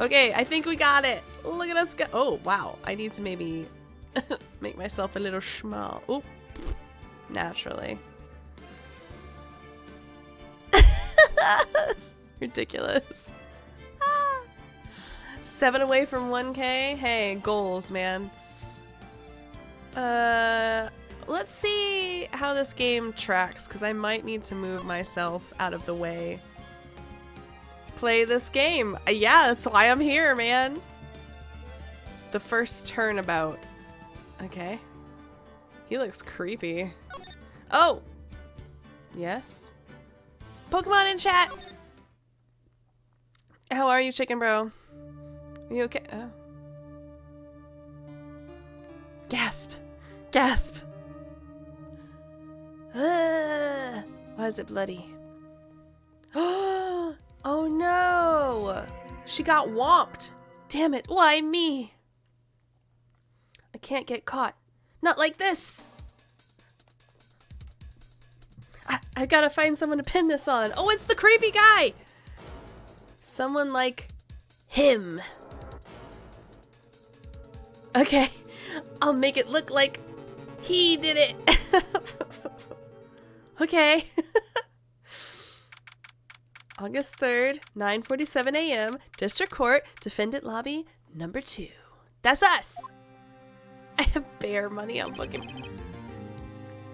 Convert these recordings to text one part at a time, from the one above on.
Okay, I think we got it. Look at us go. Oh, wow. I need to maybe make myself a little small. Oop. Naturally. Ridiculous. 7 away from 1K. Hey, goals, man. Let's see how this game tracks, because I might need to move myself out of the way. Play this game. Yeah, that's why I'm here, man. The first turnabout. Okay. He looks creepy. Oh! Yes? Pokemon in chat! How are you, chicken bro? Are you okay? Oh. Gasp! Gasp! Why is it bloody? Oh no! She got whomped! Damn it, why me? I can't get caught. Not like this! I've gotta find someone to pin this on. Oh, it's the creepy guy! Someone like him. Okay, I'll make it look like he did it. Okay. August 3rd, 9:47 a.m. District Court, Defendant Lobby, number 2. That's us! I have bare money on booking.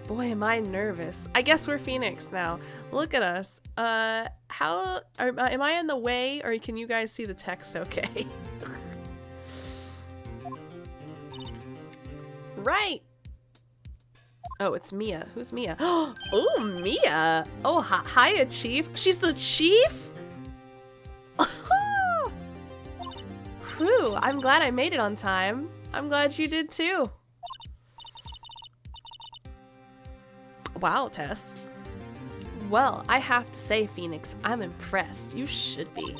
Boy, am I nervous. I guess we're Phoenix now. Look at us. Am I in the way, or can you guys see the text okay? Right! Oh, it's Mia. Who's Mia? Oh, Mia! Oh, hiya, Chief. She's the chief? Whew, I'm glad I made it on time. I'm glad you did too. Wow, Tess. Well, I have to say, Phoenix, I'm impressed. You should be.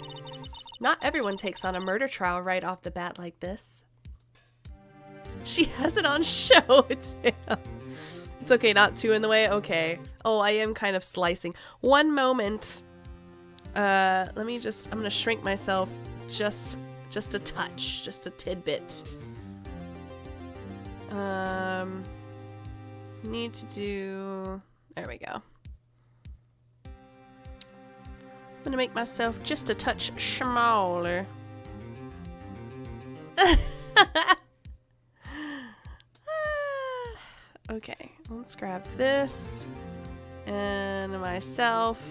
Not everyone takes on a murder trial right off the bat like this. She has it on show. It's okay, not 2 in the way. Okay. Oh, I am kind of slicing. One moment. I'm gonna shrink myself just a touch, just a tidbit. Need to do, there we go. I'm gonna make myself just a touch smaller. Okay, let's grab this and myself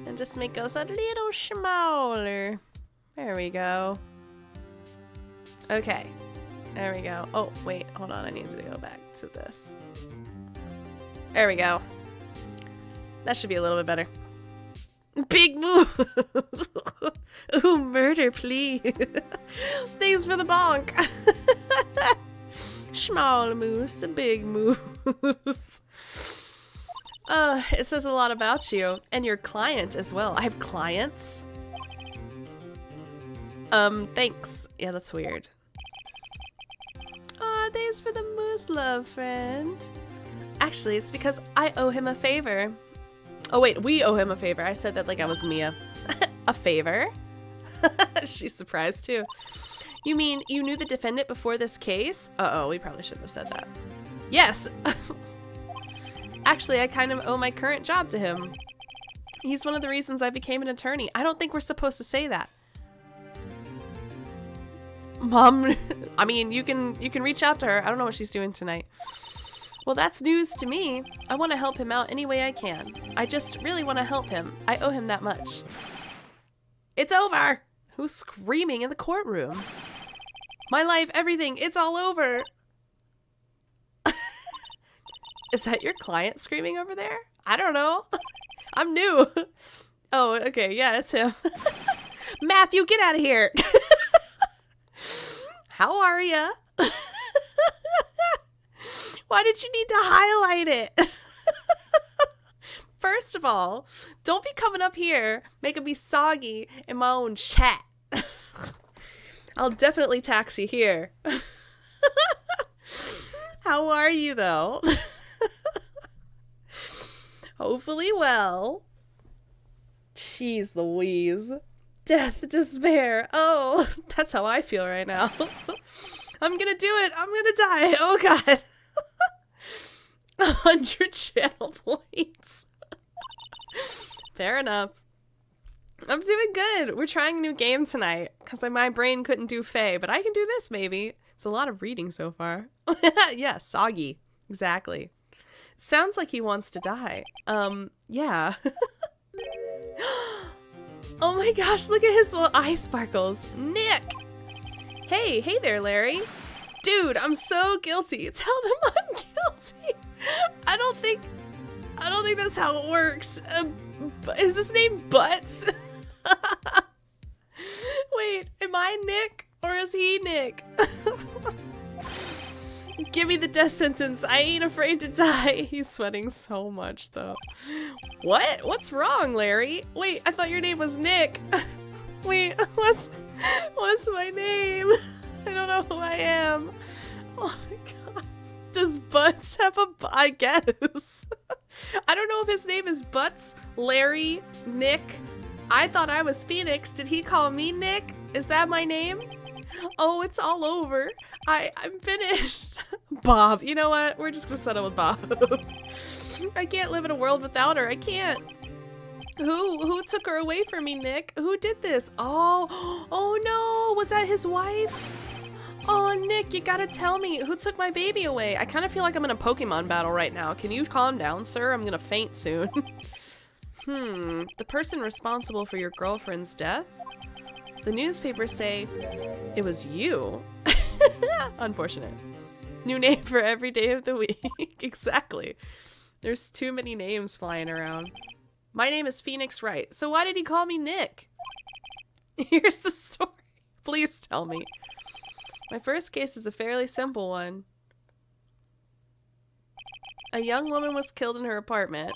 and just make us a little smaller. There we go. Okay, there we go. Oh, wait, hold on, I need to go back to this. There we go. That should be a little bit better. Big move! Ooh, murder, please. Thanks for the bonk. Small moose, a big moose. It says a lot about you and your client as well. I have clients? Thanks. Yeah, that's weird. Aw, thanks for the moose, love friend. Actually, it's because I owe him a favor. Oh wait, we owe him a favor. I said that like I was Mia. A favor? She's surprised too. You mean you knew the defendant before this case? Uh-oh, we probably shouldn't have said that. Yes! Actually, I kind of owe my current job to him. He's one of the reasons I became an attorney. I don't think we're supposed to say that. Mom, I mean, you can reach out to her. I don't know what she's doing tonight. Well, that's news to me. I want to help him out any way I can. I just really want to help him. I owe him that much. It's over! Who's screaming in the courtroom? My life, everything, it's all over! Is that your client screaming over there? I don't know. I'm new. Oh, okay, yeah, it's him. Matthew, get out of here! How are ya? Why did you need to highlight it? First of all, don't be coming up here making me soggy in my own chat. I'll definitely tax you here. How are you, though? Hopefully well. Jeez Louise. death, despair. Oh, that's how I feel right now. I'm gonna do it. I'm gonna die. Oh god. 100 channel points. Fair enough. I'm doing good. We're trying a new game tonight because my brain couldn't do Fae, but I can do this maybe. It's a lot of reading so far. Yeah, soggy. Exactly. It sounds like he wants to die. Yeah. Oh my gosh, look at his little eye sparkles. Nick! Hey there, Larry. Dude, I'm so guilty. Tell them I'm guilty. I don't think that's how it works. Is his name Butts? Wait, am I Nick or is he Nick? Give me the death sentence. I ain't afraid to die. He's sweating so much though. What? What's wrong, Larry? Wait, I thought your name was Nick. Wait, what's my name? I don't know who I am. Oh my god. Does Butts have a I guess. I don't know if his name is Butts, Larry, Nick. I thought I was Phoenix. Did he call me Nick? Is that my name? Oh, it's all over. I'm finished. Bob. You know what? We're just gonna settle with Bob. I can't live in a world without her. I can't. Who took her away from me, Nick? Who did this? Oh no. Was that his wife? Oh, Nick, you gotta tell me. Who took my baby away? I kind of feel like I'm in a Pokemon battle right now. Can you calm down, sir? I'm gonna faint soon. The person responsible for your girlfriend's death? The newspapers say it was you. Unfortunate. New name for every day of the week. Exactly. There's too many names flying around. My name is Phoenix Wright. So why did he call me Nick? Here's the story. Please tell me. My first case is a fairly simple one. A young woman was killed in her apartment.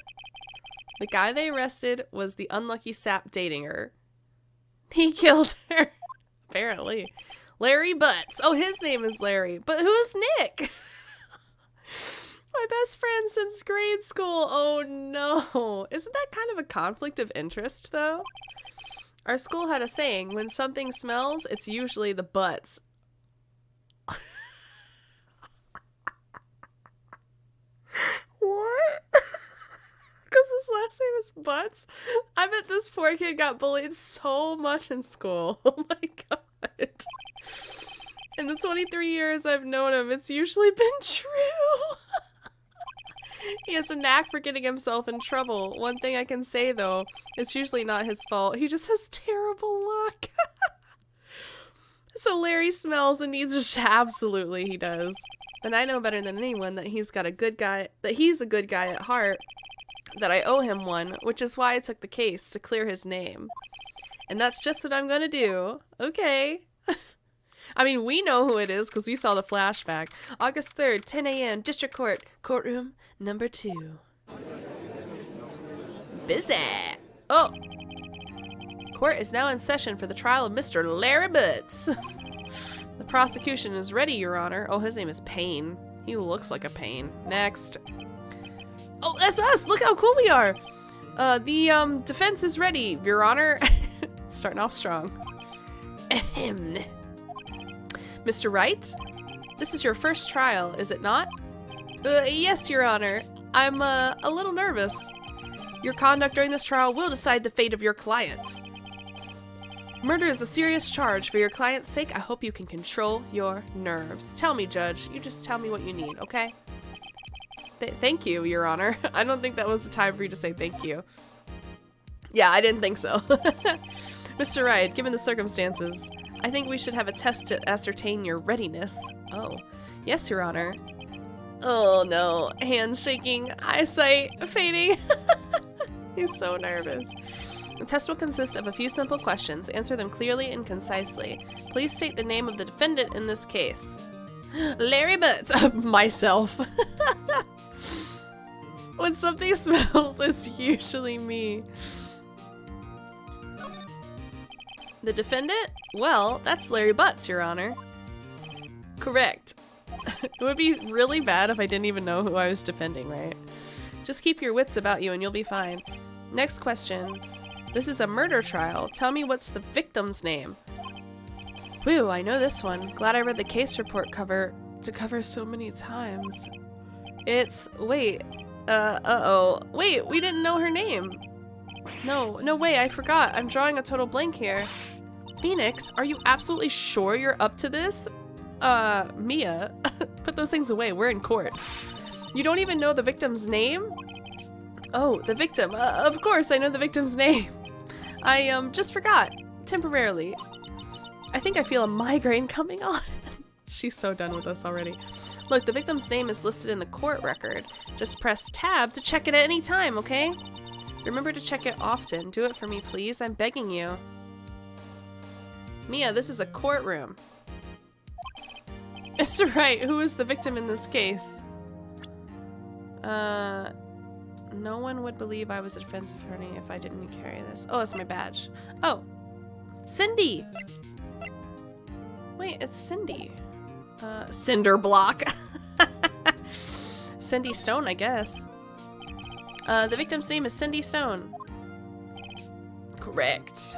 The guy they arrested was the unlucky sap dating her. He killed her. Apparently. Larry Butts. Oh, his name is Larry. But who's Nick? My best friend since grade school. Oh no. Isn't that kind of a conflict of interest though? Our school had a saying, when something smells, it's usually the butts. What? Because his last name is Butts? I bet this poor kid got bullied so much in school. Oh my god. In the 23 years I've known him, it's usually been true. He has a knack for getting himself in trouble. One thing I can say though, it's usually not his fault. He just has terrible luck. So Larry smells and needs a absolutely he does. Then I know better than anyone that he's a good guy at heart, that I owe him one, which is why I took the case to clear his name. And that's just what I'm gonna do. Okay. I mean, we know who it is because we saw the flashback. August 3rd, 10 a.m., District Court, courtroom number 2. Busy. Oh. Court is now in session for the trial of Mr. Larry Butts. The prosecution is ready, Your Honor. Oh, his name is Payne. He looks like a Payne. Next. Oh, that's us. Look how cool we are. The defense is ready, Your Honor. Starting off strong. Ahem. Mr. Wright, this is your first trial, is it not? Yes, Your Honor. I'm a little nervous. Your conduct during this trial will decide the fate of your client. Murder is a serious charge. For your client's sake, I hope you can control your nerves. Tell me, Judge. You just tell me what you need, okay? Thank you, Your Honor. I don't think that was the time for you to say thank you. Yeah, I didn't think so. Mr. Wright, given the circumstances, I think we should have a test to ascertain your readiness. Oh, yes, Your Honor. Oh no, hands shaking, eyesight fading. He's so nervous. The test will consist of a few simple questions. Answer them clearly and concisely. Please state the name of the defendant in this case. Larry Butts. Myself. When something smells, it's usually me. The defendant? Well, that's Larry Butts, Your Honor. Correct. It would be really bad if I didn't even know who I was defending, right? Just keep your wits about you and you'll be fine. Next question. This is a murder trial. Tell me what's the victim's name. Whew, I know this one. Glad I read the case report cover so many times. It's, wait, Wait, we didn't know her name. No way, I forgot. I'm drawing a total blank here. Phoenix, are you absolutely sure you're up to this? Mia, put those things away. We're in court. You don't even know the victim's name? Oh, the victim. Of course, I know the victim's name. I, just forgot. Temporarily. I think I feel a migraine coming on. She's so done with us already. Look, the victim's name is listed in the court record. Just press tab to check it at any time, okay? Remember to check it often. Do it for me, please. I'm begging you. Mia, this is a courtroom. Mr. Wright, who is the victim in this case? No one would believe I was a defense attorney if I didn't carry this. Oh, that's my badge. Oh, Cindy. Wait, it's Cindy. Cinder block. Cindy Stone, I guess. The victim's name is Cindy Stone. Correct.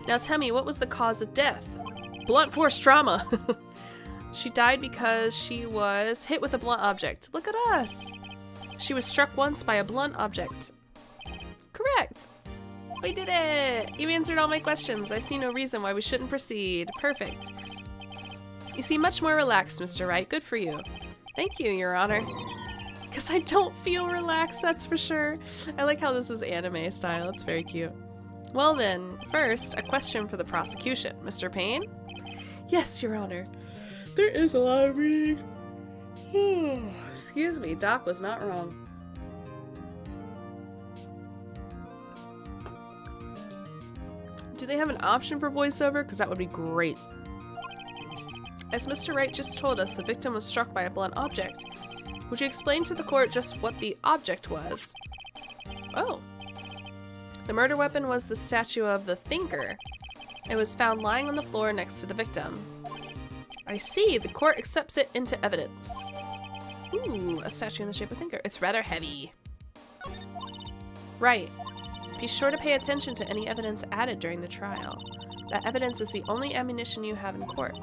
Now tell me, what was the cause of death? Blunt force trauma. She died because she was hit with a blunt object. Look at us. She was struck once by a blunt object. Correct. We did it. You answered all my questions. I see no reason why we shouldn't proceed. Perfect. You seem much more relaxed, Mr. Wright. Good for you. Thank you, Your Honor. Because I don't feel relaxed, that's for sure. I like how this is anime style. It's very cute. Well then, first, a question for the prosecution. Mr. Payne? Yes, Your Honor. There is a lot of reading. Excuse me, Doc was not wrong. Do they have an option for voiceover? Because that would be great. As Mr. Wright just told us, the victim was struck by a blunt object. Would you explain to the court just what the object was? Oh. The murder weapon was the statue of the Thinker. It was found lying on the floor next to the victim. I see. The court accepts it into evidence. Ooh, a statue in the shape of Thinker. It's rather heavy. Right. Be sure to pay attention to any evidence added during the trial. That evidence is the only ammunition you have in court.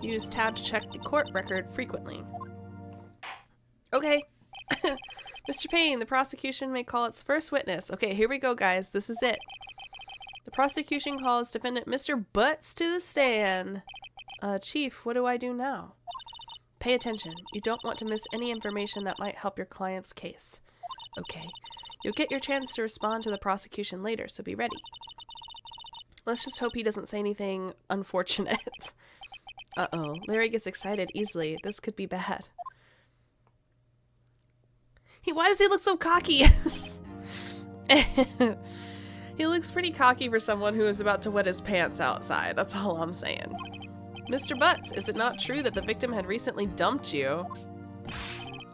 Use tab to check the court record frequently. Okay. Mr. Payne, the prosecution may call its first witness. Okay, here we go, guys. This is it. The prosecution calls defendant Mr. Butts to the stand. Chief, what do I do now? Pay attention. You don't want to miss any information that might help your client's case. Okay. You'll get your chance to respond to the prosecution later, so be ready. Let's just hope he doesn't say anything unfortunate. Uh-oh. Larry gets excited easily. This could be bad. Why does he look so cocky? He looks pretty cocky for someone who is about to wet his pants outside. That's all I'm saying. Mr. Butts, is it not true that the victim had recently dumped you?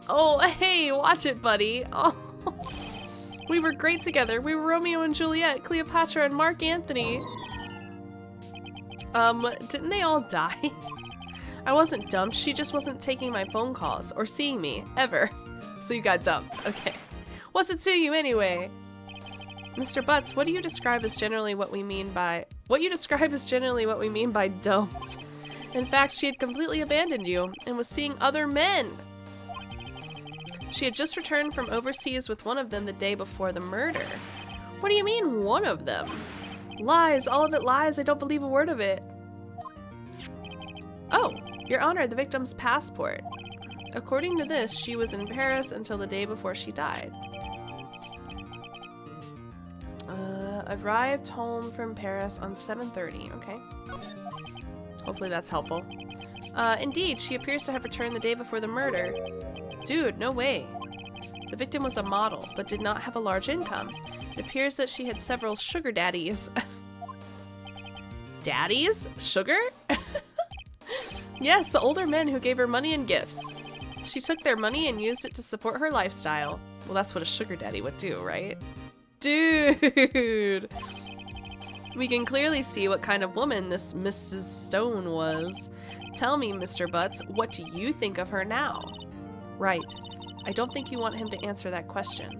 Oh, hey, watch it, buddy. Oh, we were great together. We were Romeo and Juliet, Cleopatra and Mark Antony. Didn't they all die? I wasn't dumped. She just wasn't taking my phone calls or seeing me, ever. So you got dumped. Okay. What's it to you anyway? Mr. Butts, what you describe as generally what we mean by dumped. In fact, she had completely abandoned you and was seeing other men. She had just returned from overseas with one of them the day before the murder. What do you mean, one of them? Lies, all of it lies. I don't believe a word of it. Oh, Your Honor, the victim's passport. According to this, she was in Paris until the day before she died. Arrived home from Paris on 7:30. Okay. Hopefully that's helpful. Indeed, she appears to have returned the day before the murder. Dude, no way. The victim was a model, but did not have a large income. It appears that she had several sugar daddies. Daddies? Sugar? Yes, the older men who gave her money and gifts. She took their money and used it to support her lifestyle. Well, that's what a sugar daddy would do, right? Dude! We can clearly see what kind of woman this Mrs. Stone was. Tell me, Mr. Butts, what do you think of her now? Right. I don't think you want him to answer that question.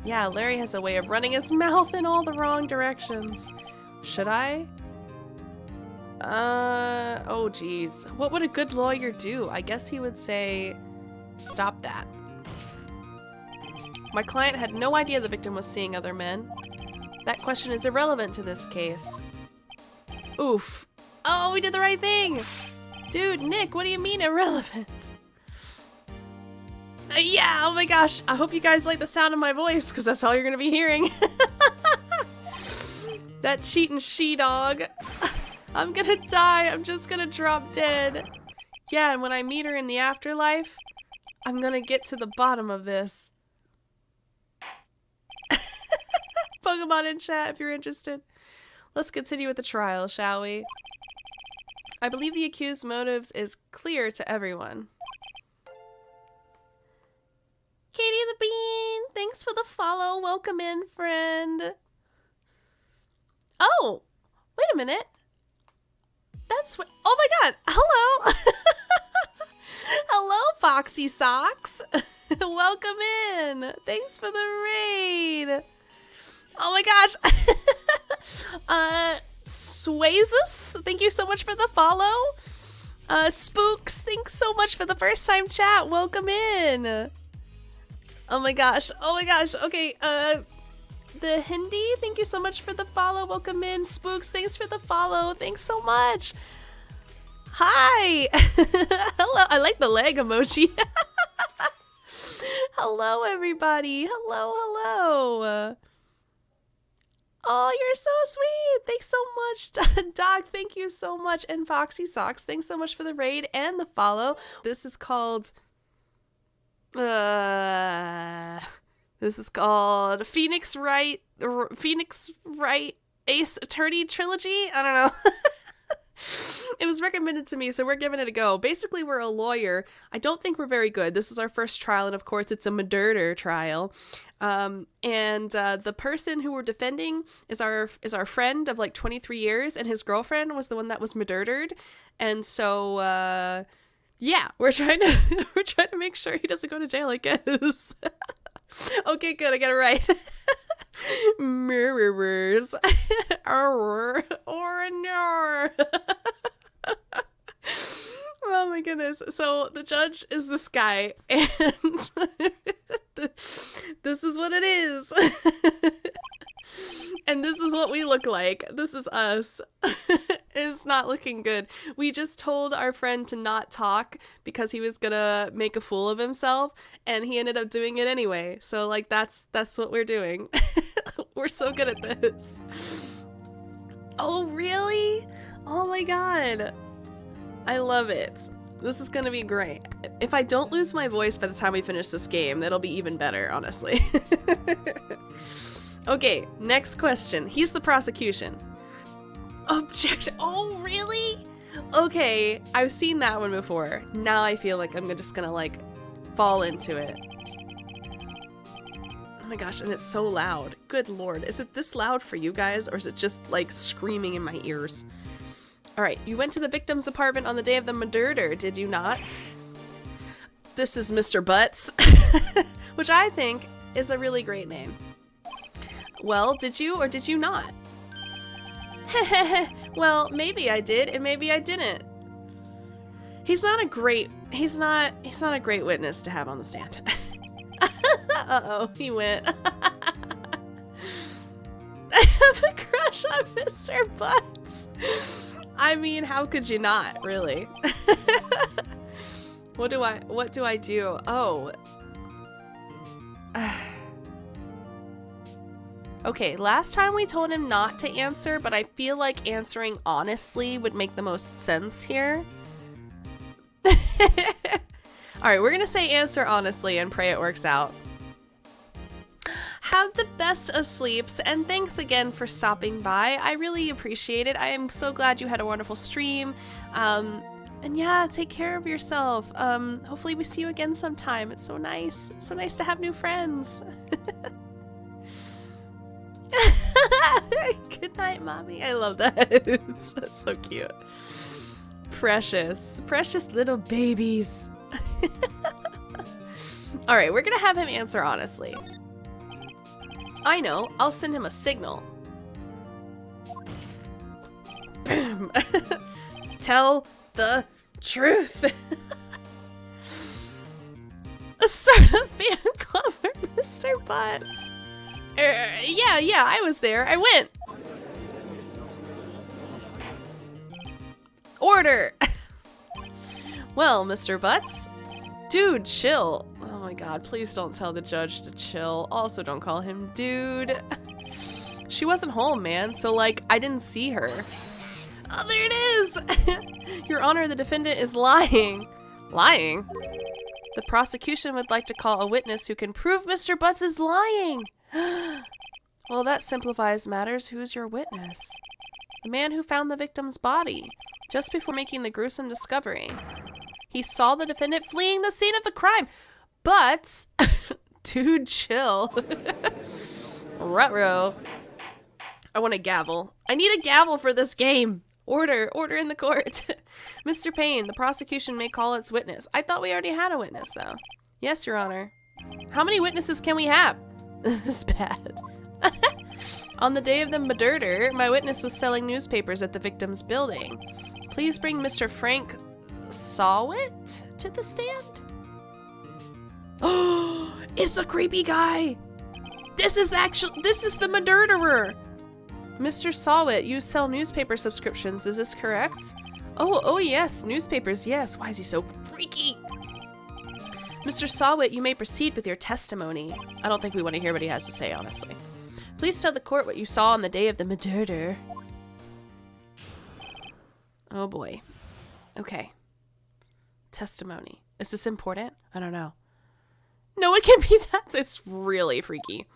Yeah, Larry has a way of running his mouth in all the wrong directions. Should I? Oh geez. What would a good lawyer do? I guess he would say, stop that. My client had no idea the victim was seeing other men. That question is irrelevant to this case. Oof. Oh, we did the right thing! Dude, Nick, what do you mean irrelevant? Yeah, oh my gosh. I hope you guys like the sound of my voice, because that's all you're gonna be hearing. That cheating she-dog. I'm gonna die. I'm just gonna drop dead. Yeah, and when I meet her in the afterlife, I'm gonna get to the bottom of this. Pokemon in chat if you're interested. Let's continue with the trial, shall we? I believe the accused's motives is clear to everyone. Katie the Bean, thanks for the follow. Welcome in, friend. Oh, wait a minute. That's what. Oh my god. Hello. Hello, Foxy Socks. Welcome in. Thanks for the raid. Oh my gosh. Swazus, thank you so much for the follow. Spooks, thanks so much for the first time chat. Welcome in. Oh my gosh. Oh my gosh. Okay, the Hindi, thank you so much for the follow. Welcome in. Spooks, thanks for the follow. Thanks so much. Hi. Hello. I like the leg emoji. Hello, everybody. Hello, hello. Oh, you're so sweet. Thanks so much. Doc, thank you so much. And Foxy Socks, thanks so much for the raid and the follow. This is called... Phoenix Wright Ace Attorney Trilogy? I don't know. It was recommended to me, so we're giving it a go. Basically, we're a lawyer. I don't think we're very good. This is our first trial, and of course, it's a murder trial. The person who we're defending is our friend of like 23 years, and his girlfriend was the one that was murdered. And so, yeah, we're trying to make sure he doesn't go to jail, I guess. Okay, good. I got it right. Mirrors. Or no. Oh my goodness. So the judge is this guy, and this is what it is. And this is what we look like. This is us. It's not looking good. We just told our friend to not talk because he was gonna make a fool of himself, and he ended up doing it anyway. So like that's what we're doing. We're so good at this. Oh really? Oh my god. I love it. This is gonna be great. If I don't lose my voice by the time we finish this game, that'll be even better, honestly. Okay, next question. He's the prosecution. Objection. Oh, really? Okay, I've seen that one before. Now I feel like I'm just gonna, like, fall into it. Oh my gosh, and it's so loud. Good lord. Is it this loud for you guys, or is it just, like, screaming in my ears? Alright, you went to the victim's apartment on the day of the murder, did you not? This is Mr. Butts, which I think is a really great name. Well, did you or did you not? Well, maybe I did and maybe I didn't. He's not a great witness to have on the stand. Uh-oh, he went. I have a crush on Mr. Butts. I mean, how could you not, really? What do I do? Oh. Okay, last time we told him not to answer, but I feel like answering honestly would make the most sense here. Alright, we're gonna say answer honestly and pray it works out. Have the best of sleeps, and thanks again for stopping by. I really appreciate it. I am so glad you had a wonderful stream. And yeah, take care of yourself. Hopefully we see you again sometime. It's so nice. It's so nice to have new friends. Good night, mommy. I love that. That's so cute. Precious little babies. All right, we're gonna have him answer honestly. I know. I'll send him a signal. Tell the truth. Start a fan club for Mr. Butts. Yeah, I was there. I went. Order. Well, Mr. Butts. Dude, chill. Oh my god, please don't tell the judge to chill. Also, don't call him dude. She wasn't home, man, so like, I didn't see her. Oh, there it is! Your Honor, the defendant is lying. Lying? The prosecution would like to call a witness who can prove Mr. Butts is lying. Well, that simplifies matters. Who's your witness? The man who found the victim's body, just before making the gruesome discovery. He saw the defendant fleeing the scene of the crime, but... Dude, chill. Ruh-roh. I want a gavel. I need a gavel for this game. Order in the court. Mr. Payne, the prosecution may call its witness. I thought we already had a witness, though. Yes, Your Honor. How many witnesses can we have? This is bad. On the day of the murder, my witness was selling newspapers at the victim's building. Please bring Mr. Frank Sawit to the stand. Oh, it's the creepy guy. This is the murderer. Mr. Sawit, you sell newspaper subscriptions, is this correct? Oh yes, newspapers, yes. Why is he so freaky? Mr. Sawit, you may proceed with your testimony. I don't think we want to hear what he has to say, honestly. Please tell the court what you saw on the day of the murder. Oh boy. Okay. Testimony. Is this important? I don't know. No, it can be that. It's really freaky.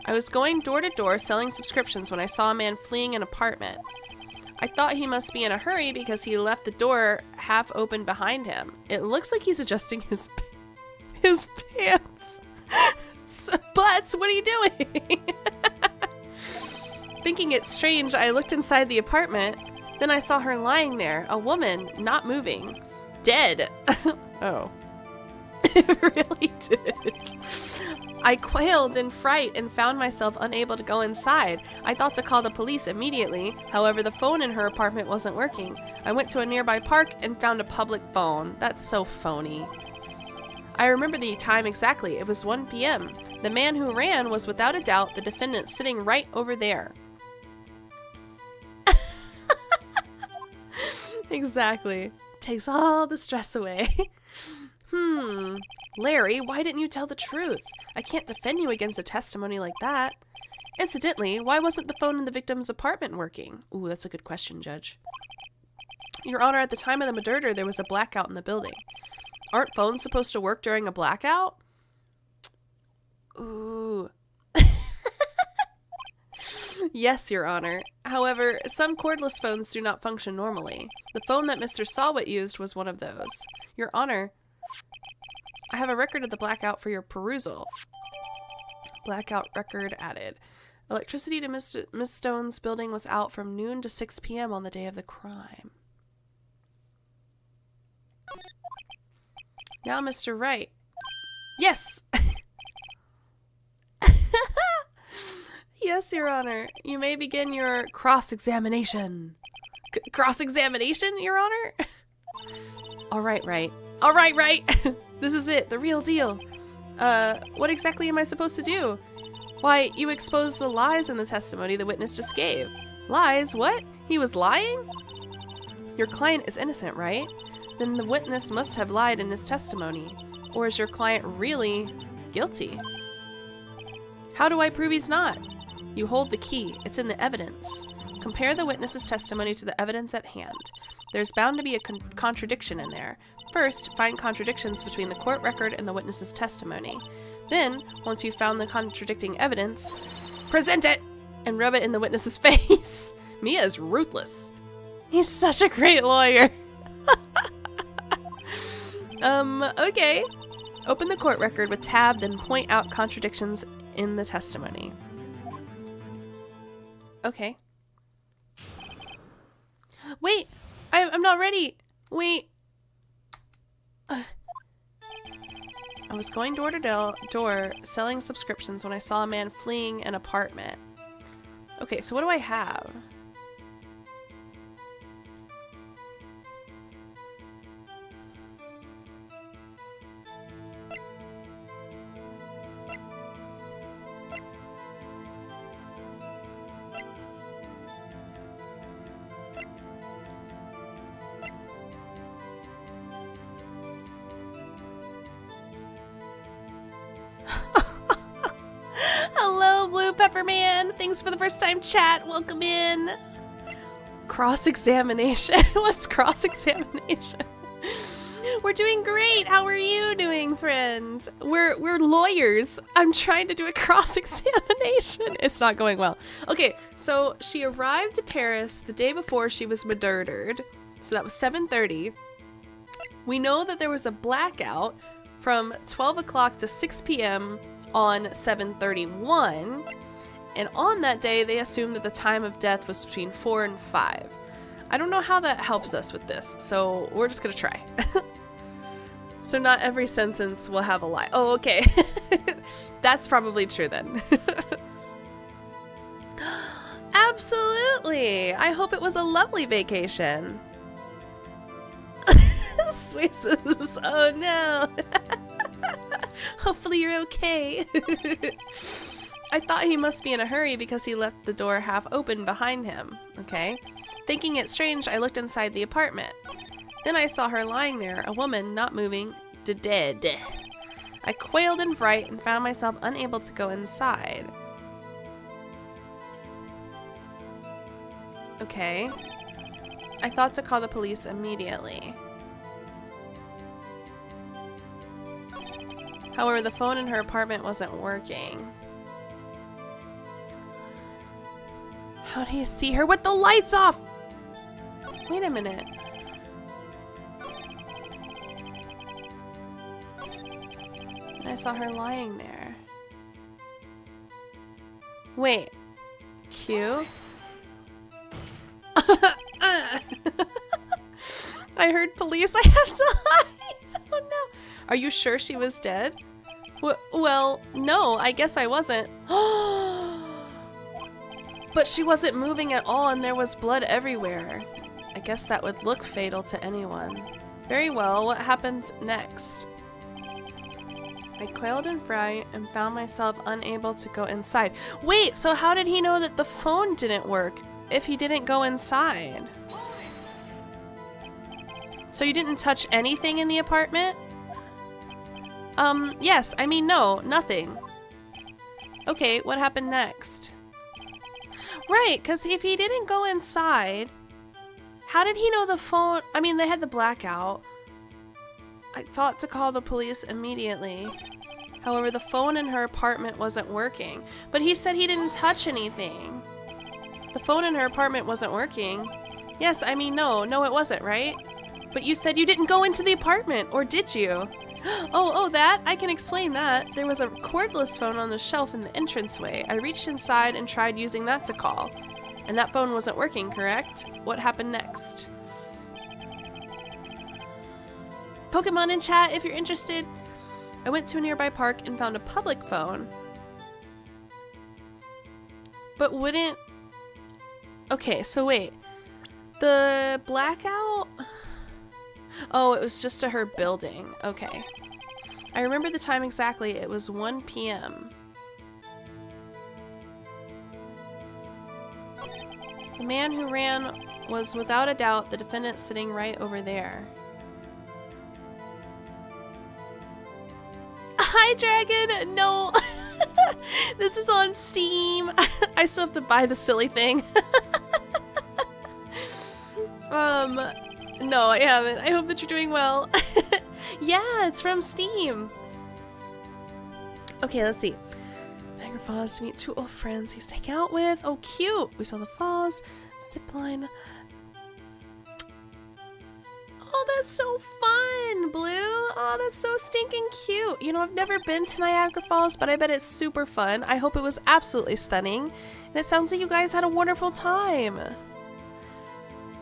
I was going door to door selling subscriptions when I saw a man fleeing an apartment. I thought he must be in a hurry because he left the door half open behind him. It looks like he's adjusting his pants. Butts, what are you doing? Thinking it strange, I looked inside the apartment. Then I saw her lying there, a woman, not moving. Dead. Oh. It really did. I quailed in fright and found myself unable to go inside. I thought to call the police immediately. However, the phone in her apartment wasn't working. I went to a nearby park and found a public phone. That's so phony. I remember the time exactly. It was 1 p.m. The man who ran was without a doubt the defendant sitting right over there. Exactly. Takes all the stress away. Larry, why didn't you tell the truth? I can't defend you against a testimony like that. Incidentally, why wasn't the phone in the victim's apartment working? Ooh, that's a good question, Judge. Your Honor, at the time of the murder, there was a blackout in the building. Aren't phones supposed to work during a blackout? Ooh. Yes, Your Honor. However, some cordless phones do not function normally. The phone that Mr. Sawit used was one of those. Your Honor, I have a record of the blackout for your perusal. Blackout record added. Electricity to Miss Stone's building was out from noon to 6 p.m. on the day of the crime. Now, Mr. Wright. Yes! Yes, Your Honor. You may begin your cross-examination. Cross-examination, Your Honor? All right, Wright. All right, Wright! This is it, the real deal. What exactly am I supposed to do? Why, you exposed the lies in the testimony the witness just gave. Lies? What? He was lying? Your client is innocent, right? Then the witness must have lied in his testimony. Or is your client really guilty? How do I prove he's not? You hold the key. It's in the evidence. Compare the witness's testimony to the evidence at hand. There's bound to be a contradiction in there. First, find contradictions between the court record and the witness's testimony. Then, once you've found the contradicting evidence, present it and rub it in the witness's face. Mia is ruthless. He's such a great lawyer. Okay. Open the court record with tab, then point out contradictions in the testimony. Okay. Wait! I'm not ready! Wait! I was going door to door selling subscriptions when I saw a man fleeing an apartment. Okay, so what do I have? Hello, Blue Pepper Man. Thanks for the first time chat. Welcome in. Cross-examination. What's cross-examination? We're doing great. How are you doing, friends? We're lawyers. I'm trying to do a cross-examination. It's not going well. Okay, so she arrived to Paris the day before she was murdered. So that was 7:30. We know that there was a blackout from 12 o'clock to 6 p.m. on 7/31, and on that day they assumed that the time of death was between 4 and 5. I don't know how that helps us with this, so we're just gonna try. So not every sentence will have a lie. Oh, okay. That's probably true then. Absolutely. I hope it was a lovely vacation. Swisses. Oh no. Hopefully you're okay. I thought he must be in a hurry because he left the door half open behind him. Okay. Thinking it strange, I looked inside the apartment. Then I saw her lying there, a woman not moving, dead. I quailed in fright and found myself unable to go inside. Okay. I thought to call the police immediately. However, the phone in her apartment wasn't working. How do you see her with the lights off? Wait a minute. And I saw her lying there. Wait. Q? I heard police. I have to hide. Oh no. Are you sure she was dead? Well, no, I guess I wasn't. But she wasn't moving at all and there was blood everywhere. I guess that would look fatal to anyone. Very well, what happened next? I quailed in fright and found myself unable to go inside. Wait, so how did he know that the phone didn't work if he didn't go inside? So you didn't touch anything in the apartment? Yes, I mean, no, nothing. Okay, what happened next? Right, because if he didn't go inside, how did he know the phone? I mean, they had the blackout. I thought to call the police immediately. However, the phone in her apartment wasn't working. But he said he didn't touch anything. The phone in her apartment wasn't working. Yes, I mean, no, it wasn't, right? But you said you didn't go into the apartment, or did you? Oh, that? I can explain that. There was a cordless phone on the shelf in the entranceway. I reached inside and tried using that to call. And that phone wasn't working, correct? What happened next? Pokemon in chat if you're interested. I went to a nearby park and found a public phone. But wouldn't... Okay, so wait. The blackout... Oh, it was just to her building. Okay. I remember the time exactly. It was 1 p.m. The man who ran was without a doubt the defendant sitting right over there. Hi, Dragon! No! This is on Steam. I still have to buy the silly thing. No, I haven't. I hope that you're doing well. Yeah, it's from Steam. Okay, let's see. Niagara Falls to meet 2 old friends he's taking out with. Oh, cute. We saw the falls. Zipline. Oh, that's so fun, Blue. Oh, that's so stinking cute. You know, I've never been to Niagara Falls, but I bet it's super fun. I hope it was absolutely stunning. And it sounds like you guys had a wonderful time.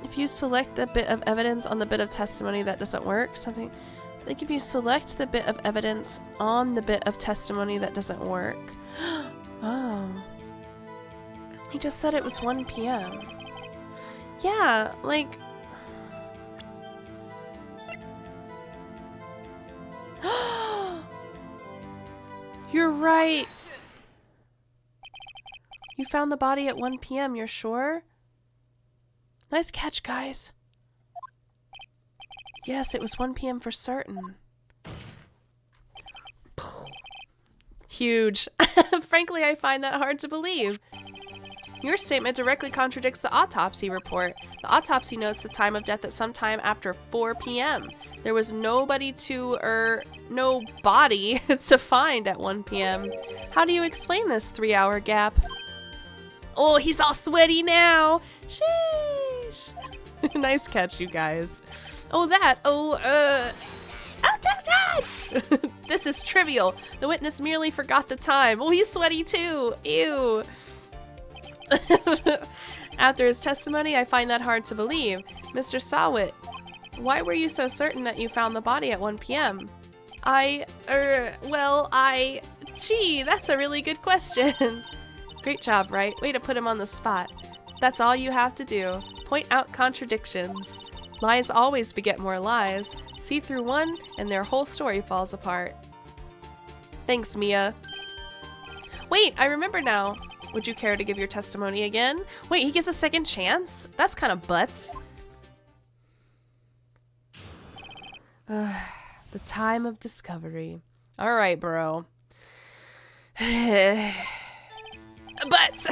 If you select the bit of evidence on the bit of testimony that doesn't work, something Like if you select the bit of evidence on the bit of testimony that doesn't work. Oh. He just said it was 1 p.m. Yeah, like... You're right! You found the body at 1 p.m., you're sure? Nice catch, guys. Yes, it was 1 p.m. for certain. Huge. Frankly, I find that hard to believe. Your statement directly contradicts the autopsy report. The autopsy notes the time of death at some time after 4 p.m. There was no body to find at 1 p.m. How do you explain this 3-hour gap? Oh, he's all sweaty now. Sheesh. Nice catch, you guys. Oh, that. This is trivial. The witness merely forgot the time. Oh, he's sweaty too. Ew. After his testimony, I find that hard to believe. Mr. Sawit, why were you so certain that you found the body at 1 p.m.? Gee, that's a really good question. Great job, Wright. Way to put him on the spot. That's all you have to do. Point out contradictions. Lies always beget more lies. See through one, and their whole story falls apart. Thanks, Mia. Wait, I remember now. Would you care to give your testimony again? Wait, he gets a second chance? That's kind of butts. The time of discovery. All right, bro. Butts!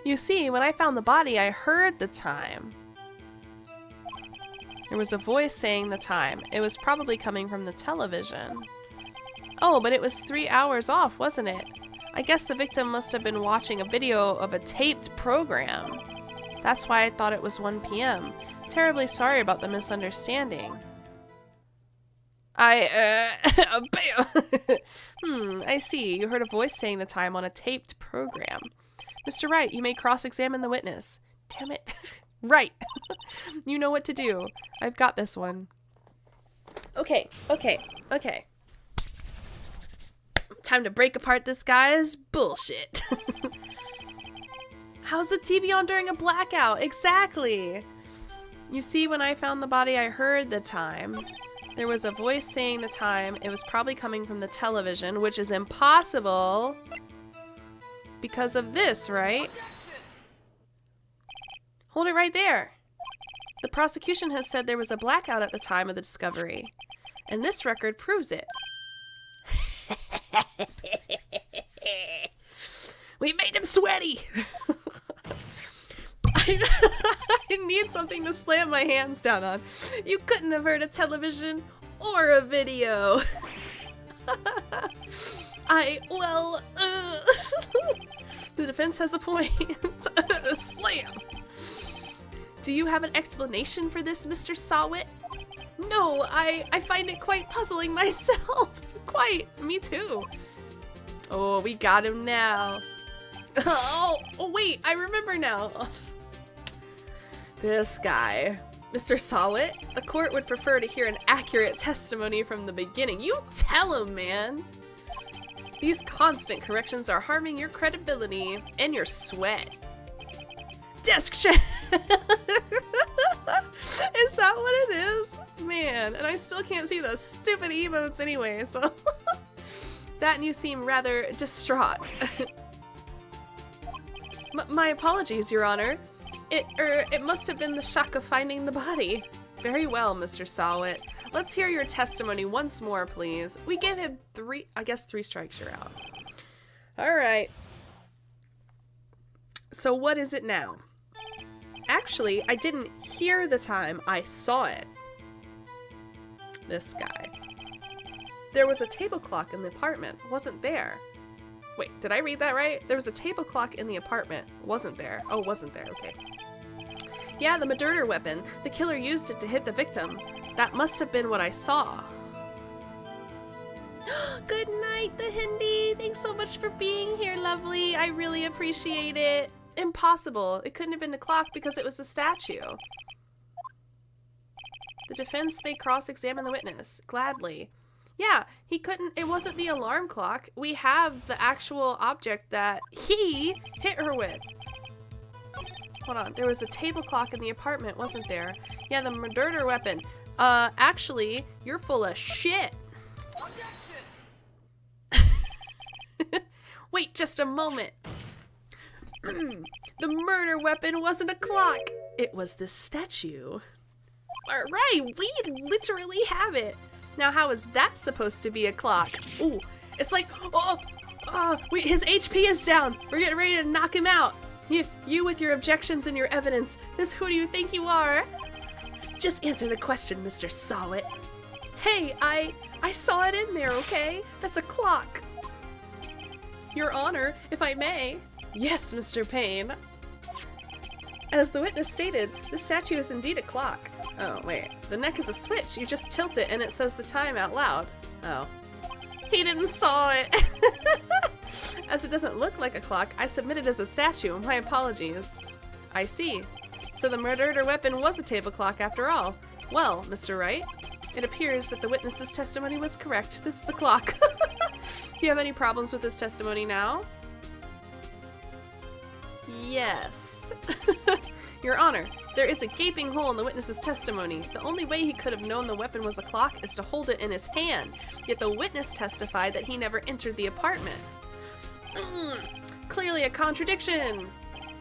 You see, when I found the body, I heard the time. There was a voice saying the time. It was probably coming from the television. Oh, but it was 3 hours off, wasn't it? I guess the victim must have been watching a video of a taped program. That's why I thought it was 1 p.m. Terribly sorry about the misunderstanding. Bam! I see. You heard a voice saying the time on a taped program. Mr. Wright, you may cross-examine the witness. Damn it. Right. You know what to do. I've got this one. Okay. Time to break apart this guy's bullshit. How's the TV on during a blackout? Exactly. You see, when I found the body, I heard the time. There was a voice saying the time. It was probably coming from the television, which is impossible because of this, right? Hold it right there. The prosecution has said there was a blackout at the time of the discovery, and this record proves it. We made him sweaty. I need something to slam my hands down on. You couldn't have heard a television or a video. The defense has a point. Slam. Do you have an explanation for this, Mr. Sawit? No, I find it quite puzzling myself. Quite. Me too. Oh, we got him now. Oh, wait, I remember now. This guy. Mr. Sawit, the court would prefer to hear an accurate testimony from the beginning. You tell him, man. These constant corrections are harming your credibility and your sweat. Desk check. Is that what it is? Man, and I still can't see those stupid emotes anyway, so. That and you seem rather distraught. My apologies, Your Honor. It must have been the shock of finding the body. Very well, Mr. Sawit. Let's hear your testimony once more, please. We gave him 3 strikes, you're out. All right. So what is it now? Actually, I didn't hear the time, I saw it. This guy. There was a table clock in the apartment. Wasn't there. Wait, did I read that right? There was a table clock in the apartment. Wasn't there. Oh, wasn't there. Okay. Yeah, the murder weapon. The killer used it to hit the victim. That must have been what I saw. Good night, the Hindi. Thanks so much for being here, lovely. I really appreciate it. Impossible. It couldn't have been the clock because it was a statue. The defense may cross-examine the witness. Gladly. Yeah, he couldn't, it wasn't the alarm clock. We have the actual object that he hit her with. Hold on, there was a table clock in the apartment, wasn't there? Yeah, the murder weapon. Actually, you're full of shit. Wait just a moment. The murder weapon wasn't a clock. It was this statue. Right, we literally have it. Now, how is that supposed to be a clock? Ooh, it's like, wait, his HP is down. We're getting ready to knock him out. You with your objections and your evidence. Who do you think you are? Just answer the question, Mr. Solid. Hey, I saw it in there, okay? That's a clock. Your Honor, if I may. Yes, Mr. Payne. As the witness stated, the statue is indeed a clock. Oh, wait. The neck is a switch. You just tilt it and it says the time out loud. Oh. He didn't saw it. As it doesn't look like a clock, I submit it as a statue. My apologies. I see. So the murdered weapon was a table clock after all. Well, Mr. Wright, it appears that the witness's testimony was correct. This is a clock. Do you have any problems with this testimony now? Yes. Your Honor, there is a gaping hole in the witness's testimony. The only way he could have known the weapon was a clock is to hold it in his hand. Yet the witness testified that he never entered the apartment. Clearly a contradiction.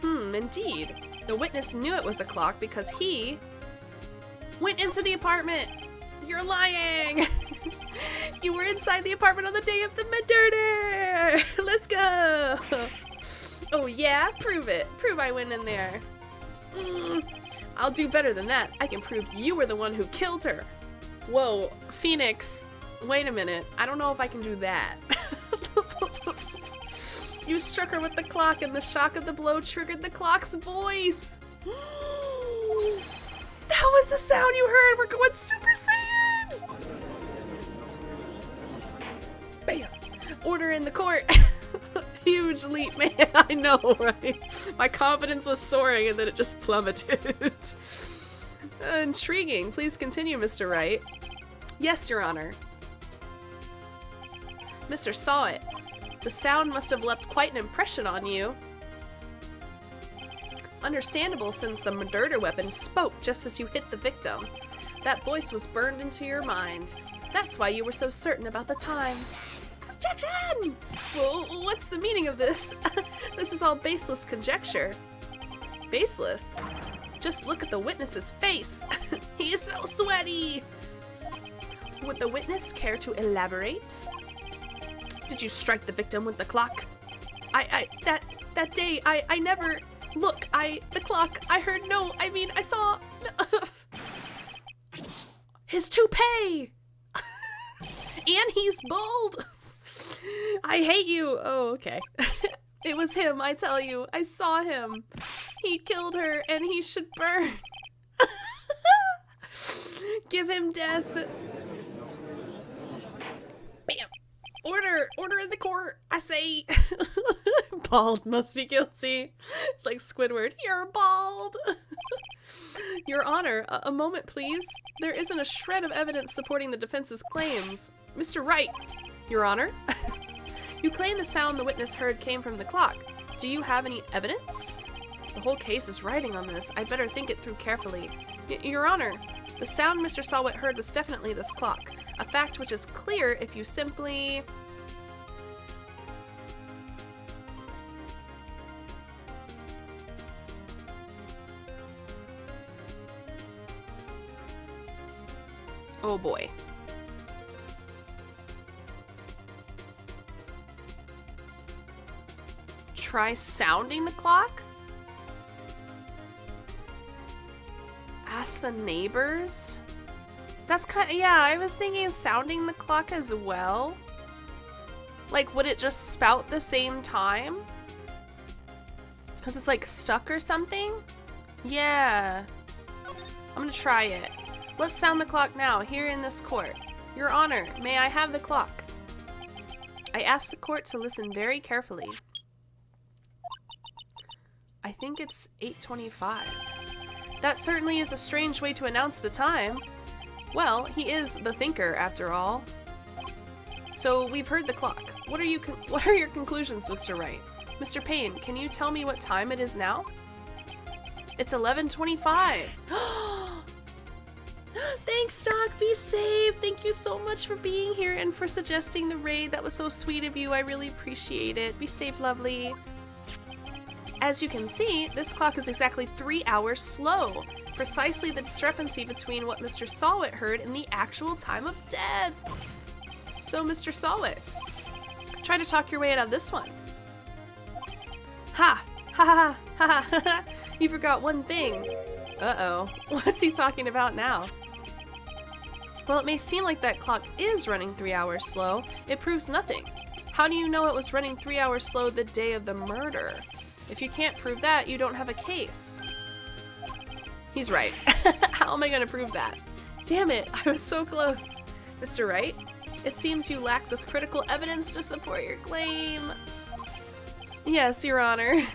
Indeed. The witness knew it was a clock because he went into the apartment. You're lying. You were inside the apartment on the day of the murder. Let's go. Oh yeah? Prove it. Prove I went in there. I'll do better than that. I can prove you were the one who killed her. Whoa, Phoenix. Wait a minute. I don't know if I can do that. You struck her with the clock and the shock of the blow triggered the clock's voice. That was the sound you heard. We're going Super Saiyan. Bam. Order in the court. Huge leap, man. I know, right? My confidence was soaring and then it just plummeted. Intriguing. Please continue, Mr. Wright. Yes, Your Honor. Mr. Saw It. The sound must have left quite an impression on you. Understandable, since the murder weapon spoke just as you hit the victim. That voice was burned into your mind. That's why you were so certain about the time. Objection! Well, what's the meaning of this? This is all baseless conjecture. Baseless? Just look at the witness's face. He is so sweaty. Would the witness care to elaborate? Did you strike the victim with the clock? That day, I never, look, the clock, I heard no, I mean, I saw, his toupee, and he's bald. I hate you. Oh, okay. It was him, I tell you, I saw him. He killed her, and he should burn. Give him death. Bam. Order in the court, I say. Bald must be guilty. It's like Squidward. You're bald. Your Honor, a moment, please. There isn't a shred of evidence supporting the defense's claims. Mr. Wright. Your Honor. You claim the sound the witness heard came from the clock. Do you have any evidence? The whole case is riding on this. I better think it through carefully. Your Honor, the sound Mr. Sawit heard was definitely this clock. A fact which is clear if you simply... Oh boy. Try sounding the clock? Ask the neighbors? That's kind of, yeah, I was thinking sounding the clock as well. Like, would it just spout the same time? Because it's like stuck or something? Yeah. I'm gonna try it. Let's sound the clock now, here in this court. Your Honor, may I have the clock? I ask the court to listen very carefully. I think it's 8:25. That certainly is a strange way to announce the time. Well, he is the thinker, after all. So we've heard the clock. What are your conclusions, Mr. Wright? Mr. Payne, can you tell me what time it is now? It's 11:25. Thanks, Doc. Be safe. Thank you so much for being here and for suggesting the raid. That was so sweet of you. I really appreciate it. Be safe, lovely. As you can see, this clock is exactly 3 hours slow. Precisely the discrepancy between what Mr. Sawit heard and the actual time of death. So, Mr. Sawit, try to talk your way out of this one. Ha! Ha ha ha ha ha! You forgot one thing. Uh-oh. What's he talking about now? Well, it may seem like that clock is running 3 hours slow. It proves nothing. How do you know it was running 3 hours slow the day of the murder? If you can't prove that, you don't have a case. He's right. How am I going to prove that? Damn it, I was so close. Mr. Wright, it seems you lack this critical evidence to support your claim. Yes, Your Honor.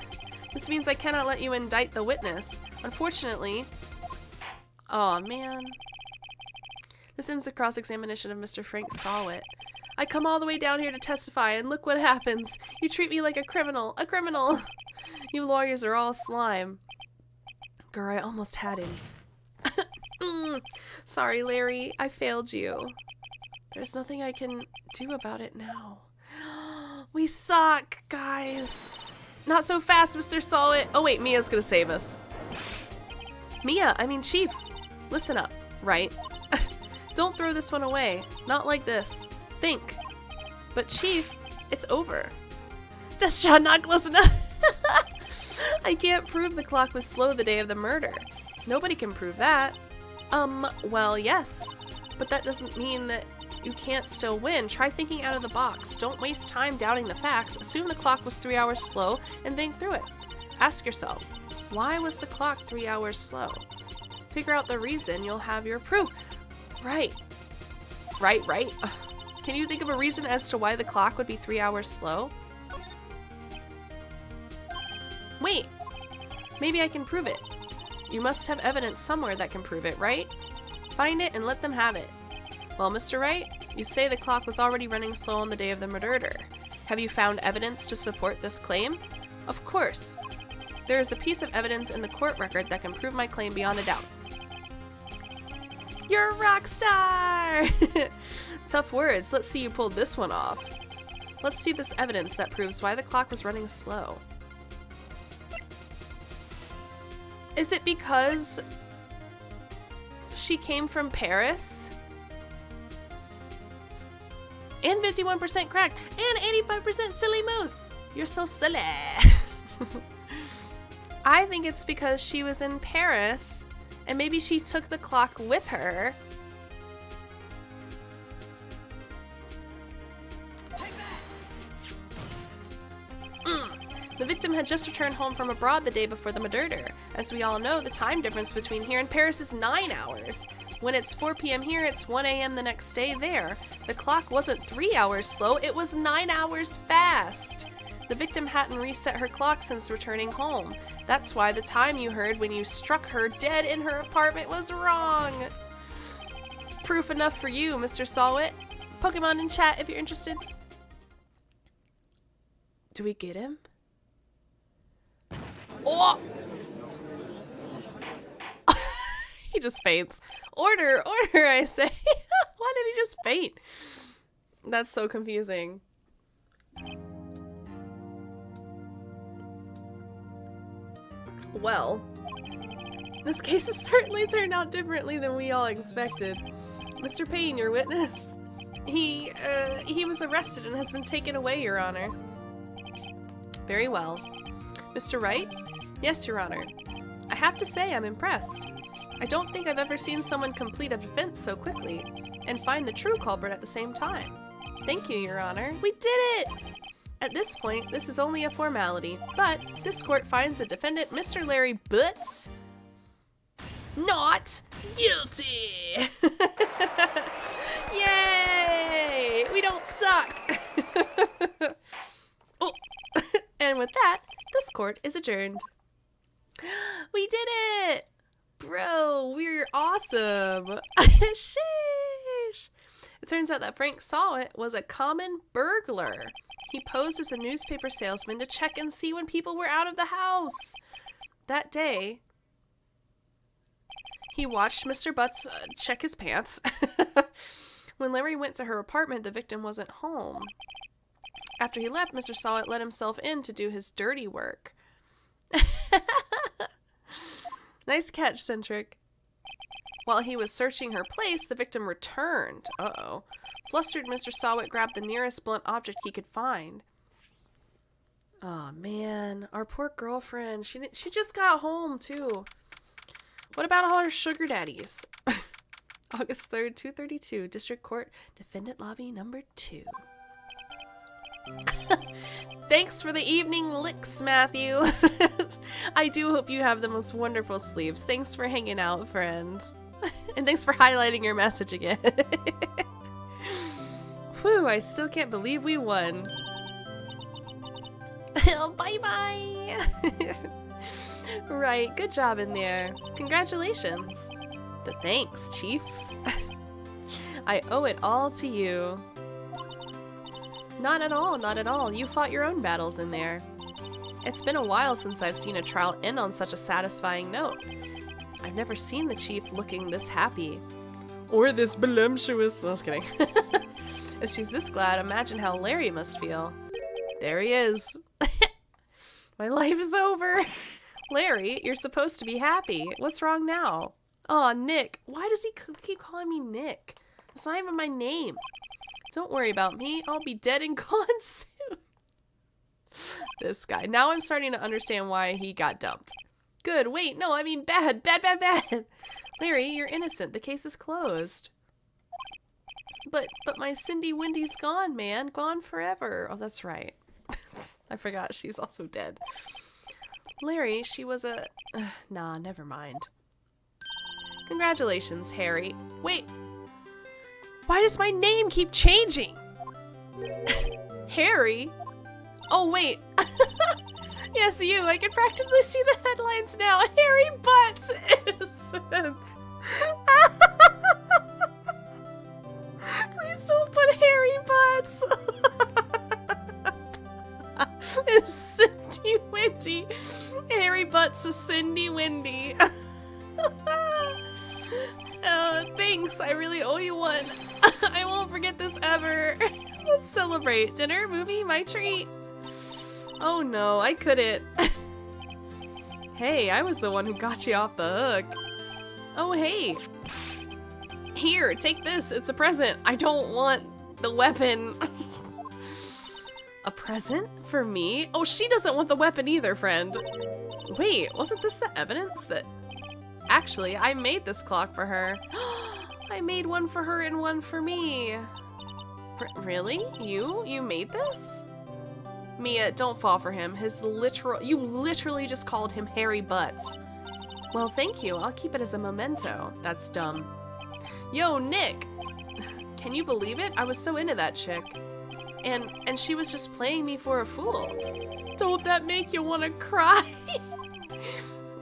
This means I cannot let you indict the witness. Unfortunately... Aw, man. This ends the cross-examination of Mr. Frank Sawit. I come all the way down here to testify, and look what happens. You treat me like a criminal. A criminal! You lawyers are all slime. Grr, I almost had him. Sorry, Larry. I failed you. There's nothing I can do about it now. We suck, guys. Not so fast, Mr. Sawit. Oh, wait, Mia's gonna save us. Chief. Listen up, right? Don't throw this one away. Not like this. Think. But Chief, it's over. Does John not close enough? I can't prove the clock was slow the day of the murder. Nobody can prove that. Well, yes. But that doesn't mean that you can't still win. Try thinking out of the box. Don't waste time doubting the facts. Assume the clock was 3 hours slow and think through it. Ask yourself, why was the clock 3 hours slow? Figure out the reason, you'll have your proof. Right. Right. Can you think of a reason as to why the clock would be 3 hours slow? Wait, maybe I can prove it. You must have evidence somewhere that can prove it, right? Find it and let them have it. Well, Mr. Wright, you say the clock was already running slow on the day of the murder. Have you found evidence to support this claim? Of course. There is a piece of evidence in the court record that can prove my claim beyond a doubt. You're a rock star! Tough words. Let's see you pulled this one off. Let's see this evidence that proves why the clock was running slow. Is it because she came from Paris? And 51% cracked. And 85% silly moose. You're so silly. I think it's because she was in Paris and maybe she took the clock with her. The victim had just returned home from abroad the day before the murder. As we all know, the time difference between here and Paris is 9 hours. When it's 4 p.m. here, it's 1 a.m. the next day there. The clock wasn't 3 hours slow, it was 9 hours fast. The victim hadn't reset her clock since returning home. That's why the time you heard when you struck her dead in her apartment was wrong. Proof enough for you, Mr. Sawit. Pokemon in chat if you're interested. Do we get him? Oh! He just faints. Order, I say. Why did he just faint? That's so confusing. Well, this case has certainly turned out differently than we all expected. Mr. Payne, your witness. He was arrested and has been taken away, Your Honor. Very well. Mr. Wright? Yes, Your Honor. I have to say I'm impressed. I don't think I've ever seen someone complete a defense so quickly and find the true culprit at the same time. Thank you, Your Honor. We did it! At this point, this is only a formality, but this court finds the defendant, Mr. Larry Butts, not guilty! Yay! We don't suck! Oh. And with that, this court is adjourned. We did it! Bro, we're awesome. Sheesh. It turns out that Frank saw it was a common burglar. He posed as a newspaper salesman to check and see when people were out of the house. That day, he watched Mr. Butts check his pants. When Larry went to her apartment, the victim wasn't home. After he left, Mr. Sawit let himself in to do his dirty work. Nice catch, Centric. While he was searching her place, the victim returned. Uh-oh. Flustered, Mr. Sawit grabbed the nearest blunt object he could find. Oh man, our poor girlfriend. She just got home too. What about all her sugar daddies? August 3rd, 2:32, District Court, Defendant Lobby number 2. Thanks for the evening licks, Matthew. I do hope you have the most wonderful sleeps. Thanks for hanging out, friends. And thanks for highlighting your message again. Whew, I still can't believe we won. Oh, bye-bye. Right, good job in there. Congratulations. The thanks, Chief. I owe it all to you. Not at all, not at all. You fought your own battles in there. It's been a while since I've seen a trial end on such a satisfying note. I've never seen the Chief looking this happy. Or this voluptuous. No, I was kidding. If she's this glad, imagine how Larry must feel. There he is. My life is over. Larry, you're supposed to be happy. What's wrong now? Aw, Nick. Why does he keep calling me Nick? It's not even my name. Don't worry about me. I'll be dead and gone soon. This guy. Now I'm starting to understand why he got dumped. Good. Wait, no, I mean bad. Bad, bad, bad. Larry, you're innocent. The case is closed. But my Cindy Wendy's gone, man. Gone forever. Oh, that's right. I forgot she's also dead. Larry, she was a... nah, never mind. Congratulations, Harry. Wait. Why does my name keep changing? Harry? Oh, wait. Yes, you. I can practically see the headlines now. Harry Butts innocent. Please don't put Harry Butts. It's Cindy Wendy. Harry Butts is Cindy Wendy. Thanks. I really owe you one. I won't forget this ever. Let's celebrate. Dinner, movie, my treat. Oh no, I couldn't. Hey, I was the one who got you off the hook. Oh hey. Here, take this. It's a present. I don't want the weapon. A present for me? Oh, she doesn't want the weapon either, friend. Wait, wasn't this the evidence that... Actually, I made this clock for her. I made one for her and one for me. Really? You made this? Mia, don't fall for him. You literally just called him Harry Butts. Well, thank you. I'll keep it as a memento. That's dumb. Yo, Nick! Can you believe it? I was so into that chick. And she was just playing me for a fool. Don't that make you want to cry?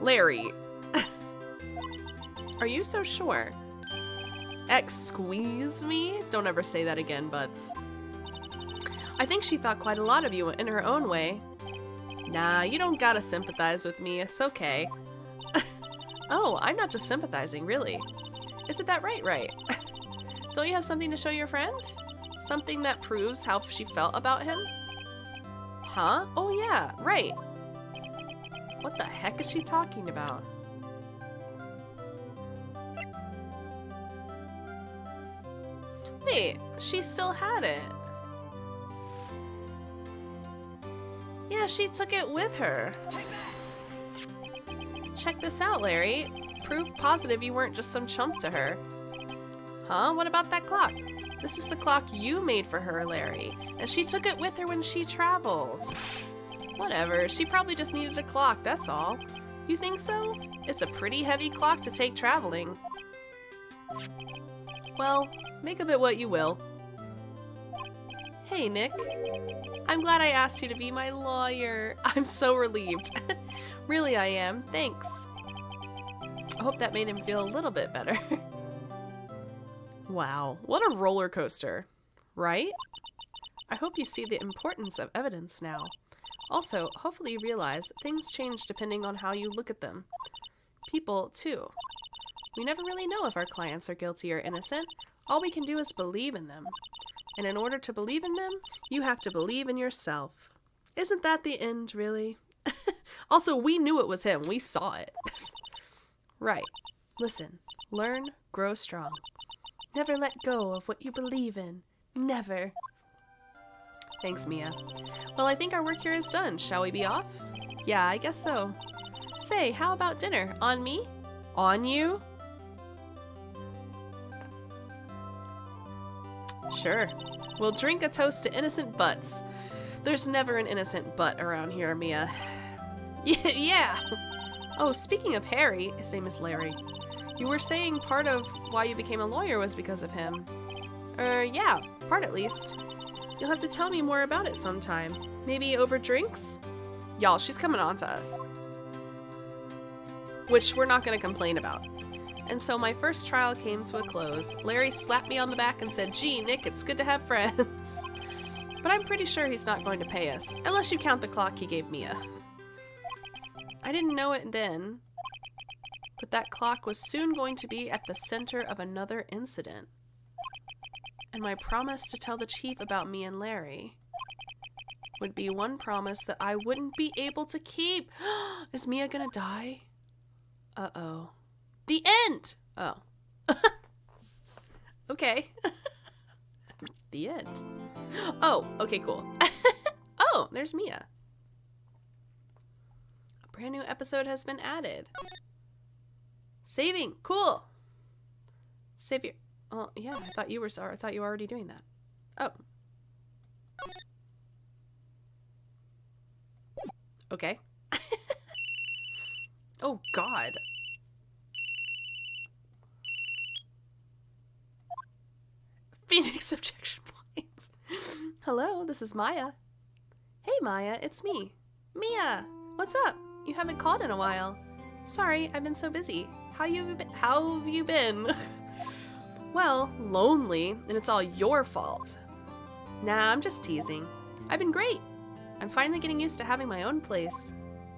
Larry. Are you so sure? Squeeze me? Don't ever say that again, Butts. I think she thought quite a lot of you in her own way. Nah, you don't gotta sympathize with me. It's okay. Oh, I'm not just sympathizing, really. Isn't that right, Wright? Don't you have something to show your friend? Something that proves how she felt about him? Huh? Oh yeah, right. What the heck is she talking about? Wait, she still had it. Yeah, she took it with her. Check this out, Larry. Proof positive you weren't just some chump to her. Huh? What about that clock? This is the clock you made for her, Larry. And she took it with her when she traveled. Whatever, she probably just needed a clock, that's all. You think so? It's a pretty heavy clock to take traveling. Well, make of it what you will. Hey, Nick. I'm glad I asked you to be my lawyer. I'm so relieved. Really, I am. Thanks. hope that made him feel a little bit better. Wow, what a roller coaster, right? I hope you see the importance of evidence now. Also, hopefully you realize things change depending on how you look at them. People, too. We never really know if our clients are guilty or innocent. All we can do is believe in them. And in order to believe in them, you have to believe in yourself. Isn't that the end, really? Also, we knew it was him. We saw it. Right. Listen. Learn. Grow strong. Never let go of what you believe in. Never. Thanks, Mia. Well, I think our work here is done. Shall we be off? Yeah, I guess so. Say, how about dinner? On me? On you? Sure. We'll drink a toast to innocent butts. There's never an innocent butt around here, Mia. Yeah! Oh, speaking of Harry, his name is Larry. You were saying part of why you became a lawyer was because of him. Yeah, part at least. You'll have to tell me more about it sometime. Maybe over drinks? Y'all, she's coming on to us. Which we're not going to complain about. And so my first trial came to a close. Larry slapped me on the back and said, "Gee, Nick, it's good to have friends." But I'm pretty sure he's not going to pay us, unless you count the clock he gave Mia. I didn't know it then, but that clock was soon going to be at the center of another incident. And my promise to tell the chief about me and Larry would be one promise that I wouldn't be able to keep. Is Mia gonna die? Uh-oh. The end! Oh. Okay. The end. Oh, okay, cool. Oh, there's Mia. A brand new episode has been added. Saving. Cool. Save your... Oh, yeah, I thought you were sorry. I thought you were already doing that. Oh. Okay. Oh, God. Phoenix objection points. Hello, this is Maya. Hey, Maya, it's me. Mia, what's up? You haven't called in a while. Sorry, I've been so busy. How have you been? Well, lonely, and it's all your fault. Nah, I'm just teasing. I've been great. I'm finally getting used to having my own place.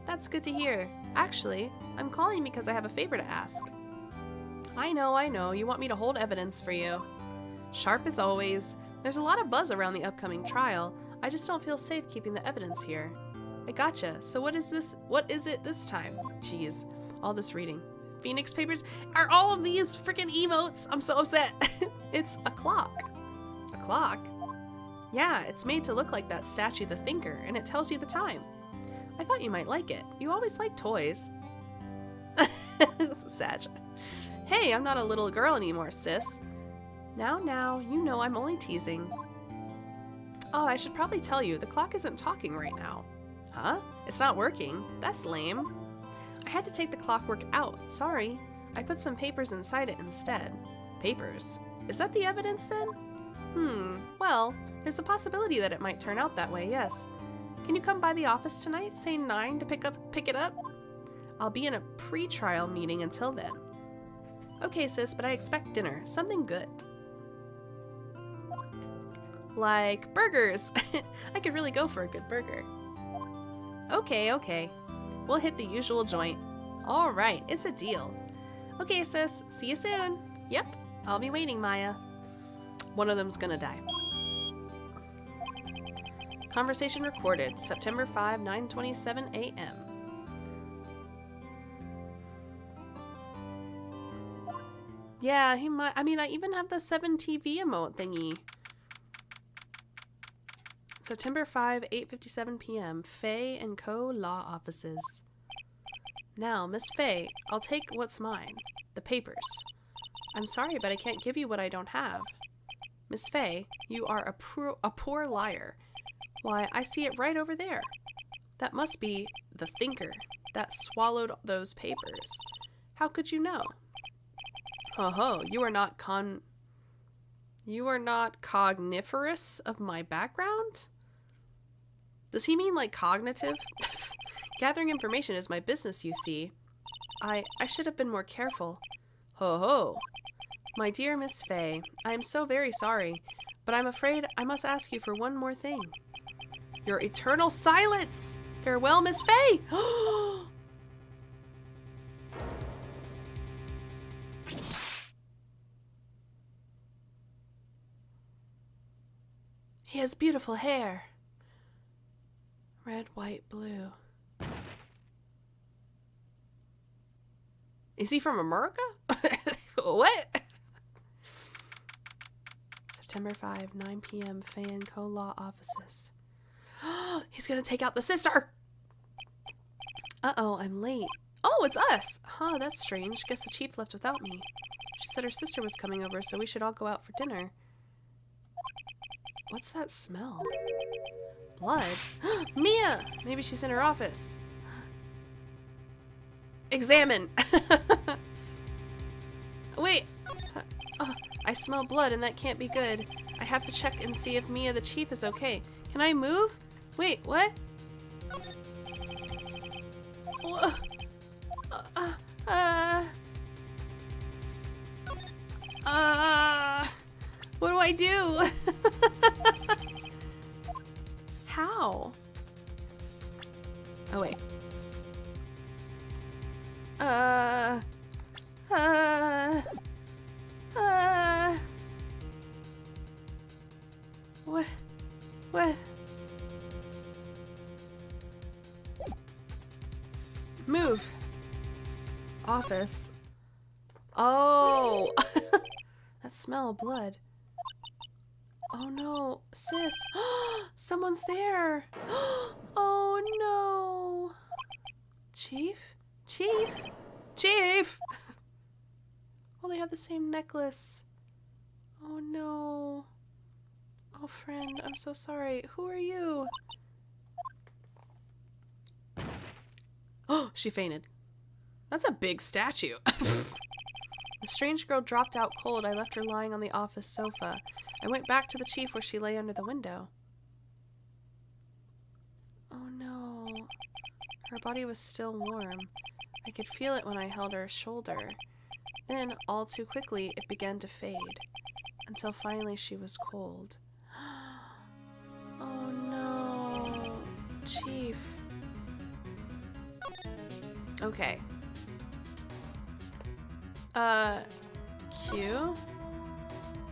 That's good to hear. Actually, I'm calling because I have a favor to ask. I know. You want me to hold evidence for you. Sharp as always. There's a lot of buzz around the upcoming trial. I just don't feel safe keeping the evidence here. I gotcha. So what is it this time? Jeez, all this reading. Phoenix papers? Are all of these freaking emotes? I'm so upset. It's a clock. A clock? Yeah, it's made to look like that statue, the Thinker, and it tells you the time. I thought you might like it. You always like toys. Sag. Hey, I'm not a little girl anymore, sis. Now, you know I'm only teasing. Oh, I should probably tell you, the clock isn't talking right now. Huh? It's not working? That's lame. I had to take the clockwork out. Sorry. I put some papers inside it instead. Papers? Is that the evidence then? Well, there's a possibility that it might turn out that way, yes. Can you come by the office tonight, say 9, to pick it up? I'll be in a pre-trial meeting until then. Okay, sis, but I expect dinner. Something good. Like burgers. I could really go for a good burger. Okay. We'll hit the usual joint. All right, it's a deal. Okay, sis. See you soon. Yep, I'll be waiting, Maya. One of them's gonna die. Conversation recorded, September 5, 9:27 a.m. Yeah, he might. I mean, I even have the 7 TV emote thingy. September 5, 8:57 p.m. Faye and Co. Law Offices. Now, Miss Faye, I'll take what's mine. The papers. I'm sorry, but I can't give you what I don't have. Miss Faye, you are a poor liar. Why, I see it right over there. That must be the Thinker that swallowed those papers. How could you know? Ho, you are not cogniferous of my background? Does he mean like cognitive? Gathering information is my business, you see. I should have been more careful. Ho ho. My dear Miss Fay, I am so very sorry, but I'm afraid I must ask you for one more thing. Your eternal silence! Farewell, Miss Fay! He has beautiful hair. Red, white, blue. Is he from America? What? September 5, 9 p.m. Fan Co-Law offices. He's gonna take out the sister! Uh-oh, I'm late. Oh, it's us! Huh, that's strange. Guess the chief left without me. She said her sister was coming over, so we should all go out for dinner. What's that smell? Blood? Mia! Maybe she's in her office. Examine! Wait! Oh, I smell blood and that can't be good. I have to check and see if Mia the chief is okay. Can I move? Wait, what? What do I do? How? Oh, wait. What? Move. Office. Oh! That smell of blood. Oh no, sis. Someone's there. Oh no. Chief? Chief? Chief! Oh, they have the same necklace. Oh no. Oh, friend, I'm so sorry. Who are you? Oh, she fainted. That's a big statue. The strange girl dropped out cold. I left her lying on the office sofa. I went back to the chief where she lay under the window. Oh no. Her body was still warm. I could feel it when I held her shoulder. Then, all too quickly, it began to fade. Until finally she was cold. Oh no. Chief. Okay. Q?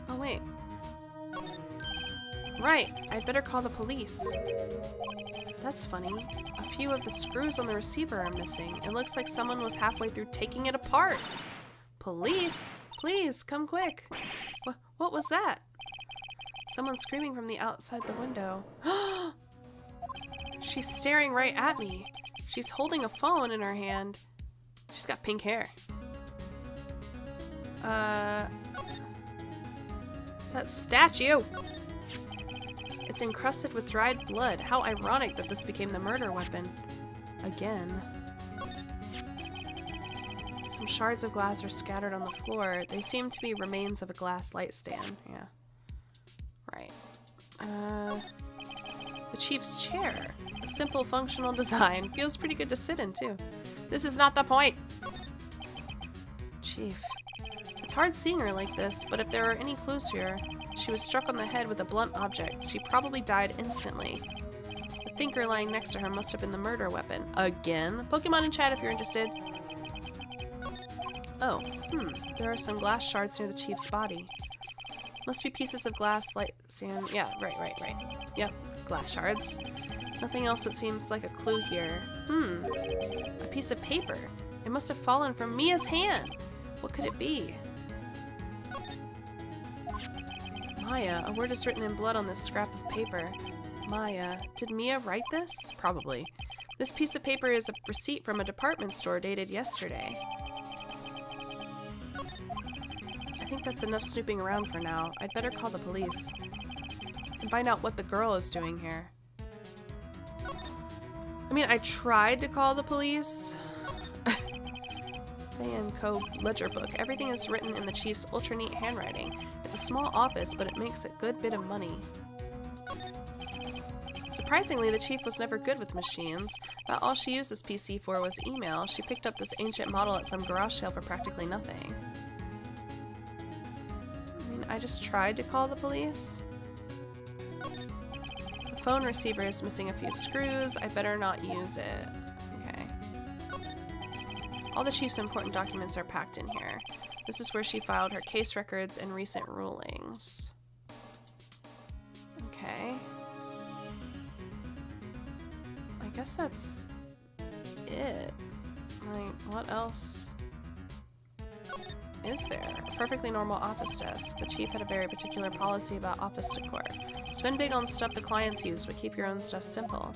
Oh, wait. Right, I'd better call the police. That's funny. A few of the screws on the receiver are missing. It looks like someone was halfway through taking it apart. Police? Please, come quick. What was that? Someone screaming from the outside the window. She's staring right at me. She's holding a phone in her hand. She's got pink hair. It's that statue. It's encrusted with dried blood. How ironic that this became the murder weapon. Again. Some shards of glass are scattered on the floor. They seem to be remains of a glass light stand. Yeah. Right. The chief's chair. A simple functional design. Feels pretty good to sit in, too. This is not the point. Chief. It's hard seeing her like this, but if there are any clues here, she was struck on the head with a blunt object. She probably died instantly. The thinker lying next to her must have been the murder weapon. Again? Pokemon in chat if you're interested. Oh, there are some glass shards near the chief's body. Must be pieces of glass like sand. Yeah, right. Yep, glass shards. Nothing else that seems like a clue here. A piece of paper. It must have fallen from Mia's hand. What could it be? Maya. A word is written in blood on this scrap of paper. Maya. Did Mia write this? Probably. This piece of paper is a receipt from a department store dated yesterday. I think that's enough snooping around for now. I'd better call the police and find out what the girl is doing here. I mean, I tried to call the police. And Co. ledger book. Everything is written in the chief's ultra neat handwriting. It's a small office, but it makes a good bit of money. Surprisingly, the chief was never good with machines. About all she used this PC for was email. She picked up this ancient model at some garage sale for practically nothing. I mean, I just tried to call the police. The phone receiver is missing a few screws. I better not use it. Okay. All the chief's important documents are packed in here. This is where she filed her case records and recent rulings. Okay. I guess that's it. Like, what else is there? A perfectly normal office desk. The chief had a very particular policy about office decor. Spend big on stuff the clients use, but keep your own stuff simple.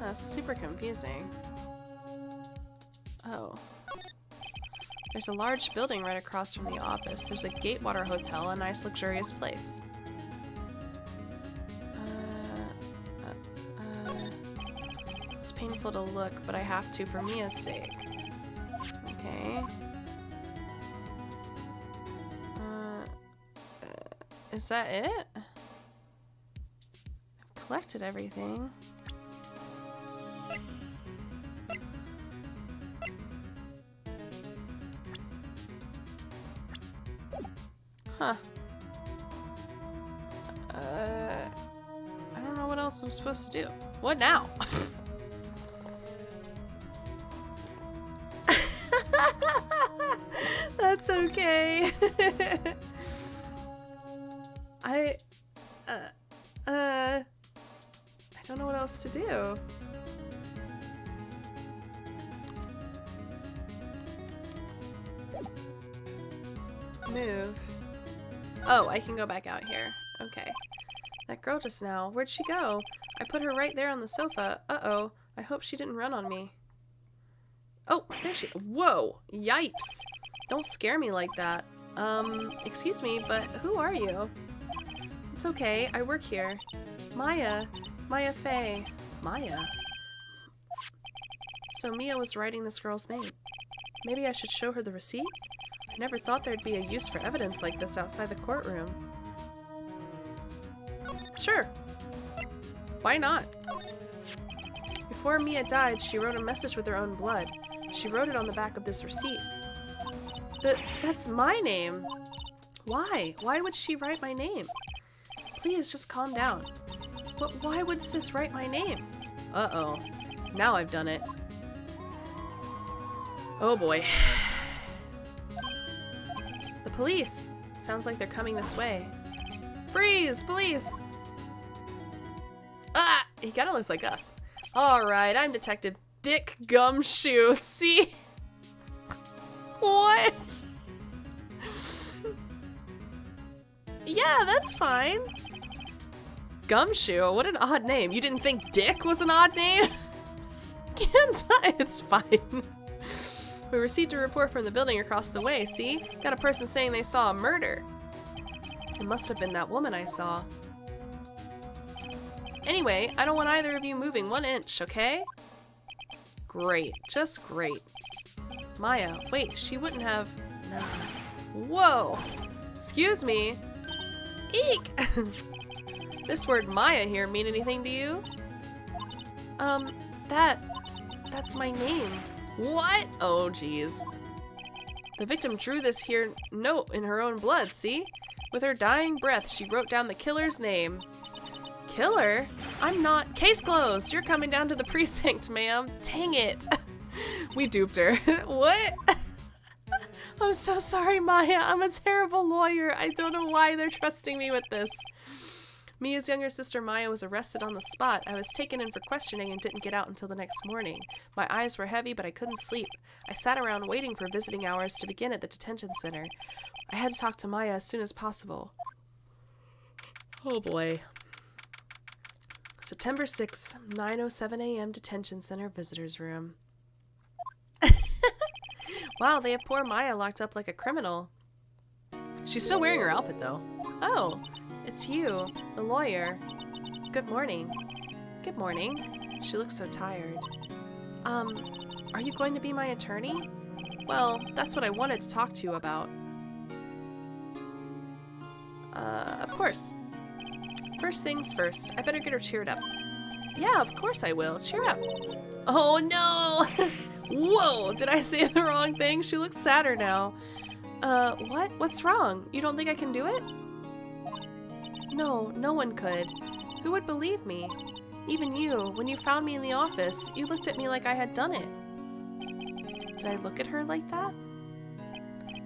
That's super confusing. Oh. There's a large building right across from the office. There's a Gatewater Hotel, a nice luxurious place. It's painful to look, but I have to for Mia's sake. Okay. Is that it? I've collected everything. Huh. I don't know what else I'm supposed to do. What now? That's okay. I don't know what else to do. Move. Oh, I can go back out here. Okay. That girl just now, where'd she go? I put her right there on the sofa. Uh-oh. I hope she didn't run on me. Oh, there she... Whoa! Yipes! Don't scare me like that. Excuse me, but who are you? It's okay, I work here. Maya. Maya Fey. Maya? So Mia was writing this girl's name. Maybe I should show her the receipt? I never thought there'd be a use for evidence like this outside the courtroom. Sure. Why not? Before Mia died, she wrote a message with her own blood. She wrote it on the back of this receipt. That's my name. Why? Why would she write my name? Please, just calm down. Why would sis write my name? Uh-oh. Now I've done it. Oh boy. The police! Sounds like they're coming this way. Freeze! Police! Ah! He kinda looks like us. Alright, I'm Detective Dick Gumshoe. See? What? Yeah, that's fine. Gumshoe? What an odd name. You didn't think Dick was an odd name? Can't I? It's fine. We received a report from the building across the way, see? Got a person saying they saw a murder. It must have been that woman I saw. Anyway, I don't want either of you moving 1 inch, okay? Great. Just great. Maya. Wait, she wouldn't have... No. Whoa! Excuse me. Eek! This word Maya here mean anything to you? That's my name. What? Oh, geez. The victim drew this here note in her own blood, see? With her dying breath, she wrote down the killer's name. Killer? I'm not. Case closed. You're coming down to the precinct, ma'am. Dang it. We duped her. What? I'm so sorry, Maya. I'm a terrible lawyer. I don't know why they're trusting me with this. Mia's younger sister Maya was arrested on the spot. I was taken in for questioning and didn't get out until the next morning. My eyes were heavy, but I couldn't sleep. I sat around waiting for visiting hours to begin at the detention center. I had to talk to Maya as soon as possible. Oh boy. September 6th, 9:07 a.m. Detention Center Visitors Room. Wow, they have poor Maya locked up like a criminal. She's still wearing her outfit, though. Oh, it's you, the lawyer. Good morning. Good morning. She looks so tired. Are you going to be my attorney? Well, that's what I wanted to talk to you about. Of course. First things first, I better get her cheered up. Yeah, of course I will. Cheer up. Oh no! Whoa, did I say the wrong thing? She looks sadder now. What? What's wrong? You don't think I can do it? No, no one could. Who would believe me? Even you, when you found me in the office, you looked at me like I had done it. Did I look at her like that?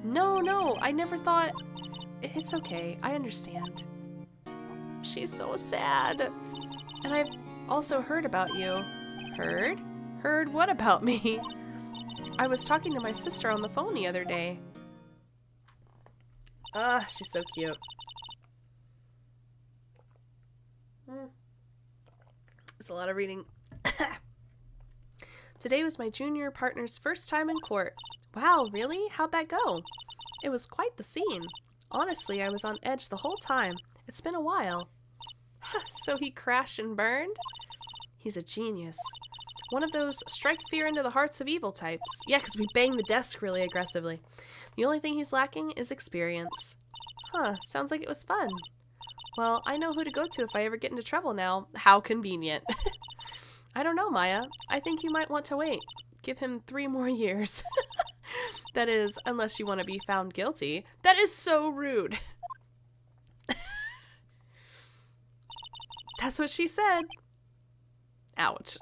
No, I never thought... It's okay, I understand. She's so sad. And I've also heard about you. Heard? Heard what about me? I was talking to my sister on the phone the other day. She's so cute. It's a lot of reading. Today was my junior partner's first time in court. Wow, really? How'd that go? It was quite the scene. Honestly, I was on edge the whole time. It's been a while. So he crashed and burned? He's a genius. One of those strike fear into the hearts of evil types. Yeah, because we bang the desk really aggressively. The only thing he's lacking is experience. Huh, sounds like it was fun. Well, I know who to go to if I ever get into trouble now. How convenient. I don't know, Maya. I think you might want to wait. Give him 3 more years. That is, unless you want to be found guilty. That is so rude. That's what she said. Ouch.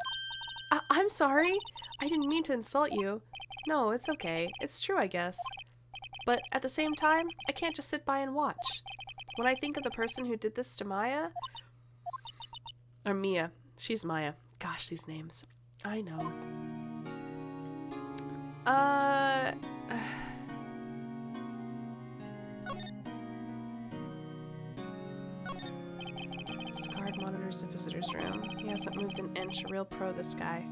I'm sorry. I didn't mean to insult you. No, it's okay. It's true, I guess. But at the same time, I can't just sit by and watch. When I think of the person who did this to Maya... Or Mia. She's Maya. Gosh, these names. I know. Scarred monitors the visitor's room. He hasn't moved an inch. A real pro, this guy.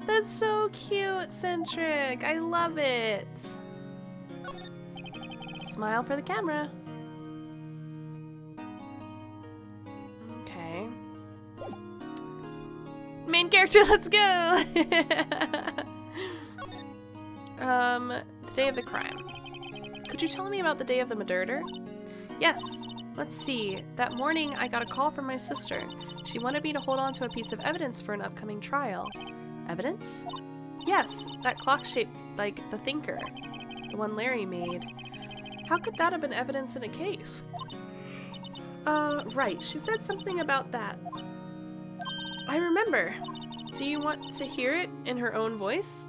That's so cute, Centric. I love it. Smile for the camera. Okay. Main character, let's go! The day of the crime. Could you tell me about the day of the murder? Yes. Let's see. That morning, I got a call from my sister. She wanted me to hold on to a piece of evidence for an upcoming trial. Evidence? Yes, that clock shaped like the Thinker. The one Larry made. How could that have been evidence in a case? Right. She said something about that. I remember. Do you want to hear it in her own voice?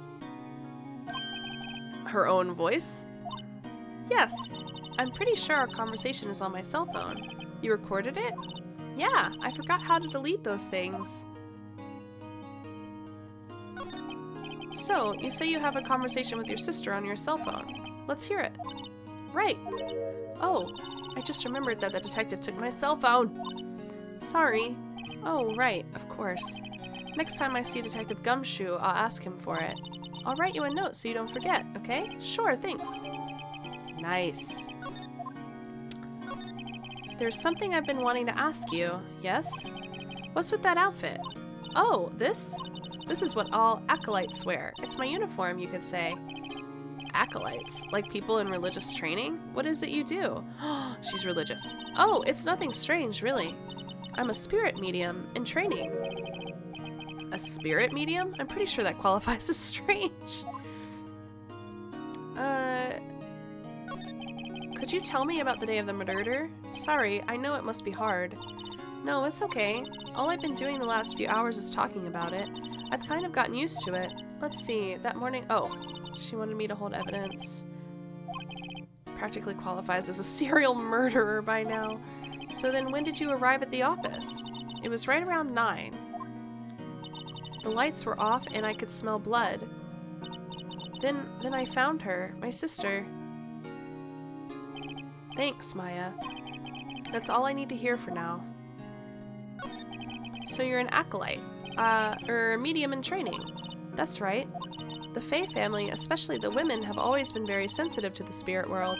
Her own voice? Yes. I'm pretty sure our conversation is on my cell phone. You recorded it? Yeah, I forgot how to delete those things. So, you say you have a conversation with your sister on your cell phone. Let's hear it. Right. Oh, I just remembered that the detective took my cell phone. Sorry. Oh, right, of course. Next time I see Detective Gumshoe, I'll ask him for it. I'll write you a note so you don't forget, okay? Sure, thanks. Nice. There's something I've been wanting to ask you, yes? What's with that outfit? Oh, this? This is what all acolytes wear. It's my uniform, you could say. Acolytes? Like people in religious training? What is it you do? She's religious. Oh, it's nothing strange, really. I'm a spirit medium in training. A spirit medium? I'm pretty sure that qualifies as strange. Could you tell me about the day of the murder? Sorry, I know it must be hard. No, it's okay. All I've been doing the last few hours is talking about it. I've kind of gotten used to it. Let's see, that morning... Oh, she wanted me to hold evidence. Practically qualifies as a serial murderer by now. So then when did you arrive at the office? It was right around 9. The lights were off and I could smell blood. Then I found her, my sister. Thanks, Maya. That's all I need to hear for now. So you're an acolyte, or medium in training. That's right. The Fae family, especially the women, have always been very sensitive to the spirit world.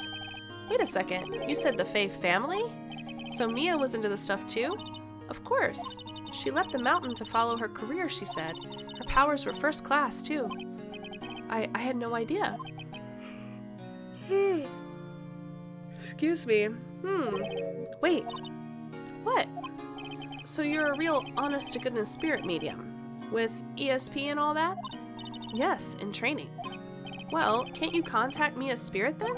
Wait a second, you said the Fae family? So Mia was into the stuff too? Of course. She left the mountain to follow her career, she said. Her powers were first class, too. I had no idea. Excuse me. Wait. What? So you're a real honest-to-goodness spirit medium? With ESP and all that? Yes, in training. Well, can't you contact me as spirit then?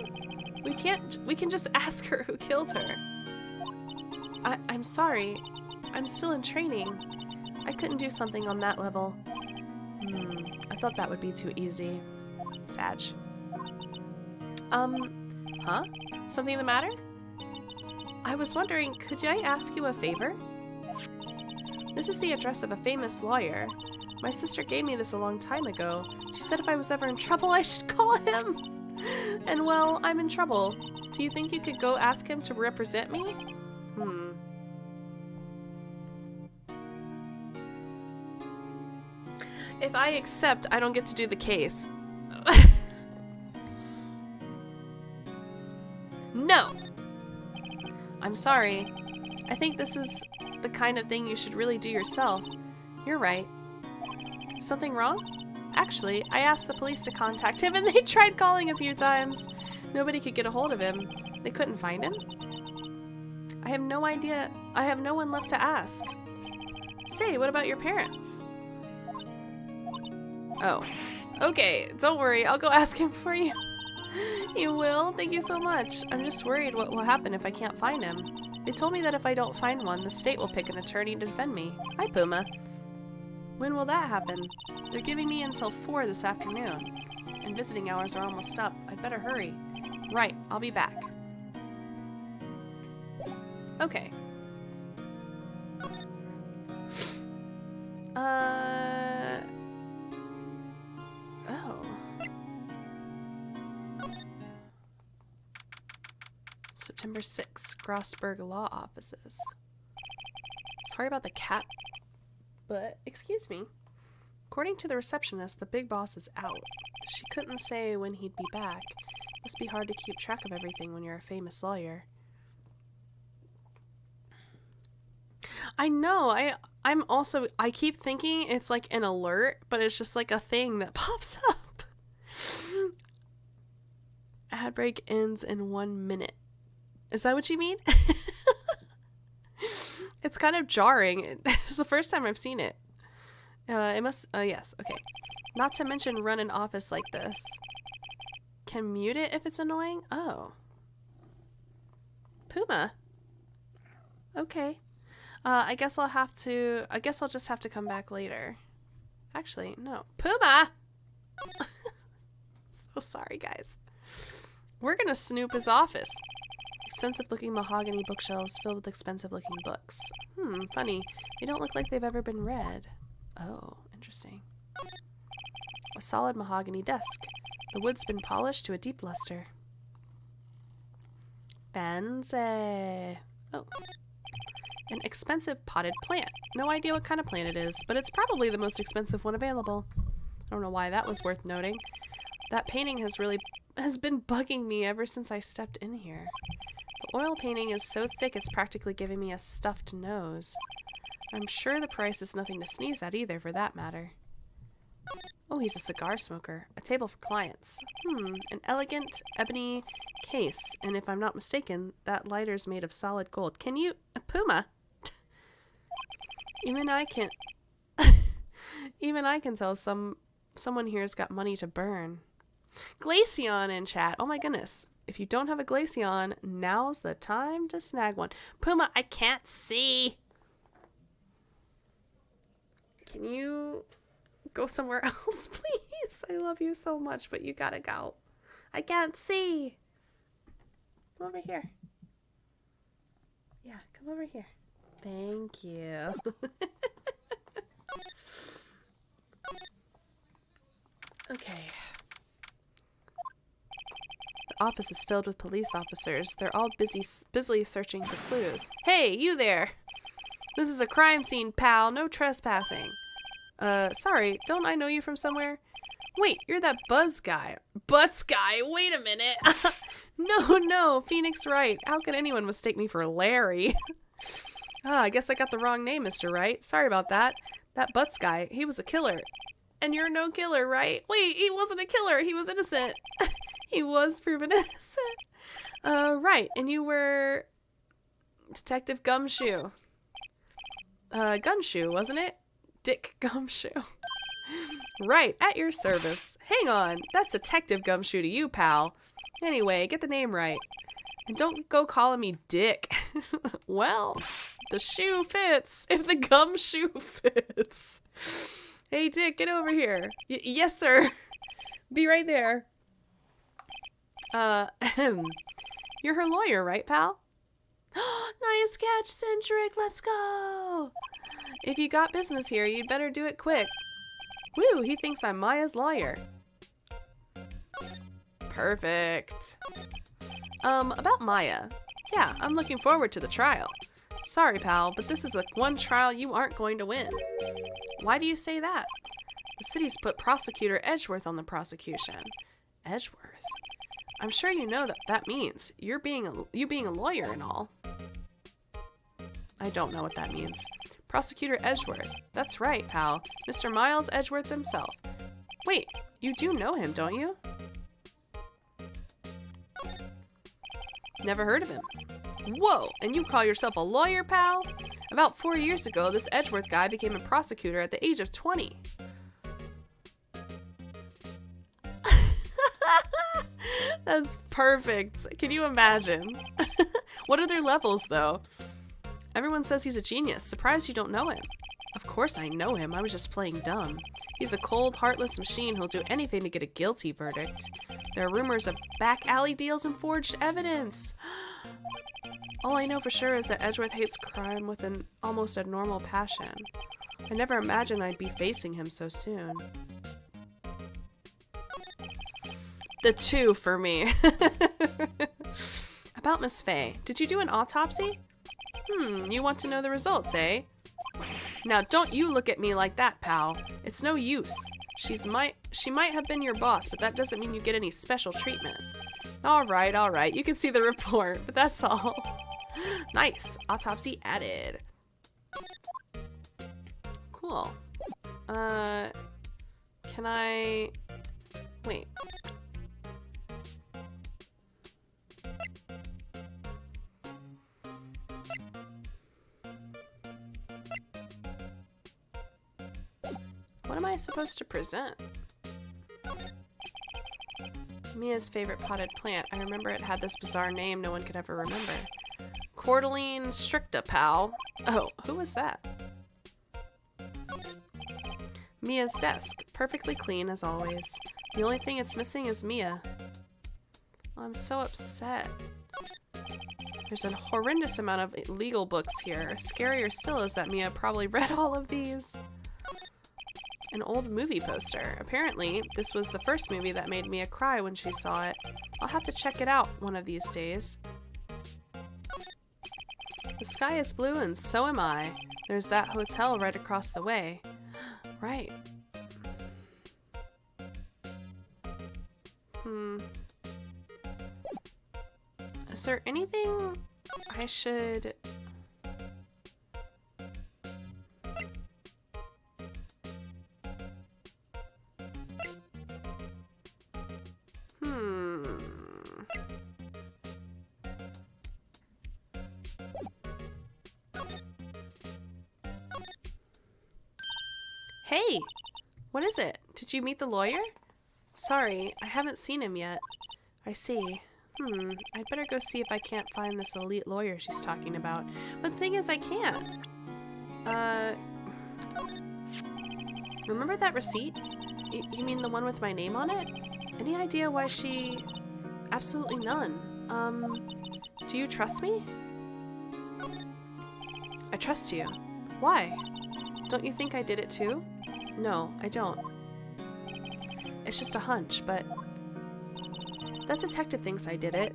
We can just ask her who killed her. I'm sorry. I'm still in training. I couldn't do something on that level. I thought that would be too easy. Sag. Huh? Something the matter? I was wondering, could I ask you a favor? This is the address of a famous lawyer. My sister gave me this a long time ago. She said if I was ever in trouble, I should call him. And well, I'm in trouble. Do you think you could go ask him to represent me? If I accept, I don't get to do the case. No! I'm sorry. I think this is the kind of thing you should really do yourself. You're right. Something wrong? Actually, I asked the police to contact him and they tried calling a few times. Nobody could get a hold of him. They couldn't find him. I have no idea. I have no one left to ask. Say, what about your parents? Oh. Okay, don't worry. I'll go ask him for you. You will? Thank you so much. I'm just worried what will happen if I can't find him. They told me that if I don't find one, the state will pick an attorney to defend me. Hi, Puma. When will that happen? They're giving me until 4 this afternoon. And visiting hours are almost up. I'd better hurry. Right, I'll be back. Okay. Oh. September 6th, Grossberg Law Offices. Sorry about the cat, but excuse me. According to the receptionist, the big boss is out. She couldn't say when he'd be back. Must be hard to keep track of everything when you're a famous lawyer. I know, I keep thinking it's like an alert, but it's just like a thing that pops up. Ad break ends in 1 minute. Is that what you mean? It's kind of jarring. It's the first time I've seen it. Yes, okay. Not to mention run an office like this. Can mute it if it's annoying? Oh. Puma. Okay. I guess I'll just have to come back later. Actually, no. Puma! So sorry, guys. We're gonna snoop his office. Expensive-looking mahogany bookshelves filled with expensive-looking books. Funny. They don't look like they've ever been read. Oh, interesting. A solid mahogany desk. The wood's been polished to a deep luster. Fancy. Oh. An expensive potted plant. No idea what kind of plant it is, but it's probably the most expensive one available. I don't know why that was worth noting. That painting has been bugging me ever since I stepped in here. The oil painting is so thick it's practically giving me a stuffed nose. I'm sure the price is nothing to sneeze at either, for that matter. Oh, he's a cigar smoker. A table for clients. An elegant ebony case, and if I'm not mistaken, that lighter's made of solid gold. Can you... Puma? Even I can tell someone here's got money to burn. Glaceon in chat. Oh my goodness. If you don't have a Glaceon, now's the time to snag one. Puma, I can't see. Can you go somewhere else, please? I love you so much, but you gotta go. I can't see. Come over here. Yeah, come over here. Thank you. Okay. The office is filled with police officers. They're all busily searching for clues. Hey, you there! This is a crime scene, pal. No trespassing. Sorry, don't I know you from somewhere? Wait, you're that Buzz guy. Butts guy, wait a minute. No, Phoenix Wright. How could anyone mistake me for Larry? I guess I got the wrong name, Mr. Wright. Sorry about that. That Butts guy, he was a killer. And you're no killer, right? Wait, he wasn't a killer. He was innocent. He was proven innocent. Right, and you were Detective Gumshoe. Gumshoe, wasn't it? Dick Gumshoe. Right, at your service. Hang on, that's Detective Gumshoe to you, pal. Anyway, get the name right. And don't go calling me Dick. Well, the shoe fits. If the gumshoe fits. Hey, Dick, get over here. Yes, sir. Be right there. You're her lawyer, right, pal? Nice catch, Centric. Let's go. If you got business here, you'd better do it quick. Woo, he thinks I'm Maya's lawyer. Perfect. About Maya. Yeah, I'm looking forward to the trial. Sorry, pal, but this is the one trial you aren't going to win. Why do you say that? The city's put Prosecutor Edgeworth on the prosecution. Edgeworth? I'm sure you know what that means. You being a lawyer and all. I don't know what that means. Prosecutor Edgeworth. That's right, pal. Mr. Miles Edgeworth himself. Wait, you do know him, don't you? Never heard of him. Whoa, and you call yourself a lawyer, pal? About 4 years ago, this Edgeworth guy became a prosecutor at the age of 20. That's perfect. Can you imagine? What are their levels, though? Everyone says he's a genius. Surprised you don't know him. Of course I know him. I was just playing dumb. He's a cold, heartless machine who'll do anything to get a guilty verdict. There are rumors of back alley deals and forged evidence. All I know for sure is that Edgeworth hates crime with an almost abnormal passion. I never imagined I'd be facing him so soon. The 2 for me. About Miss Faye. Did you do an autopsy? You want to know the results, eh? Now don't you look at me like that, pal. It's no use. She might have been your boss, but that doesn't mean you get any special treatment. All right. You can see the report, but that's all. Nice. Autopsy added. Cool. Can I... Wait. What am I supposed to present? Mia's favorite potted plant. I remember it had this bizarre name no one could ever remember. Cordeline stricta, pal. Oh, who was that? Mia's desk. Perfectly clean as always. The only thing it's missing is Mia. Oh, I'm so upset. There's a horrendous amount of legal books here. Scarier still is that Mia probably read all of these. An old movie poster. Apparently, this was the first movie that made Mia cry when she saw it. I'll have to check it out one of these days. The sky is blue and so am I. There's that hotel right across the way. Right. Is there anything I should... Hey! What is it? Did you meet the lawyer? Sorry, I haven't seen him yet. I see. I'd better go see if I can't find this elite lawyer she's talking about. But the thing is, I can't. Remember that receipt? You mean the one with my name on it? Any idea why she... Absolutely none. Do you trust me? I trust you. Why? Don't you think I did it too? No, I don't. It's just a hunch, but... That detective thinks I did it.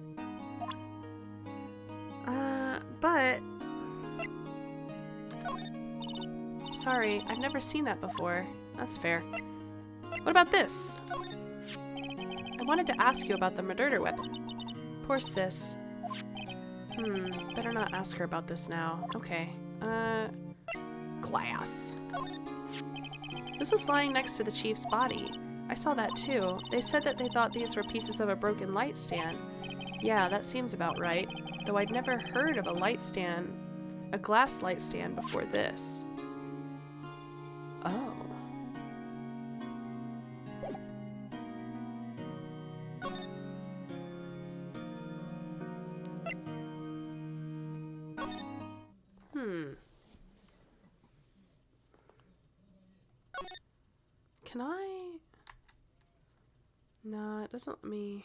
But... Sorry, I've never seen that before. That's fair. What about this? I wanted to ask you about the murder weapon. Poor sis. Better not ask her about this now. Okay. Glass. This was lying next to the chief's body. I saw that too. They said that they thought these were pieces of a broken light stand. Yeah, that seems about right. Though I'd never heard of a glass light stand before this. Oh. Can I? No, it doesn't let me.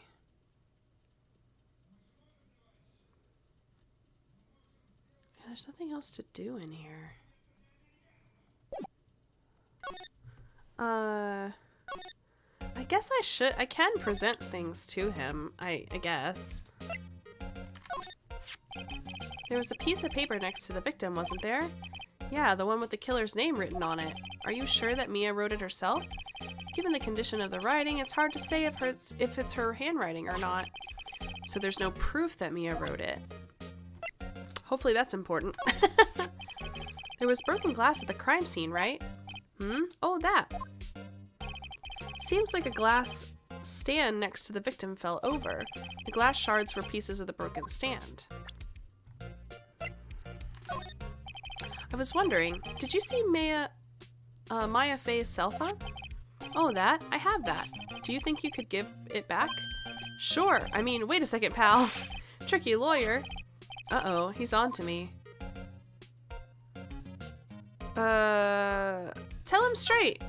Yeah, there's nothing else to do in here. I guess I can present things to him, I guess. There was a piece of paper next to the victim, wasn't there? Yeah, the one with the killer's name written on it. Are you sure that Mia wrote it herself? Given the condition of the writing, it's hard to say if it's her handwriting or not. So there's no proof that Mia wrote it. Hopefully that's important. There was broken glass at the crime scene, right? Oh, that. Seems like a glass stand next to the victim fell over. The glass shards were pieces of the broken stand. I was wondering, did you see Maya Faye's cell phone? Oh, that? I have that. Do you think you could give it back? Sure. I mean, wait a second, pal. Tricky lawyer. Uh-oh, he's on to me. Tell him straight.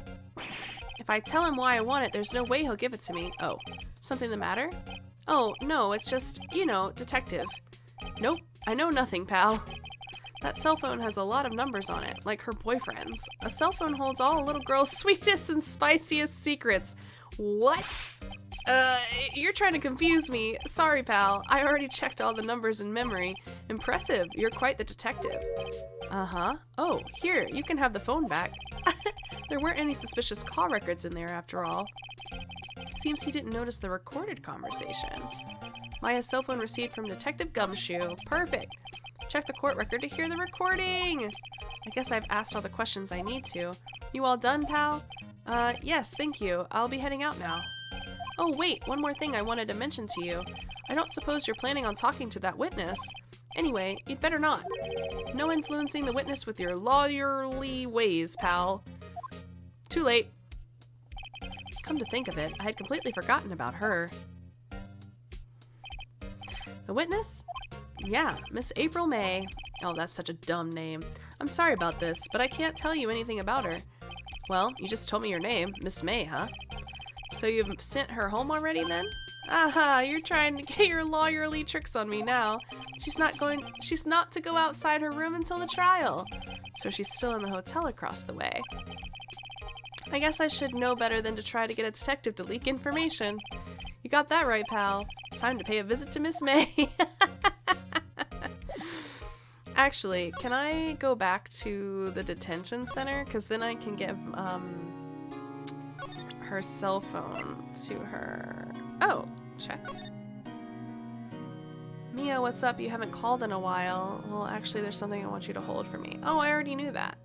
If I tell him why I want it, there's no way he'll give it to me. Oh, something the matter? Oh, no, it's just, you know, detective. Nope, I know nothing, pal. That cell phone has a lot of numbers on it, like her boyfriend's. A cell phone holds all a little girl's sweetest and spiciest secrets. What? You're trying to confuse me. Sorry, pal. I already checked all the numbers in memory. Impressive. You're quite the detective. Uh-huh. Oh, here, you can have the phone back. There weren't any suspicious call records in there after all. Seems he didn't notice the recorded conversation. Maya's cell phone received from Detective Gumshoe. Perfect. Check the court record to hear the recording. I guess I've asked all the questions I need to. You all done, pal? Yes, thank you. I'll be heading out now. Oh, wait, one more thing I wanted to mention to you. I don't suppose you're planning on talking to that witness. Anyway, you'd better not. No influencing the witness with your lawyerly ways, pal. Too late. Come to think of it, I had completely forgotten about her. The witness? Yeah, Miss April May. Oh, that's such a dumb name. I'm sorry about this, but I can't tell you anything about her. Well, you just told me your name, Miss May, huh? So you've sent her home already then? Aha, you're trying to get your lawyerly tricks on me now. She's not to go outside her room until the trial. So she's still in the hotel across the way. I guess I should know better than to try to get a detective to leak information. You got that right, pal. Time to pay a visit to Miss May. Actually, can I go back to the detention center? Because then I can give her cell phone to her. Oh, check. Mia, what's up? You haven't called in a while. Well, actually, there's something I want you to hold for me. Oh, I already knew that.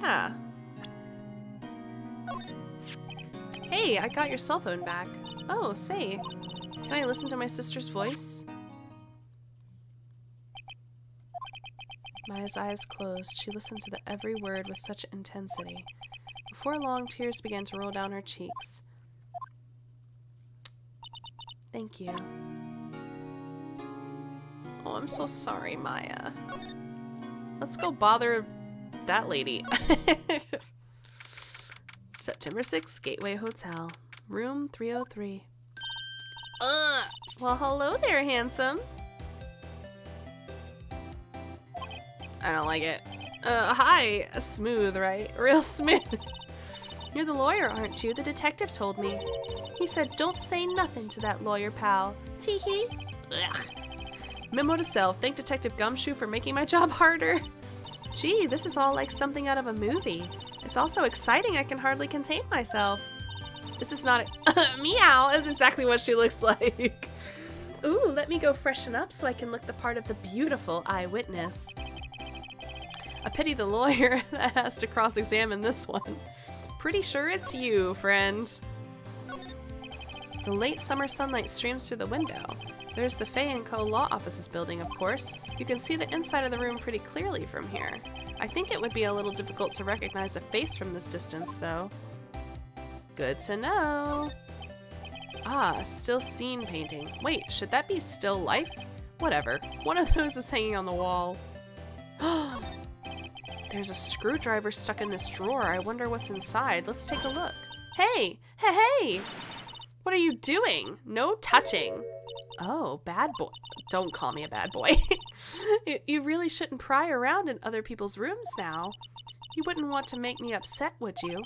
Yeah. Hey, I got your cell phone back. Oh, say. Can I listen to my sister's voice? Maya's eyes closed. She listened to every word with such intensity. Before long, tears began to roll down her cheeks. Thank you. Oh, I'm so sorry, Maya. Let's go bother that lady. September 6th, Gateway Hotel. Room 303. Well, hello there, handsome. I don't like it. Hi. Smooth, right? Real smooth. You're the lawyer, aren't you? The detective told me. He said, don't say nothing to that lawyer, pal. Tee-hee. Memo to self. Thank Detective Gumshoe for making my job harder. Gee, this is all like something out of a movie. It's all so exciting I can hardly contain myself. This is not a meow. That's exactly what she looks like. Ooh, let me go freshen up so I can look the part of the beautiful eyewitness. I pity the lawyer that has to cross-examine this one. Pretty sure it's you, friend. The late summer sunlight streams through the window. There's the Fay & Co. Law Offices building, of course. You can see the inside of the room pretty clearly from here. I think it would be a little difficult to recognize a face from this distance, though. Good to know. Ah, still scene painting. Wait, should that be still life? Whatever. One of those is hanging on the wall. There's a screwdriver stuck in this drawer. I wonder what's inside. Let's take a look. Hey! Hey, hey! What are you doing? No touching. Oh, bad boy. Don't call me a bad boy. You really shouldn't pry around in other people's rooms now. You wouldn't want to make me upset, would you?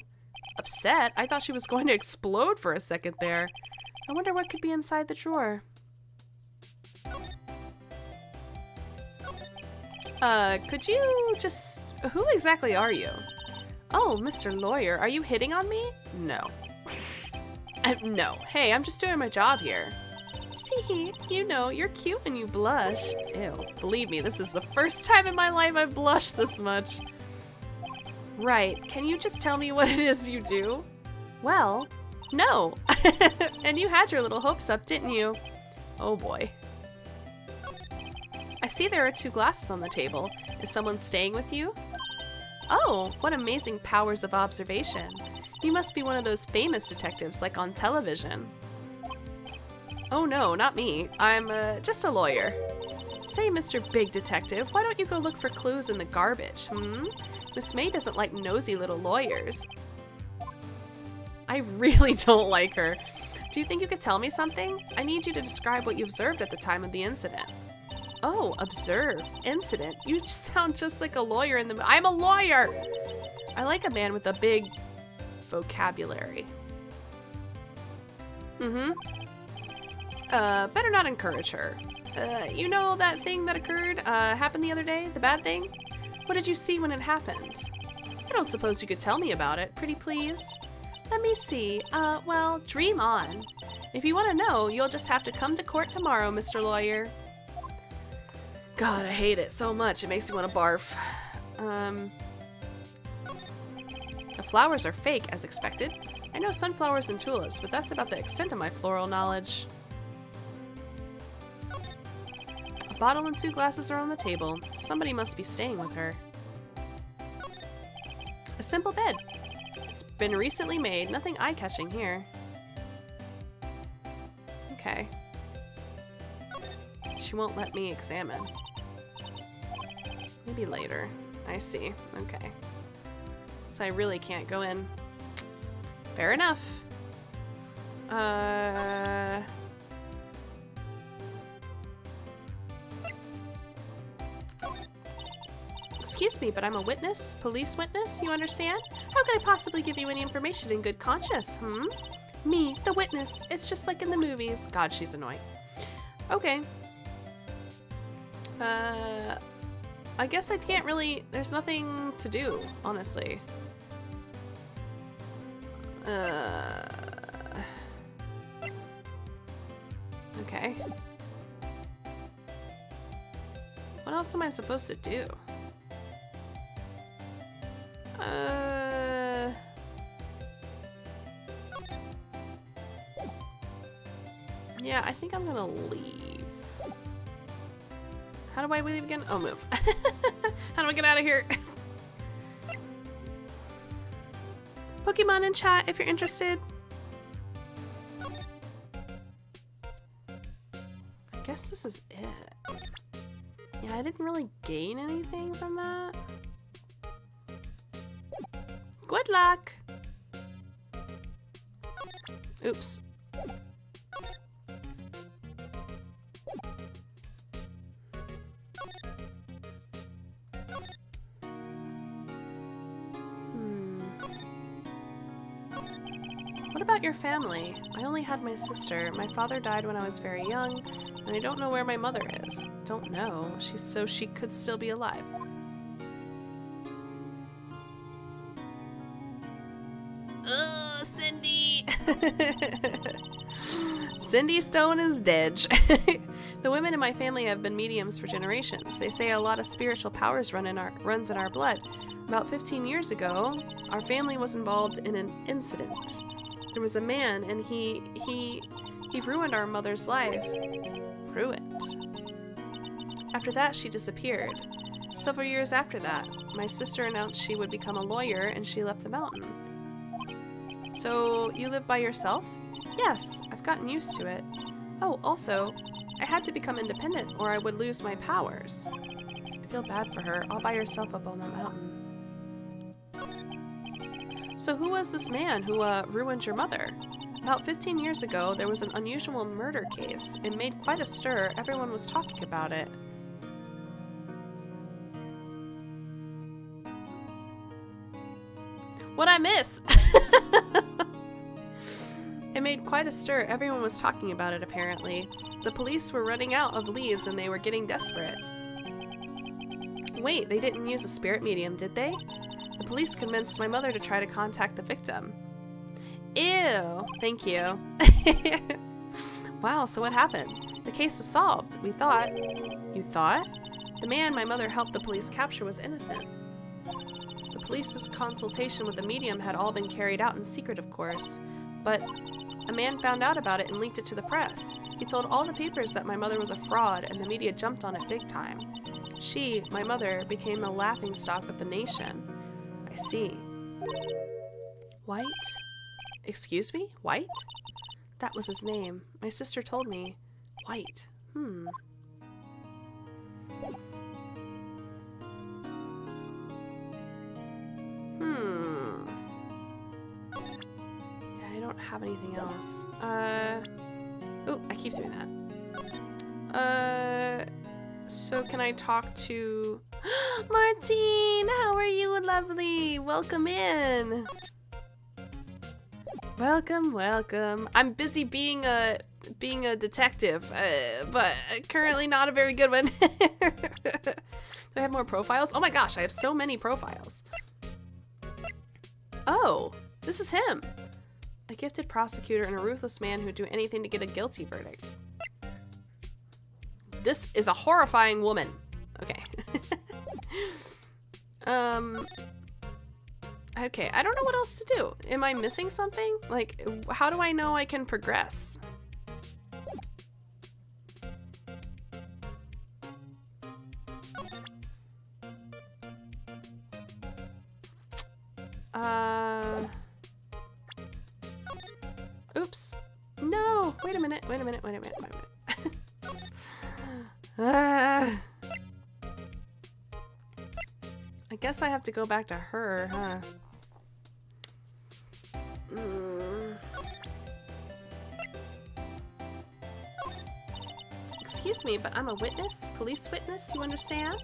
Upset? I thought she was going to explode for a second there. I wonder what could be inside the drawer. Could you just... Who exactly are you? Oh, Mr. Lawyer, are you hitting on me? No. No. Hey, I'm just doing my job here. Teehee, you know, you're cute when you blush. Ew, believe me, this is the first time in my life I've blushed this much. Right, can you just tell me what it is you do? Well, no. And you had your little hopes up, didn't you? Oh boy. I see there are 2 glasses on the table. Is someone staying with you? Oh, what amazing powers of observation. You must be one of those famous detectives like on television. Oh no, not me. I'm just a lawyer. Say, Mr. Big Detective, why don't you go look for clues in the garbage, Miss May doesn't like nosy little lawyers. I really don't like her. Do you think you could tell me something? I need you to describe what you observed at the time of the incident. Oh, observe. Incident. You sound just like a lawyer in the... I'm a lawyer! I like a man with a big vocabulary. Better not encourage her. You know that thing that occurred, happened the other day? The bad thing? What did you see when it happened? I don't suppose you could tell me about it, pretty please? Let me see. Well, dream on. If you want to know, you'll just have to come to court tomorrow, Mr. Lawyer. God, I hate it so much. It makes me want to barf. The flowers are fake, as expected. I know sunflowers and tulips, but that's about the extent of my floral knowledge. A bottle and 2 glasses are on the table. Somebody must be staying with her. A simple bed. It's been recently made. Nothing eye-catching here. Okay. She won't let me examine. Maybe later. I see. Okay. So I really can't go in. Fair enough. Excuse me, but I'm a witness? Police witness, you understand? How could I possibly give you any information in good conscience, Me, the witness. It's just like in the movies. God, she's annoying. Okay. I guess I can't really... There's nothing to do, honestly. Okay. What else am I supposed to do? Yeah, I think I'm gonna leave. How do I leave again? Oh, move. How do I get out of here? Pokemon in chat if you're interested. I guess this is it. Yeah, I didn't really gain anything from that. Good luck! Oops. What about your family? I only had my sister. My father died when I was very young, and I don't know where my mother is. Don't know. She could still be alive. Ugh, Cindy! Cindy Stone is dead. The women in my family have been mediums for generations. They say a lot of spiritual powers runs in our blood. About 15 years ago, our family was involved in an incident. There was a man, and he ruined our mother's life. Ruined. After that, she disappeared. Several years after that, my sister announced she would become a lawyer, and she left the mountain. So, you live by yourself? Yes, I've gotten used to it. Oh, also, I had to become independent or I would lose my powers. I feel bad for her, all by herself up on that mountain. So who was this man who ruined your mother? About 15 years ago, there was an unusual murder case. It made quite a stir. Everyone was talking about it. What'd I miss? It made quite a stir. Everyone was talking about it, apparently. The police were running out of leads and they were getting desperate. Wait, they didn't use a spirit medium, did they? The police convinced my mother to try to contact the victim. Ew, thank you. Wow, so what happened? The case was solved. We thought. You thought? The man my mother helped the police capture was innocent. The police's consultation with the medium had all been carried out in secret, of course. But a man found out about it and leaked it to the press. He told all the papers that my mother was a fraud, and the media jumped on it big time. She, my mother, became a laughingstock of the nation. I see. White? Excuse me? White? That was his name. My sister told me. White. I don't have anything else. Oh, I keep doing that. So can I talk to Martine? How are you, lovely? Welcome in. Welcome. I'm busy being a detective, but currently not a very good one. Do I have more profiles? Oh my gosh, I have so many profiles. Oh, this is him. A gifted prosecutor and a ruthless man who'd do anything to get a guilty verdict. This is a horrifying woman. Okay. Okay, I don't know what else to do. Am I missing something? Like, how do I know I can progress? Oops. No! Wait a minute. I guess I have to go back to her, huh? Excuse me, but I'm a witness? Police witness, you understand?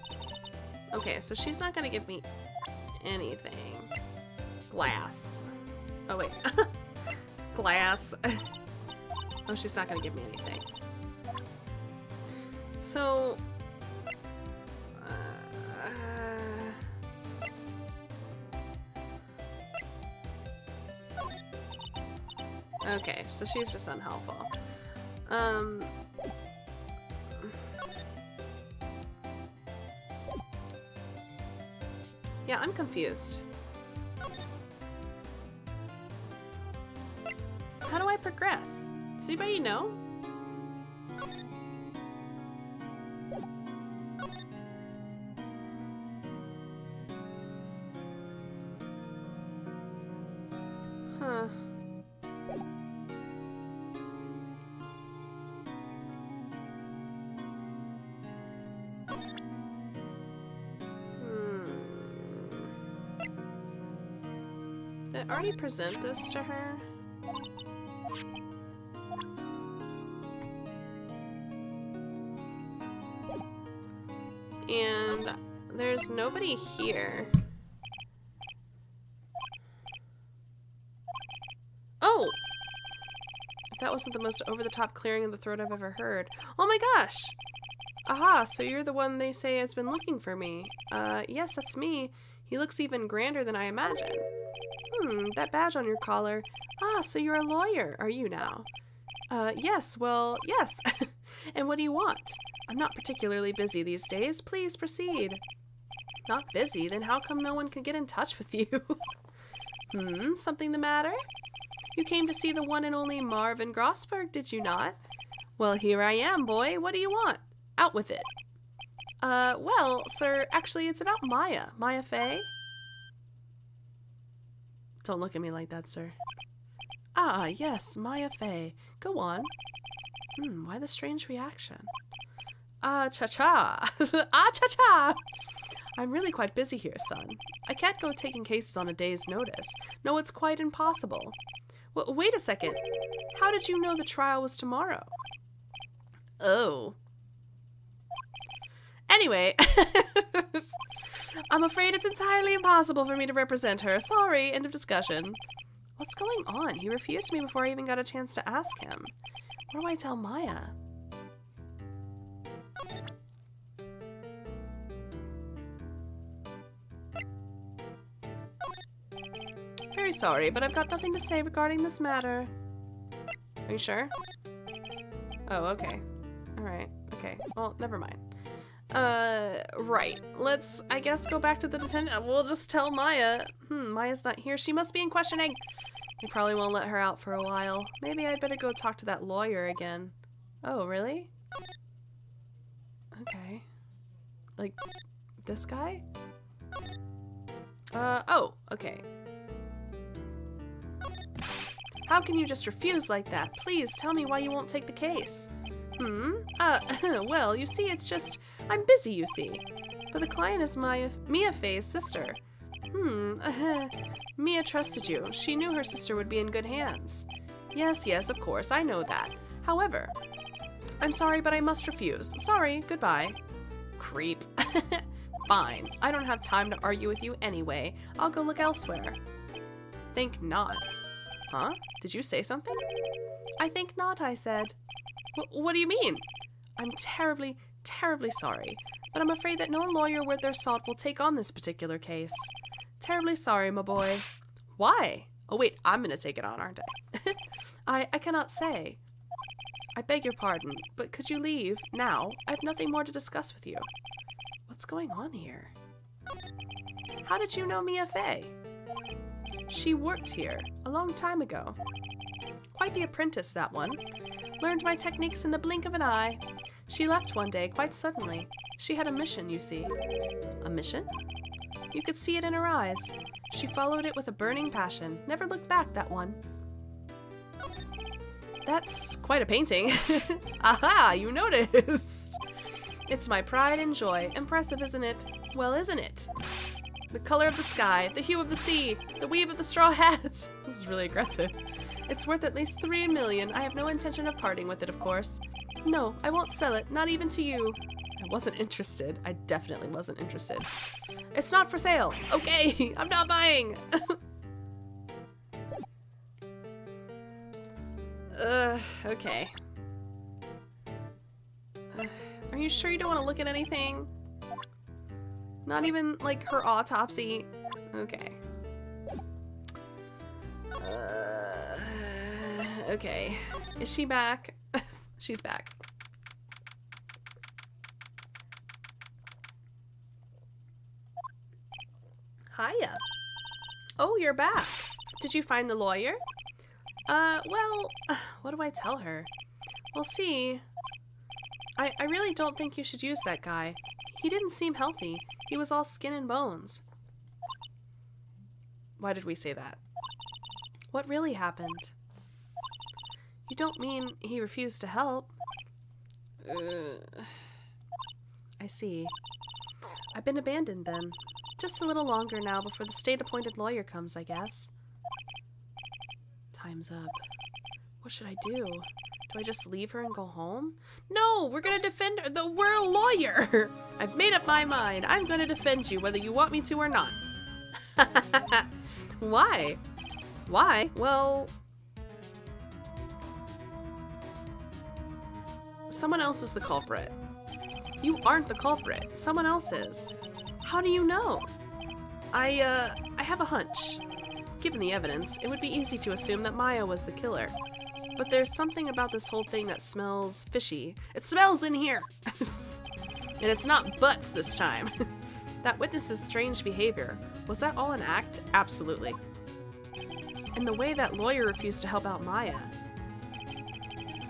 Okay, so she's not gonna give me anything. Glass. Oh, wait. Glass. Oh, she's not gonna give me anything. So... okay, so she's just unhelpful. Yeah, I'm confused. How do I progress? Does anybody know? Huh. Did I already present this to her? And there's nobody here. Oh! That wasn't the most over-the-top clearing of the throat I've ever heard. Oh my gosh! Aha, so you're the one they say has been looking for me. Yes, that's me. He looks even grander than I imagined. That badge on your collar. Ah, so you're a lawyer, are you now? Yes, well, yes. And what do you want? I'm not particularly busy these days. Please proceed. Not busy? Then how come no one can get in touch with you? Something the matter? You came to see the one and only Marvin Grossberg, did you not? Well, here I am, boy. What do you want? Out with it. Well, sir, actually, it's about Maya. Maya Fey? Don't look at me like that, sir. Ah, yes, Maya Fey. Go on. Why the strange reaction? Ah, cha-cha. Ah, cha-cha. I'm really quite busy here, son. I can't go taking cases on a day's notice. No, it's quite impossible. Well, wait a second. How did you know the trial was tomorrow? Oh. Anyway, I'm afraid it's entirely impossible for me to represent her. Sorry, end of discussion. What's going on? He refused me before I even got a chance to ask him. What do I tell Maya? Very sorry, but I've got nothing to say regarding this matter. Are you sure? Oh, okay. Alright, okay. Well, never mind. Right. Let's, I guess, go back to the detention. We'll just tell Maya. Maya's not here. She must be in questioning. They probably won't let her out for a while. Maybe I'd better go talk to that lawyer again. Oh, really? Okay. Like, this guy? Oh, okay. How can you just refuse like that? Please tell me why you won't take the case. Well, you see, it's just, I'm busy, you see. But the client is Mia Fey's sister. Mia trusted you. She knew her sister would be in good hands. Yes, of course, I know that. However, I'm sorry, but I must refuse. Sorry, goodbye. Creep. Fine. I don't have time to argue with you anyway. I'll go look elsewhere. Think not. Huh? Did you say something? I think not, I said. What do you mean? I'm terribly, terribly sorry, but I'm afraid that no lawyer worth their salt will take on this particular case. Terribly sorry, my boy. Why? Oh wait, I'm gonna take it on, aren't I? I cannot say. I beg your pardon, but could you leave now? I have nothing more to discuss with you. What's going on here? How did you know Mia Fey? She worked here a long time ago. Quite the apprentice, that one. Learned my techniques in the blink of an eye. She left one day, quite suddenly. She had a mission, you see. A mission? You could see it in her eyes. She followed it with a burning passion. Never looked back, that one. That's quite a painting. Aha, you noticed. It's my pride and joy. Impressive, isn't it? Well, isn't it? The color of the sky, the hue of the sea, the weave of the straw hats. This is really aggressive. It's worth at least 3 million. I have no intention of parting with it, of course. No, I won't sell it, not even to you. I wasn't interested. I definitely wasn't interested. It's not for sale. Okay, I'm not buying. Okay. Are you sure you don't want to look at anything? Not even, like, her autopsy? Okay. Okay. Is she back? She's back. Hiya. Oh, you're back. Did you find the lawyer? Well, what do I tell her? Well, see, I really don't think you should use that guy. He didn't seem healthy. He was all skin and bones. Why did we say that? What really happened? You don't mean he refused to help? I see. I've been abandoned then. Just a little longer now before the state-appointed lawyer comes, I guess. Time's up. What should I do? Do I just leave her and go home? No, we're gonna defend her. We're a lawyer. I've made up my mind. I'm gonna defend you whether you want me to or not. Why? Why? Well, someone else is the culprit. You aren't the culprit. Someone else is. How do you know? I have a hunch. Given the evidence, it would be easy to assume that Maya was the killer. But there's something about this whole thing that smells fishy. It smells in here! And it's not butts this time. That witness's strange behavior. Was that all an act? Absolutely. And the way that lawyer refused to help out Maya.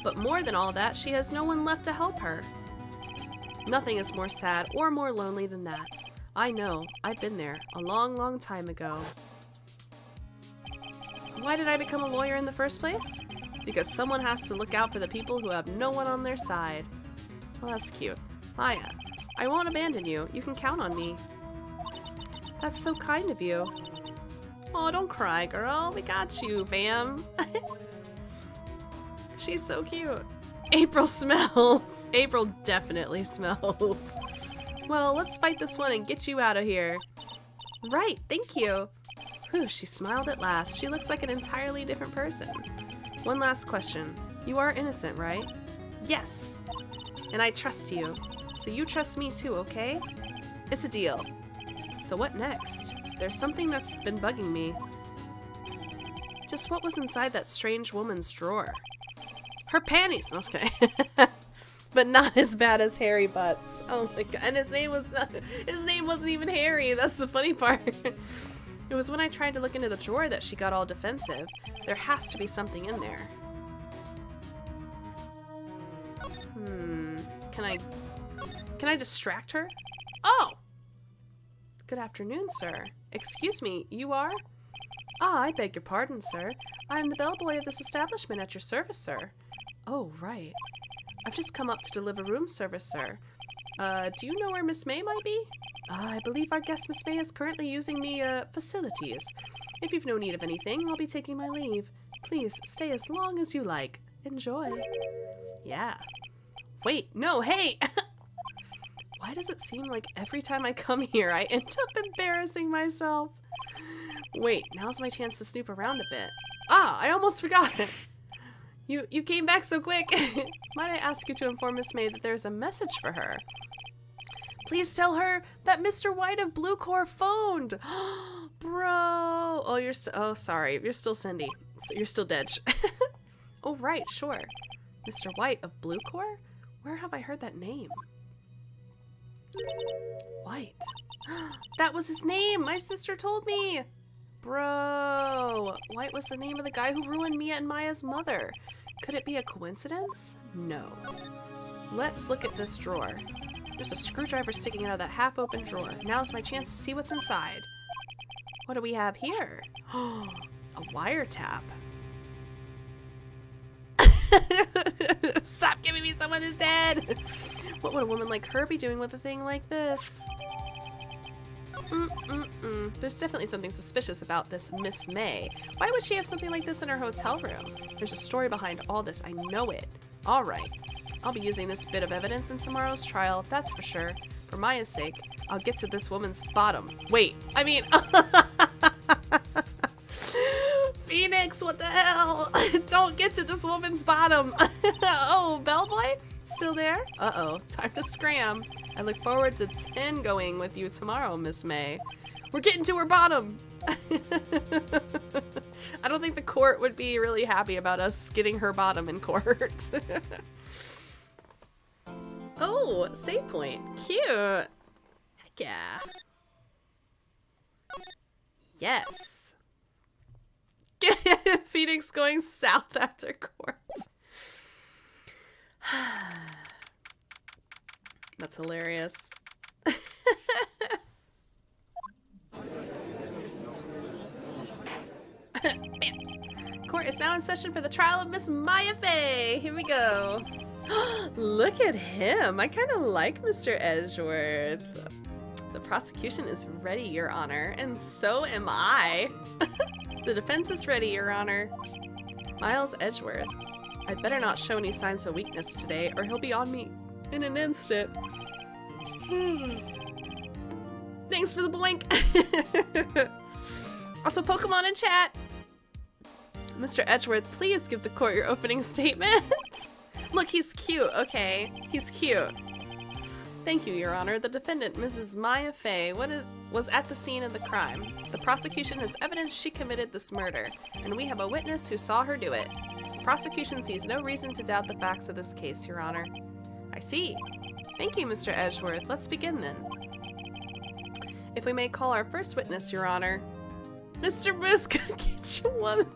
But more than all that, she has no one left to help her. Nothing is more sad or more lonely than that. I know. I've been there a long, long time ago. Why did I become a lawyer in the first place? Because someone has to look out for the people who have no one on their side. Well, that's cute. Maya, I won't abandon you. You can count on me. That's so kind of you. Oh, don't cry, girl. We got you, fam. She's so cute. April smells. April definitely smells. Well, let's fight this one and get you out of here. Right, thank you. Whew, she smiled at last. She looks like an entirely different person. One last question. You are innocent, right? Yes. And I trust you. So you trust me too, okay? It's a deal. So what next? There's something that's been bugging me. Just what was inside that strange woman's drawer? Her panties! No, I was kidding. But not as bad as Harry Butts. Oh my god. And his name wasn't even Harry. That's the funny part. It was when I tried to look into the drawer that she got all defensive. There has to be something in there. Can I distract her? Oh! Good afternoon, sir. Excuse me, you are? Ah, I beg your pardon, sir. I am the bellboy of this establishment at your service, sir. Oh, right. I've just come up to deliver room service, sir. Do you know where Miss May might be? I believe our guest Miss May is currently using the, facilities. If you've no need of anything, I'll be taking my leave. Please, stay as long as you like. Enjoy. Yeah. Wait, no, hey! Why does it seem like every time I come here, I end up embarrassing myself? Wait, now's my chance to snoop around a bit. Ah, I almost forgot. You came back so quick. Might I ask you to inform Miss May that there's a message for her? Please tell her that Mr. White of Blue Corps phoned. Bro. Oh, sorry. You're still Cindy. So you're still dead. Oh, right, sure. Mr. White of Blue Corps? Where have I heard that name? White. That was his name. My sister told me. Bro. White was the name of the guy who ruined Mia and Maya's mother. Could it be a coincidence? No. Let's look at this drawer. There's a screwdriver sticking out of that half-open drawer. Now's my chance to see what's inside. What do we have here? A wiretap. Stop giving me someone who's dead! What would a woman like her be doing with a thing like this? There's definitely something suspicious about this Miss May. Why would she have something like this in her hotel room? There's a story behind all this. I know it. All right. I'll be using this bit of evidence in tomorrow's trial, that's for sure. For Maya's sake, I'll get to this woman's bottom. Wait, I mean... Phoenix, what the hell? Don't get to this woman's bottom. Oh, bellboy? Still there? Uh-oh, time to scram. I look forward to 10 going with you tomorrow, Miss May. We're getting to her bottom. I don't think the court would be really happy about us getting her bottom in court. Oh, save point. Cute. Heck yeah. Yes. Phoenix going south after court. That's hilarious. Bam. Court is now in session for the trial of Miss Maya Fey. Here we go. Look at him. I kind of like Mr. Edgeworth. The prosecution is ready, Your Honor, and so am I. The defense is ready, Your Honor. Miles Edgeworth. I'd better not show any signs of weakness today, or he'll be on me in an instant. Thanks for the boink. Also, Pokemon in chat. Mr. Edgeworth, please give the court your opening statement. Look, he's cute. Okay, he's cute. Thank you, Your Honor. The defendant, Mrs. Maya Fey, was at the scene of the crime. The prosecution has evidence she committed this murder, and we have a witness who saw her do it. Prosecution sees no reason to doubt the facts of this case, Your Honor. I see. Thank you, Mr. Edgeworth. Let's begin then. If we may call our first witness, Your Honor. Mr. Moose gonna get you one.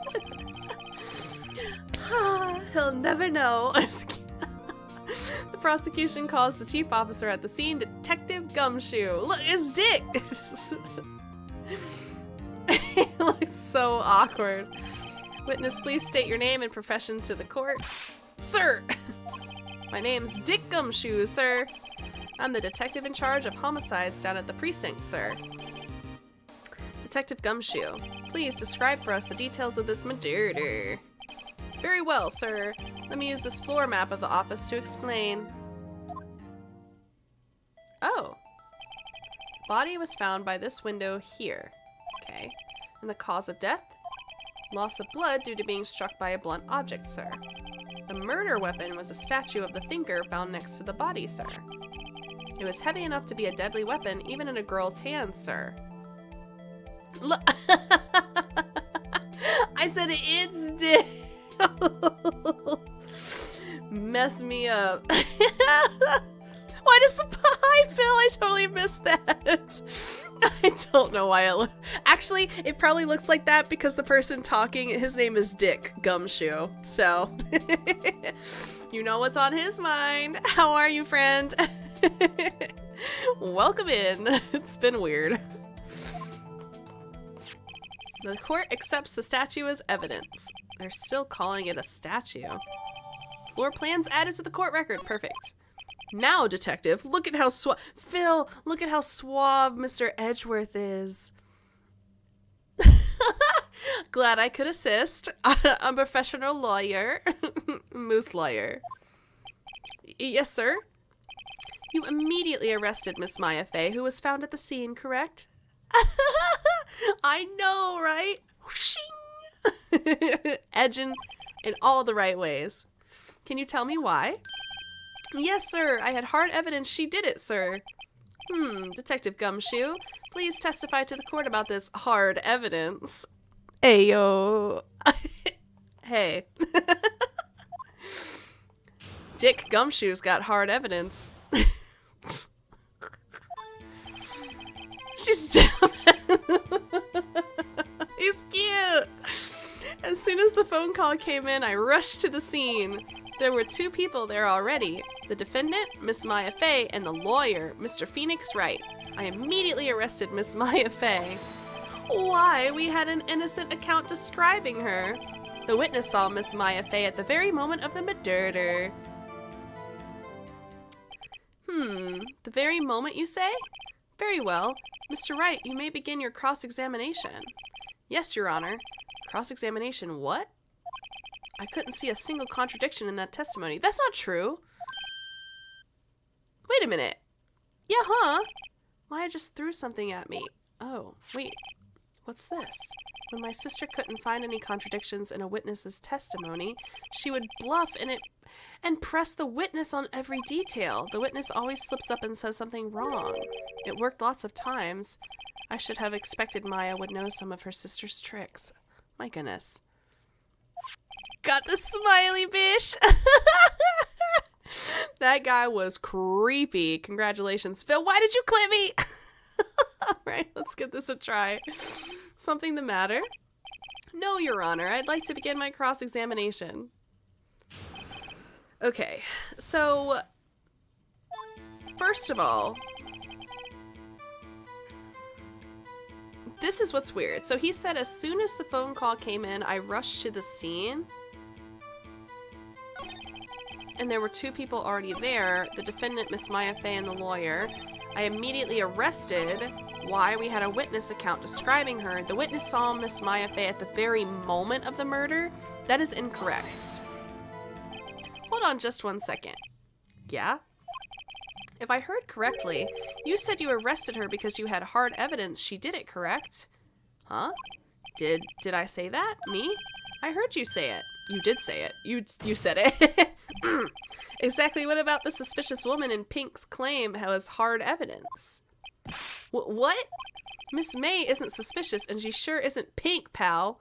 He'll never know. I'm just kidding. The prosecution calls the chief officer at the scene, Detective Gumshoe. Look, it's Dick! It looks so awkward. Witness, please state your name and profession to the court. Sir! My name's Dick Gumshoe, sir. I'm the detective in charge of homicides down at the precinct, sir. Detective Gumshoe, please describe for us the details of this murder. Very well, sir. Let me use this floor map of the office to explain. Oh. Body was found by this window here. Okay. And the cause of death? Loss of blood due to being struck by a blunt object, sir. The murder weapon was a statue of the thinker found next to the body, sir. It was heavy enough to be a deadly weapon, even in a girl's hands, sir. Look. I said it's dead. Mess me up. Why does the pie fill? I totally missed that. I don't know why it actually, it probably looks like that because the person talking, his name is Dick Gumshoe. So, you know what's on his mind. How are you, friend? Welcome in. It's been weird. The court accepts the statue as evidence. They're still calling it a statue. Floor plans added to the court record. Perfect. Now, detective, look at how Phil, look at how suave Mr. Edgeworth is. Glad I could assist. I'm a professional lawyer. Moose lawyer. Yes, sir. You immediately arrested Miss Maya Fey, who was found at the scene, correct? I know, right? Edging in all the right ways. Can you tell me why? Yes, sir. I had hard evidence she did it, sir. Detective Gumshoe, please testify to the court about this hard evidence. Ayo. Hey. Dick Gumshoe's got hard evidence. She's down. He's cute. As soon as the phone call came in, I rushed to the scene. There were two people there already. The defendant, Miss Maya Fey, and the lawyer, Mr. Phoenix Wright. I immediately arrested Miss Maya Fey. Why? We had an innocent account describing her. The witness saw Miss Maya Fey at the very moment of the murder. The very moment, you say? Very well. Mr. Wright, you may begin your cross-examination. Yes, Your Honor. Cross-examination what? I couldn't see a single contradiction in that testimony. That's not true. Wait a minute. Yeah, huh? Maya just threw something at me. Oh, wait. What's this? When my sister couldn't find any contradictions in a witness's testimony, she would bluff and press the witness on every detail. The witness always slips up and says something wrong. It worked lots of times. I should have expected Maya would know some of her sister's tricks. My goodness. Got the smiley bish. That guy was creepy. Congratulations, Phil. Why did you clip me? All right, let's give this a try. Something the matter? No, Your Honor. I'd like to begin my cross-examination. Okay, so first of all, this is what's weird. So he said as soon as the phone call came in, I rushed to the scene. And there were two people already there, the defendant, Miss Maya Fey, and the lawyer. I immediately arrested. Why? We had a witness account describing her. The witness saw Miss Maya Fey at the very moment of the murder. That is incorrect. Hold on just 1 second. Yeah? If I heard correctly, you said you arrested her because you had hard evidence she did it, correct? Huh? Did I say that? Me? I heard you say it. You did say it. You said it. Exactly what about the suspicious woman in Pink's claim has hard evidence? What? Miss May isn't suspicious and she sure isn't Pink, pal.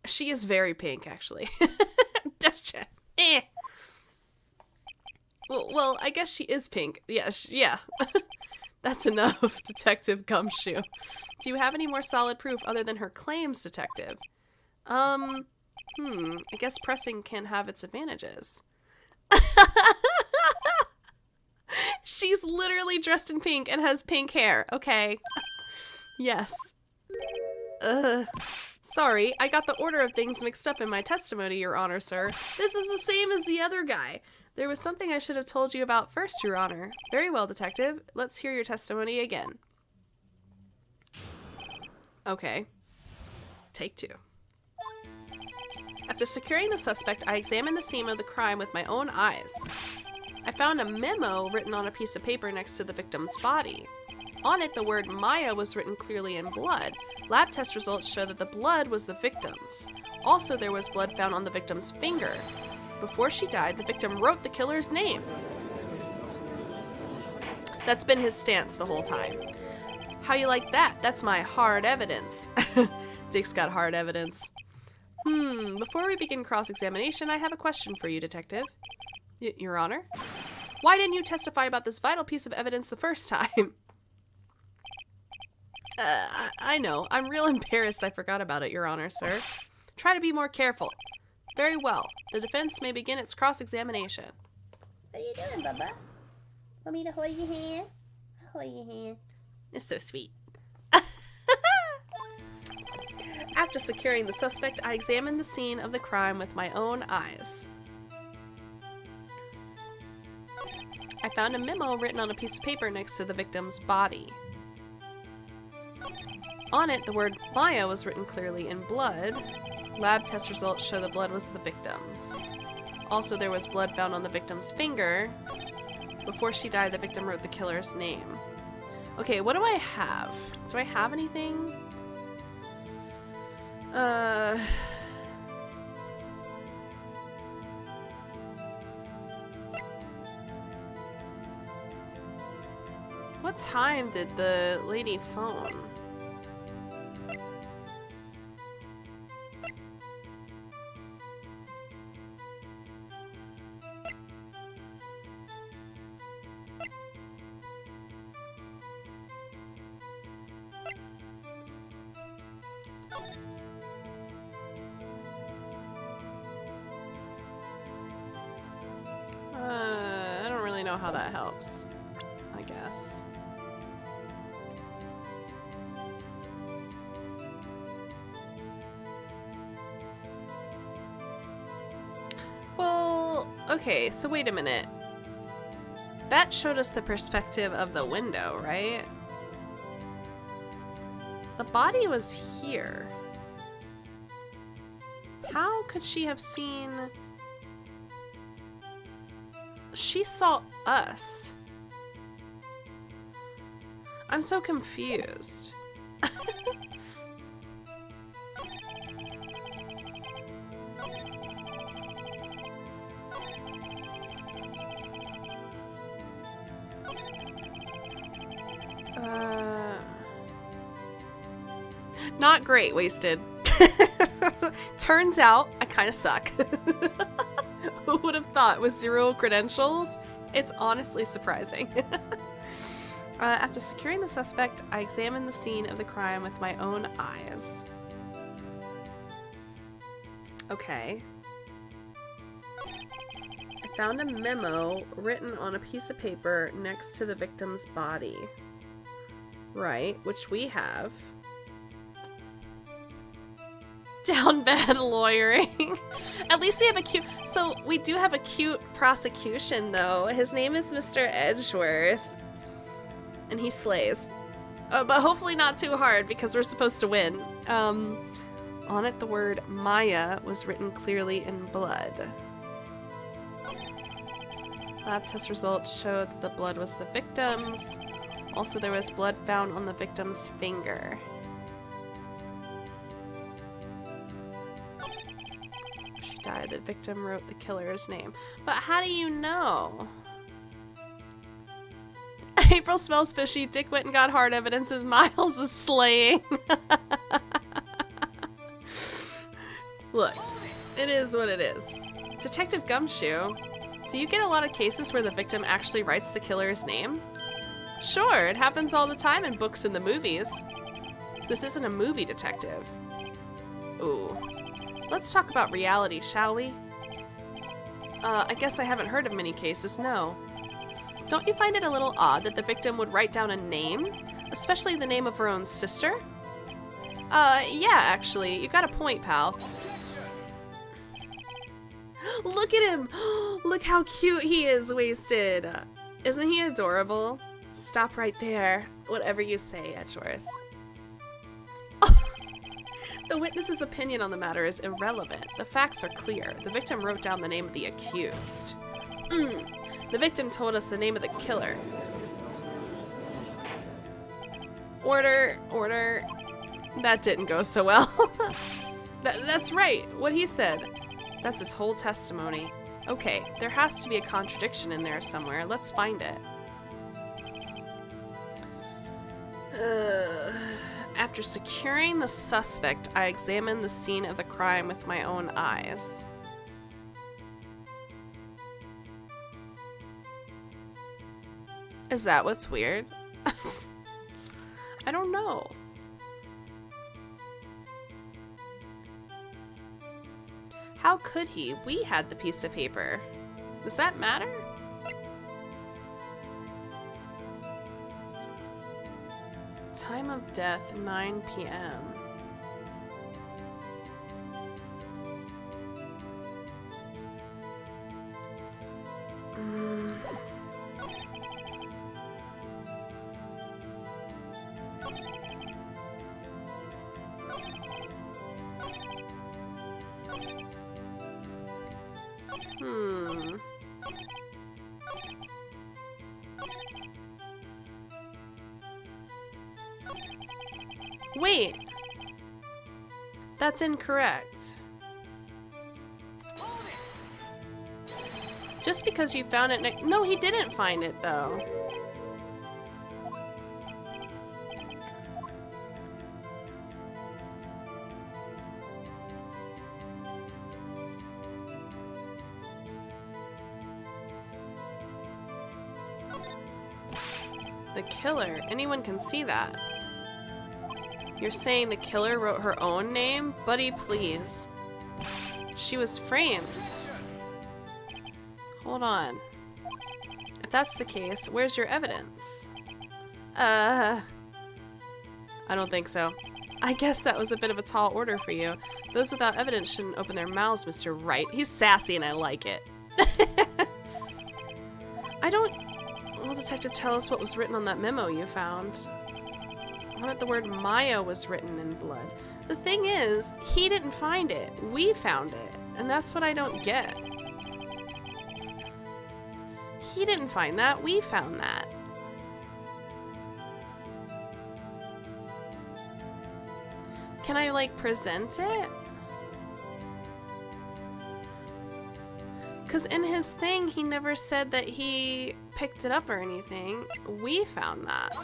She is very pink, actually. Just eh. Well, I guess she is pink. Yeah, yeah. That's enough, Detective Gumshoe. Do you have any more solid proof other than her claims, Detective? I guess pressing can have its advantages. She's literally dressed in pink and has pink hair. Okay. Yes. Sorry, I got the order of things mixed up in my testimony, Your Honor, sir. This is the same as the other guy. There was something I should have told you about first, Your Honor. Very well, Detective. Let's hear your testimony again. Okay. Take 2. After securing the suspect, I examined the scene of the crime with my own eyes. I found a memo written on a piece of paper next to the victim's body. On it, the word Maya was written clearly in blood. Lab test results show that the blood was the victim's. Also, there was blood found on the victim's finger. Before she died, the victim wrote the killer's name. That's been his stance the whole time. How you like that? That's my hard evidence. Dick's got hard evidence. Before we begin cross-examination, I have a question for you, Detective. Your Honor? Why didn't you testify about this vital piece of evidence the first time? I know. I'm real embarrassed I forgot about it, Your Honor, sir. Try to be more careful. Very well. The defense may begin its cross-examination. What are you doing, Bubba? Want me to hold your hand? I'll hold your hand. It's so sweet. After securing the suspect, I examined the scene of the crime with my own eyes. I found a memo written on a piece of paper next to the victim's body. On it, the word Maya was written clearly in blood. Lab test results show the blood was the victim's. Also, there was blood found on the victim's finger. Before she died, the victim wrote the killer's name. Okay, what do I have? Do I have anything? What time did the lady phone? I don't really know how that helps, I guess. Well, okay, so wait a minute. That showed us the perspective of the window, right? The body was here. How could she have seen... She saw us. I'm so confused. Not great, Wasted. Turns out I kind of suck. Who would have thought with 0 credentials? It's honestly surprising. After securing the suspect, I examined the scene of the crime with my own eyes. Okay. I found a memo written on a piece of paper next to the victim's body. Right, which we have. Down bad lawyering. At least we have a cute... So, we do have a cute prosecution, though. His name is Mr. Edgeworth. And he slays. But hopefully not too hard, because we're supposed to win. On it, the word Maya was written clearly in blood. Lab test results showed that the blood was the victim's. Also, there was blood found on the victim's finger. She died. The victim wrote the killer's name. But how do you know? April smells fishy. Dick went and got hard evidence, and Miles is slaying. Look, it is what it is. Detective Gumshoe, do you get a lot of cases where the victim actually writes the killer's name? Sure, it happens all the time in books and the movies. This isn't a movie, detective. Ooh. Let's talk about reality, shall we? I guess I haven't heard of many cases, no. Don't you find it a little odd that the victim would write down a name? Especially the name of her own sister? Yeah, actually. You got a point, pal. Look at him! Look how cute he is, wasted. Isn't he adorable? Stop right there. Whatever you say, Edgeworth. The witness's opinion on the matter is irrelevant. The facts are clear. The victim wrote down the name of the accused. The victim told us the name of the killer. Order. That didn't go so well. That's right, what he said. That's his whole testimony. Okay, there has to be a contradiction in there somewhere. Let's find it. After securing the suspect, I examined the scene of the crime with my own eyes. Is that what's weird? I don't know. How could he? We had the piece of paper. Does that matter? Time of death, 9 p.m. Wait, that's incorrect. Just because you found it no, he didn't find it though. The killer, anyone can see that. You're saying the killer wrote her own name? Buddy, please. She was framed. Hold on. If that's the case, where's your evidence? I don't think so. I guess that was a bit of a tall order for you. Those without evidence shouldn't open their mouths, Mr. Wright. He's sassy and I like it. Will detective tell us what was written on that memo you found? On it the word Maya was written in blood. The thing is, he didn't find it. We found it. And that's what I don't get. He didn't find that. We found that. Can I, like, present it? Because in his thing, he never said that he picked it up or anything. We found that.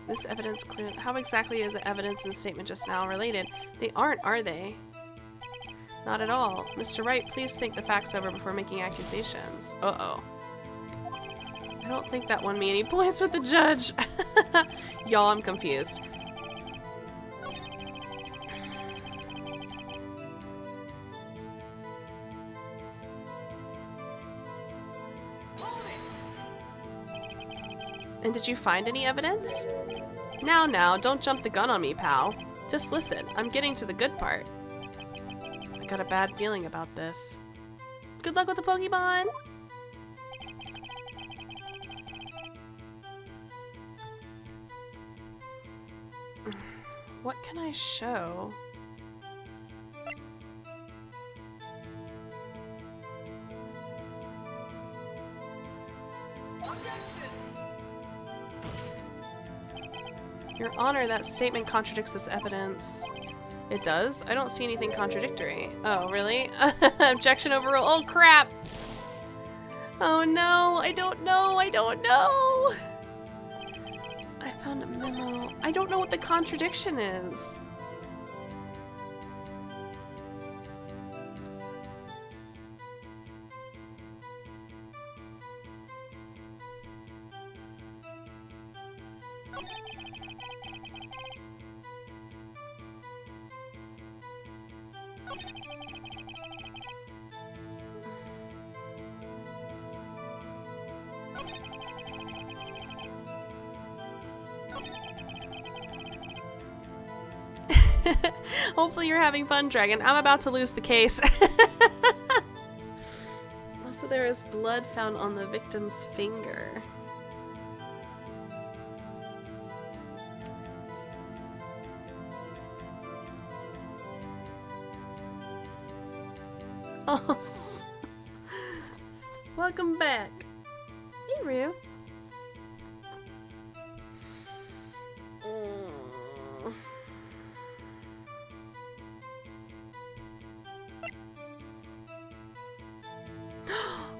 This evidence clear. How exactly is the evidence in the statement just now related? They aren't, are they? Not at all. Mr. Wright, please think the facts over before making accusations. Uh-oh. I don't think that won me any points with the judge. Y'all, I'm confused. And did you find any evidence? Now, don't jump the gun on me, pal. Just listen, I'm getting to the good part. I got a bad feeling about this. Good luck with the Pokemon! What can I show? Your Honor, that statement contradicts this evidence. It does? I don't see anything contradictory. Oh, really? Objection overruled. Oh, crap! Oh, no! I don't know! I found a memo. I I don't know what the contradiction is. Hopefully you're having fun, Dragon. I'm about to lose the case. Also, there is blood found on the victim's finger. Oh, welcome back. Hey, Rue.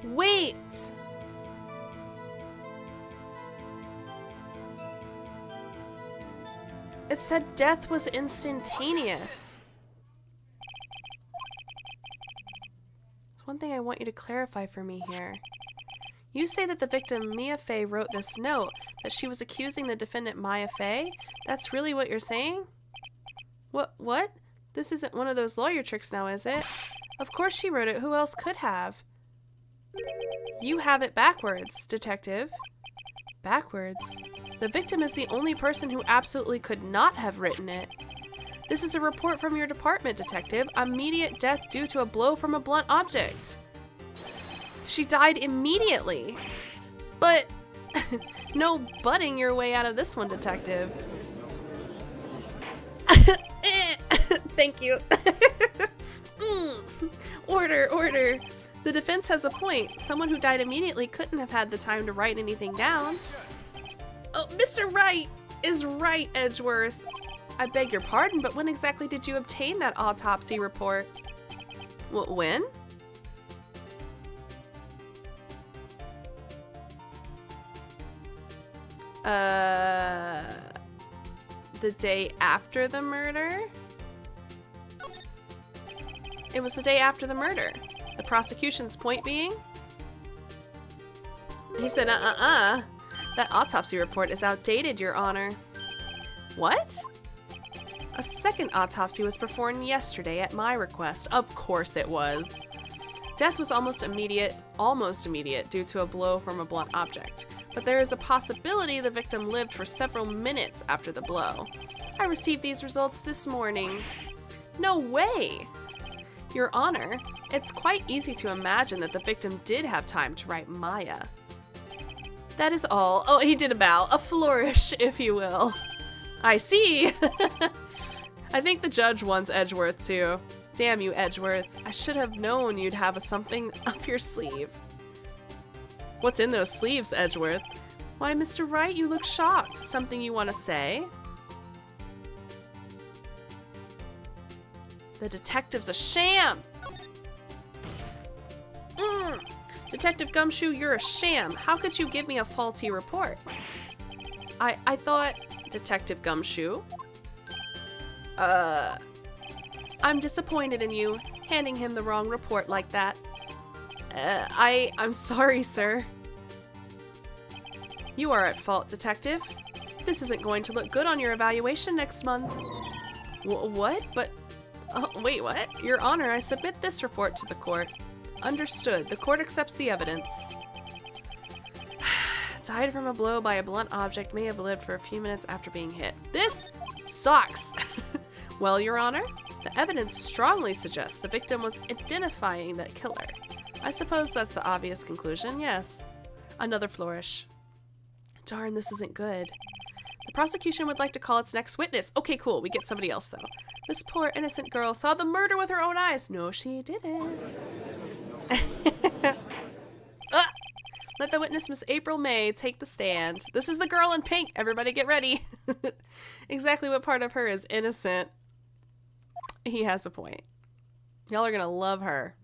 Wait! It said death was instantaneous. There's one thing I want you to clarify for me here. You say that the victim, Mia Fey, wrote this note, that she was accusing the defendant, Maya Fey? That's really what you're saying? What? This isn't one of those lawyer tricks now, is it? Of course she wrote it. Who else could have? You have it backwards, detective. Backwards? The victim is the only person who absolutely could not have written it. This is a report from your department, detective. Immediate death due to a blow from a blunt object. She died immediately. But no butting your way out of this one, detective. Thank you. Order. The defense has a point. Someone who died immediately couldn't have had the time to write anything down. Oh, Mr. Wright is right, Edgeworth. I beg your pardon, but when exactly did you obtain that autopsy report? When? The day after the murder? It was the day after the murder. The prosecution's point being? He said, That autopsy report is outdated, Your Honor. What? A second autopsy was performed yesterday at my request. Of course it was. Death was almost immediate due to a blow from a blunt object. But there is a possibility the victim lived for several minutes after the blow. I received these results this morning. No way! Your Honor, it's quite easy to imagine that the victim did have time to write Maya. That is all. Oh, he did a bow. A flourish, if you will. I see. I think the judge wants Edgeworth, too. Damn you, Edgeworth. I should have known you'd have something up your sleeve. What's in those sleeves, Edgeworth? Why, Mr. Wright, you look shocked. Something you want to say? The detective's a sham! Detective Gumshoe, you're a sham. How could you give me a faulty report? I thought... Detective Gumshoe? I'm disappointed in you, handing him the wrong report like that. I'm sorry, sir. You are at fault, Detective. This isn't going to look good on your evaluation next month. What? But... wait, what? Your Honor, I submit this report to the court. Understood. The court accepts the evidence. Died from a blow by a blunt object, may have lived for a few minutes after being hit. This sucks! Well, Your Honor, the evidence strongly suggests the victim was identifying the killer. I suppose that's the obvious conclusion, yes. Another flourish. Darn, this isn't good. The prosecution would like to call its next witness. Okay, cool. We get somebody else, though. This poor innocent girl saw the murder with her own eyes. No, she didn't. Let the witness, Miss April May, take the stand. This is the girl in pink. Everybody get ready. Exactly what part of her is innocent? He has a point. Y'all are gonna love her.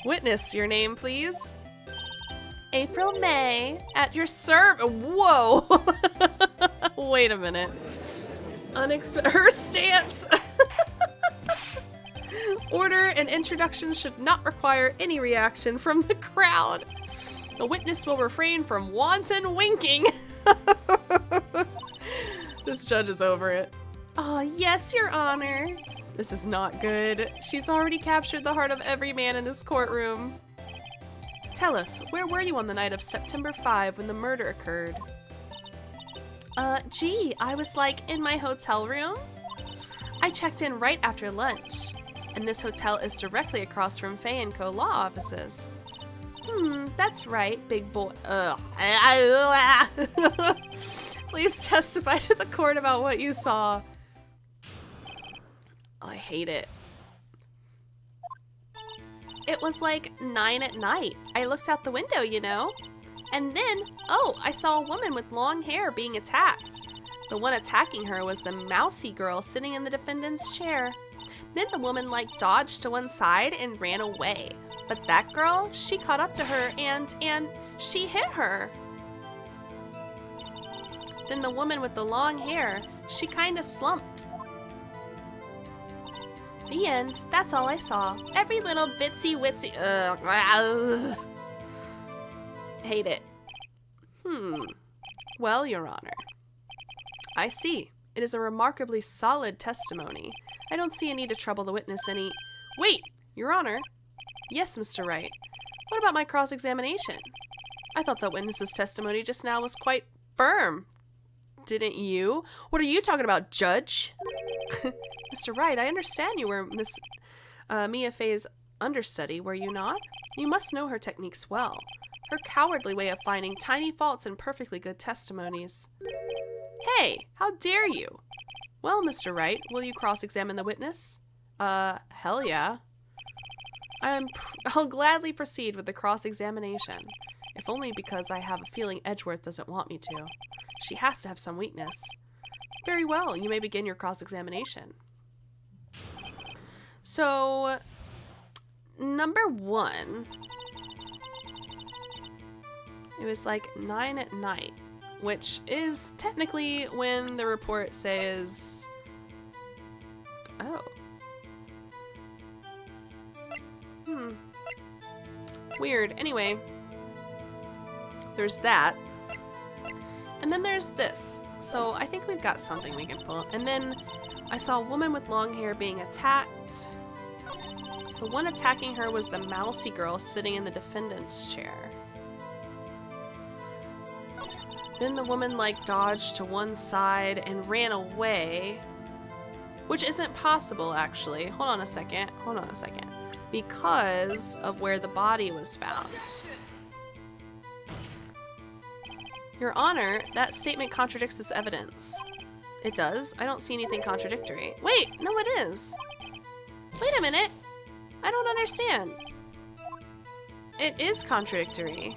Witness, your name, please. April May at your Whoa! Wait a minute. Her stance. Order and introduction should not require any reaction from the crowd. The witness will refrain from wanton winking. This judge is over it. Oh, yes, Your Honor. This is not good. She's already captured the heart of every man in this courtroom. Tell us, where were you on the night of September 5 when the murder occurred? Gee, I was like in my hotel room. I checked in right after lunch, and this hotel is directly across from Fay & Co. law offices. That's right, big boy. Please testify to the court about what you saw. Oh, I hate it. It was like 9 at night. I looked out the window, you know. And then, I saw a woman with long hair being attacked. The one attacking her was the mousy girl sitting in the defendant's chair. Then the woman dodged to one side and ran away. But that girl, she caught up to her and she hit her. Then the woman with the long hair, she kinda slumped. The end. That's all I saw. Every little bitsy witsy. Hate it. Well, Your Honor. I see. It is a remarkably solid testimony. I don't see a need to trouble the witness any. Wait, Your Honor. Yes, Mr. Wright. What about my cross-examination? I thought the witness's testimony just now was quite firm. Didn't you? What are you talking about, Judge? Mr. Wright, I understand you were Miss Mia Fay's understudy, were you not? You must know her techniques well. Her cowardly way of finding tiny faults in perfectly good testimonies. Hey, how dare you? Well, Mr. Wright, will you cross-examine the witness? Hell yeah. I'll gladly proceed with the cross-examination, if only because I have a feeling Edgeworth doesn't want me to. She has to have some weakness. Very well, you may begin your cross-examination. So, number 1, it was like 9 at night, which is technically when the report says, weird. Anyway, there's that. And then there's this. So I think we've got something we can pull. And then I saw a woman with long hair being attacked. The one attacking her was the mousy girl sitting in the defendant's chair. Then the woman dodged to one side and ran away. Which isn't possible, actually. Hold on a second. Because of where the body was found. Your Honor, that statement contradicts this evidence. It does? I don't see anything contradictory. Wait, no it is. Wait a minute. I don't understand. It is contradictory.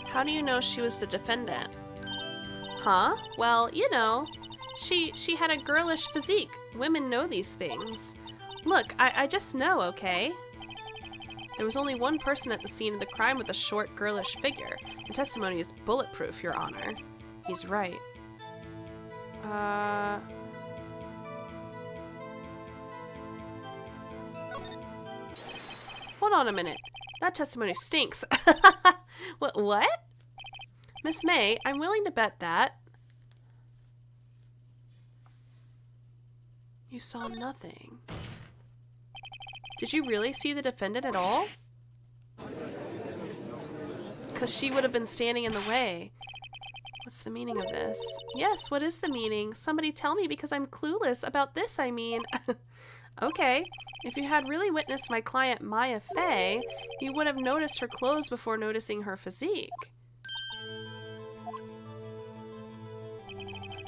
How do you know she was the defendant? Huh? Well, you know, she had a girlish physique. Women know these things. Look, I just know, okay? There was only one person at the scene of the crime with a short, girlish figure. The testimony is bulletproof, Your Honor. He's right. Hold on a minute. That testimony stinks. What? Miss May, I'm willing to bet that you saw nothing. Did you really see the defendant at all? Because she would have been standing in the way. What's the meaning of this? Yes, what is the meaning? Somebody tell me because I'm clueless about this, I mean. Okay, if you had really witnessed my client Maya Fay, you would have noticed her clothes before noticing her physique.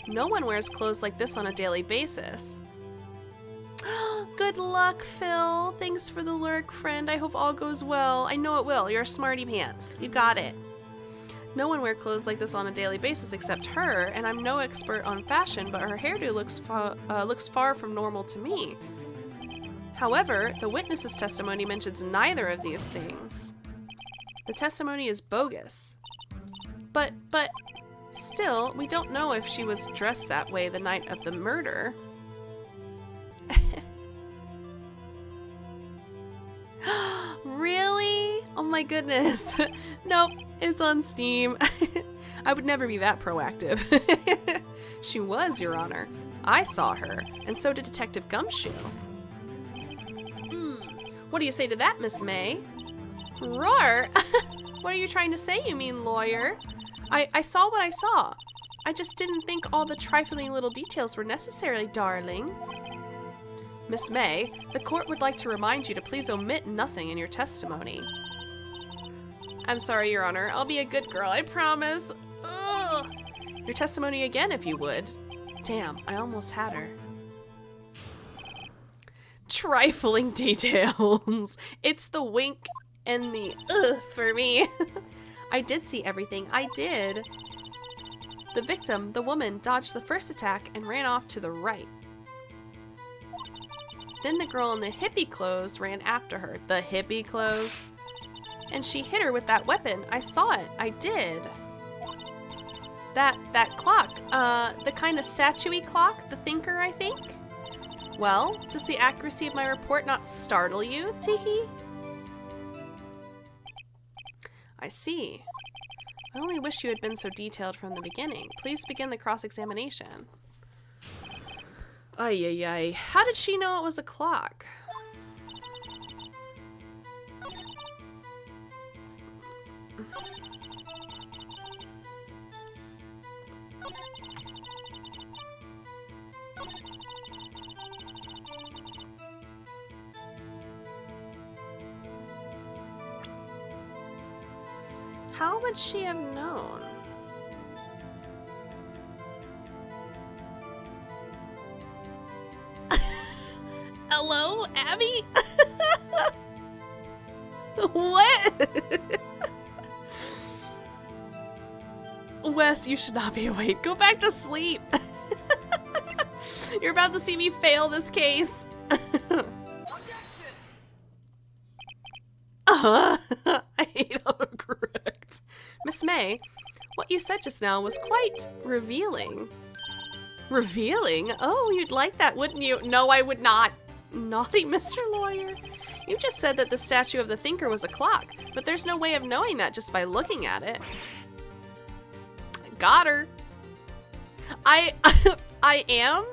No one wears clothes like this on a daily basis. Good luck, Phil. Thanks for the lurk, friend. I hope all goes well. I know it will. You're a smarty pants. You got it. No one wears clothes like this on a daily basis except her, and I'm no expert on fashion, but her hairdo looks far from normal to me. However, the witness's testimony mentions neither of these things. The testimony is bogus. But still, we don't know if she was dressed that way the night of the murder. Really? Oh my goodness. Nope, it's on Steam. I would never be that proactive. She was, Your Honor. I saw her, and so did Detective Gumshoe. What do you say to that, Miss May? Roar! What are you trying to say, you mean lawyer? I saw what I saw. I just didn't think all the trifling little details were necessary, darling. Miss May, the court would like to remind you to please omit nothing in your testimony. I'm sorry, Your Honor. I'll be a good girl, I promise. Ugh. Your testimony again, if you would. Damn, I almost had her. Trifling details. It's the wink and the ugh for me. I did see everything. I did. The victim, the woman, dodged the first attack and ran off to the right. Then the girl in the hippie clothes ran after her. The hippie clothes? And she hit her with that weapon. I saw it. I did. That clock. The kind of statue-y clock? The thinker, I think? Well, does the accuracy of my report not startle you, Teehee? I see. I only wish you had been so detailed from the beginning. Please begin the cross-examination. Ay, ay, ay. How did she know it was a clock? How would she have known? Hello, Abby? What? Wes, you should not be awake. Go back to sleep. You're about to see me fail this case. I hate autocorrect. Miss May, what you said just now was quite revealing. Revealing? Oh, you'd like that, wouldn't you? No, I would not. Naughty Mr. Lawyer. You just said that the statue of the thinker was a clock, but there's no way of knowing that just by looking at it. Got her. I am,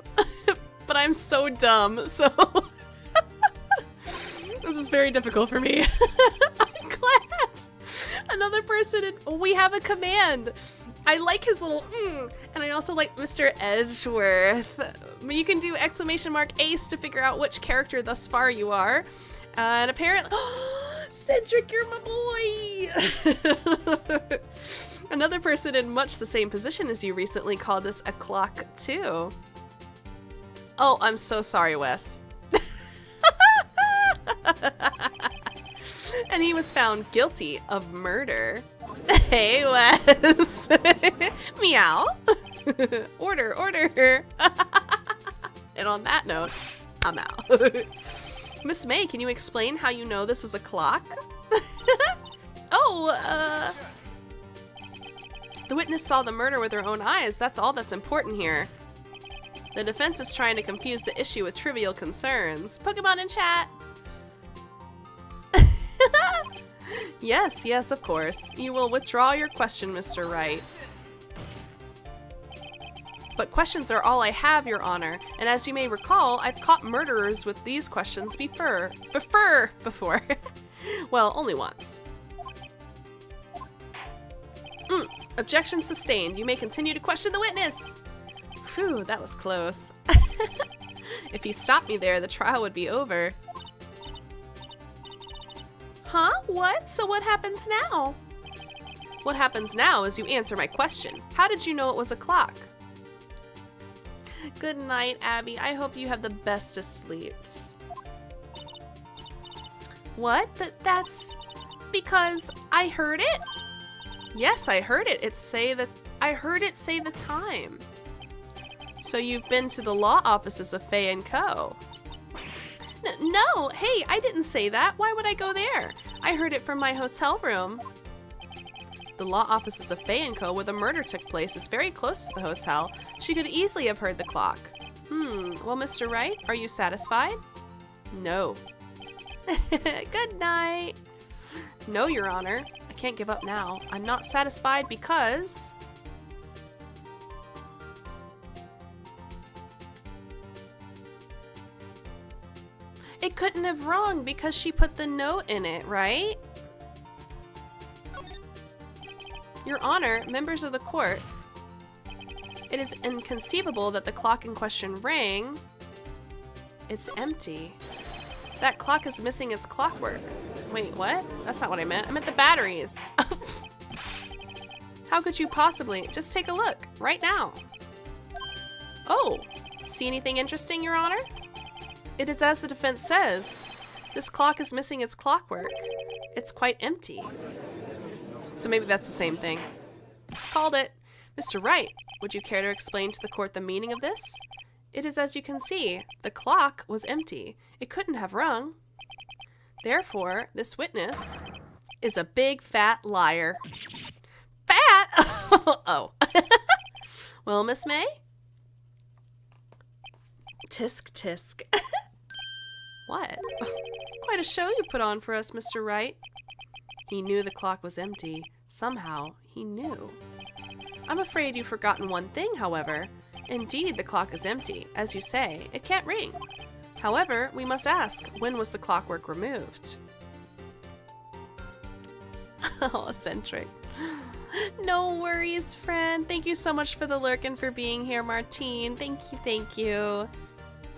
but I'm so dumb, so this is very difficult for me. I'm glad. Another person, we have a command. I like his little and I also like Mr. Edgeworth. You can do !ace to figure out which character thus far you are. And apparently, Cedric, you're my boy! Another person in much the same position as you recently called this a clock too. Oh, I'm so sorry, Wes. And he was found guilty of murder. Hey, Wes. Meow. Order, order. And on that note, I'm out. Miss May, can you explain how you know this was a clock? Oh, the witness saw the murder with her own eyes. That's all that's important here. The defense is trying to confuse the issue with trivial concerns. Pokemon in chat. Yes, yes, of course. You will withdraw your question, Mr. Wright. But questions are all I have, Your Honor, and as you may recall, I've caught murderers with these questions before. Well, only once. Objection sustained. You may continue to question the witness. Phew, that was close. If he stopped me there, the trial would be over. Huh? What? So what happens now? What happens now is you answer my question. How did you know it was a clock? Good night, Abby. I hope you have the best of sleeps. What? That's because I heard it? Yes, I heard it. I heard it say the time. So you've been to the law offices of Faye & Co. No, hey, I didn't say that. Why would I go there? I heard it from my hotel room. The law offices of Faye & Co. where the murder took place is very close to the hotel. She could easily have heard the clock. Well, Mr. Wright, are you satisfied? No. Good night. No, Your Honor. I can't give up now. I'm not satisfied because... It couldn't have wrong because she put the note in it, right? Your Honor, members of the court, it is inconceivable that the clock in question rang. It's empty. That clock is missing its clockwork. Wait, what? That's not what I meant. I meant the batteries. How could you possibly? Just take a look, right now. Oh, see anything interesting, Your Honor? It is as the defense says. This clock is missing its clockwork. It's quite empty. So maybe that's the same thing. Called it. Mr. Wright, would you care to explain to the court the meaning of this? It is as you can see. The clock was empty. It couldn't have rung. Therefore, this witness is a big fat liar. Fat? Oh. Well, Miss May? Tisk tisk. What? Quite a show you put on for us, Mr. Wright. He knew the clock was empty. Somehow, he knew. I'm afraid you've forgotten one thing, however. Indeed, the clock is empty. As you say, it can't ring. However, we must ask, when was the clockwork removed? Oh, eccentric. No worries, friend. Thank you so much for the lurk and for being here, Martine. Thank you, thank you.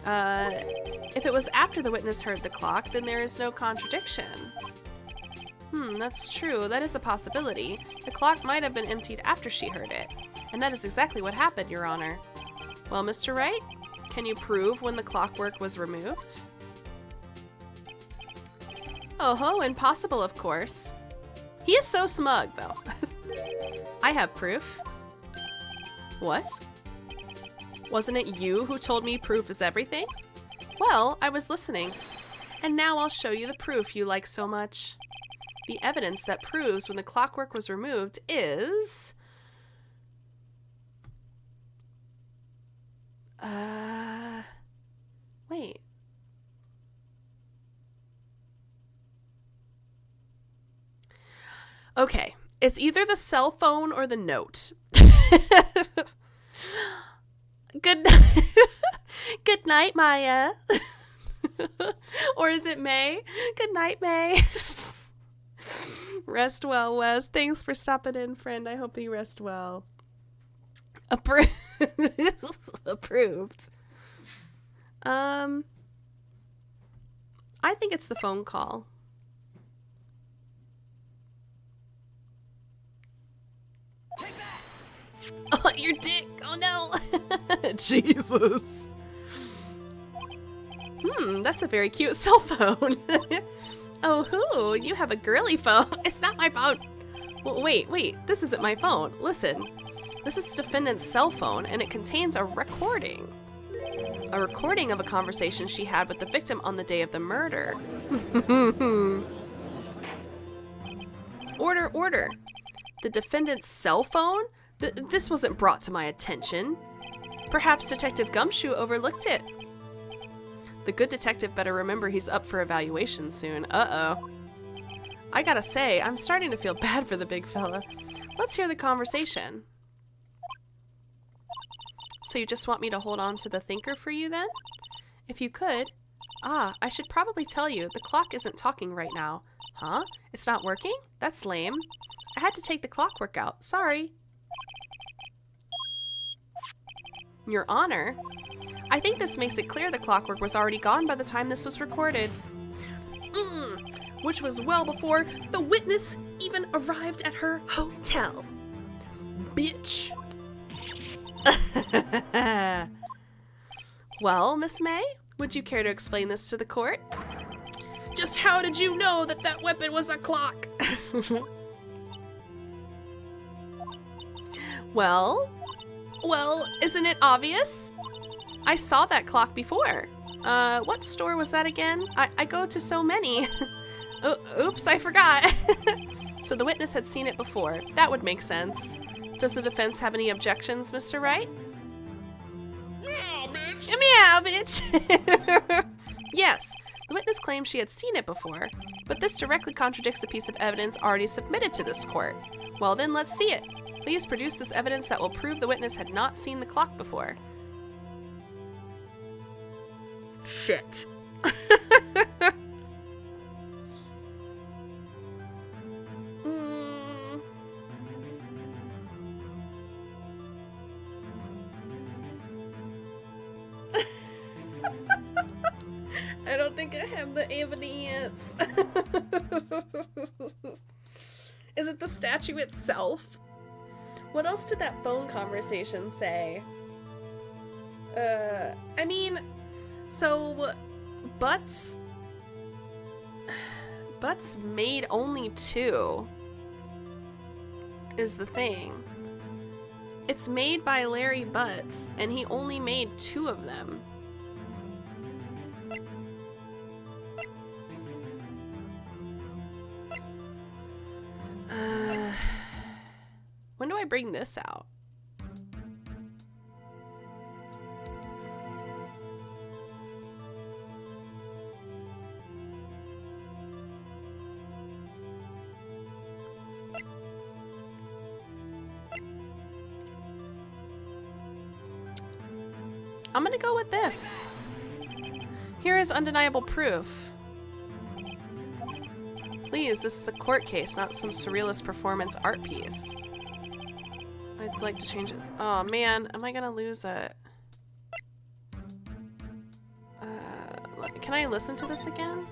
If it was after the witness heard the clock, then there is no contradiction. That's true. That is a possibility. The clock might have been emptied after she heard it. And that is exactly what happened, Your Honor. Well, Mr. Wright, can you prove when the clockwork was removed? Oh-ho, impossible, of course. He is so smug, though. I have proof. What? Wasn't it you who told me proof is everything? Well, I was listening. And now I'll show you the proof you like so much. The evidence that proves when the clockwork was removed is... Wait. Okay, it's either the cell phone or the note. Good night, Maya. Or is it May? Good night, May. Rest well, Wes. Thanks for stopping in, friend. I hope you rest well. Approved. I think it's the phone call. Oh, your dick. Oh, no. Jesus. That's a very cute cell phone. Oh, who? You have a girly phone. It's not my phone. Well, wait. This isn't my phone. Listen. This is the defendant's cell phone, and it contains a recording. A recording of a conversation she had with the victim on the day of the murder. Order. The defendant's cell phone? This wasn't brought to my attention. Perhaps Detective Gumshoe overlooked it. The good detective better remember he's up for evaluation soon. Uh-oh. I gotta say, I'm starting to feel bad for the big fella. Let's hear the conversation. So you just want me to hold on to the thinker for you then? If you could. I should probably tell you, the clock isn't talking right now. Huh? It's not working? That's lame. I had to take the clockwork out. Sorry. Your Honor, I think this makes it clear the clockwork was already gone by the time this was recorded. Which was well before the witness even arrived at her hotel. Bitch. Well, Miss May, would you care to explain this to the court? Just how did you know that that weapon was a clock? Well, isn't it obvious? I saw that clock before. What store was that again? I go to so many. Oops, I forgot. So the witness had seen it before. That would make sense. Does the defense have any objections, Mr. Wright? Meow, bitch! Meow, bitch! Yes, the witness claims she had seen it before, but this directly contradicts a piece of evidence already submitted to this court. Well then, let's see it. Please produce this evidence that will prove the witness had not seen the clock before. Shit. I don't think I have the evidence. Is it the statue itself? What else did that phone conversation say? I mean, so Butts made only 2 is the thing. It's made by Larry Butts, and he only made 2 of them. When do I bring this out? I'm gonna go with this. Here is undeniable proof. Please, this is a court case, not some surrealist performance art piece. I'd like to change it. Oh man, am I gonna lose it? Can I listen to this again?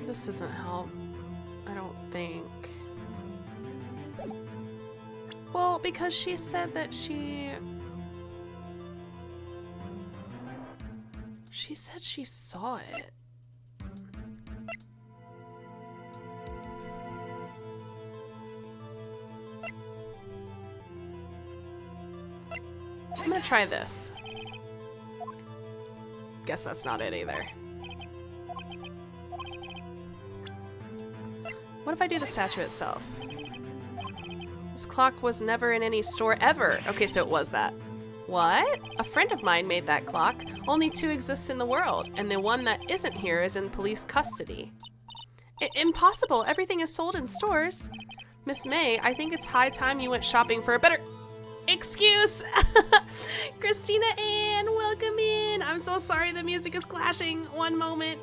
This doesn't help, I don't think. Well, because she said that she said she saw it. I'm gonna try this. Guess that's not it either. What if I do the statue itself? This clock was never in any store ever. Okay, so it was that. What? A friend of mine made that clock. Only 2 exist in the world, and the one that isn't here is in police custody. Impossible. Everything is sold in stores. Miss May, I think it's high time you went shopping for a better excuse. Christina Ann, welcome in. I'm so sorry the music is clashing. One moment.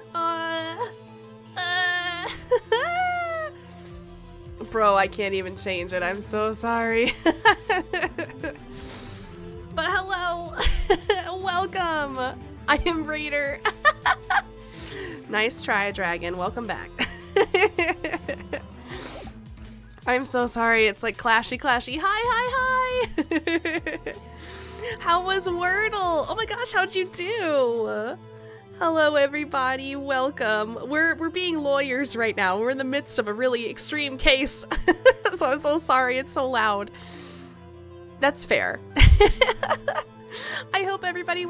Bro, I can't even change it. I'm so sorry. But hello. Welcome. I am Raider. Nice try, Dragon. Welcome back. I'm so sorry. It's like clashy. Hi. How was Wordle? Oh my gosh, how'd you do? Hello, everybody. Welcome. We're being lawyers right now. We're in the midst of a really extreme case. So I'm so sorry. It's so loud. That's fair. I hope everybody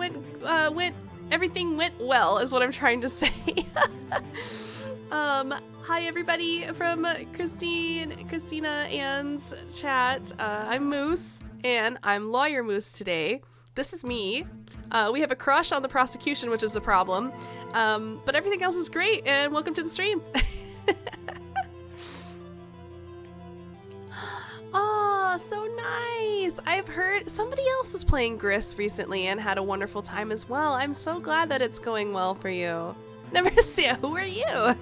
everything went well, is what I'm trying to say. Hi, everybody from Christina Ann's chat. I'm Moose, and I'm Lawyer Moose today. This is me. We have a crush on the prosecution, which is a problem. But everything else is great, and welcome to the stream. Oh, so nice. I've heard somebody else was playing Gris recently and had a wonderful time as well. I'm so glad that it's going well for you. Never see. Who are you?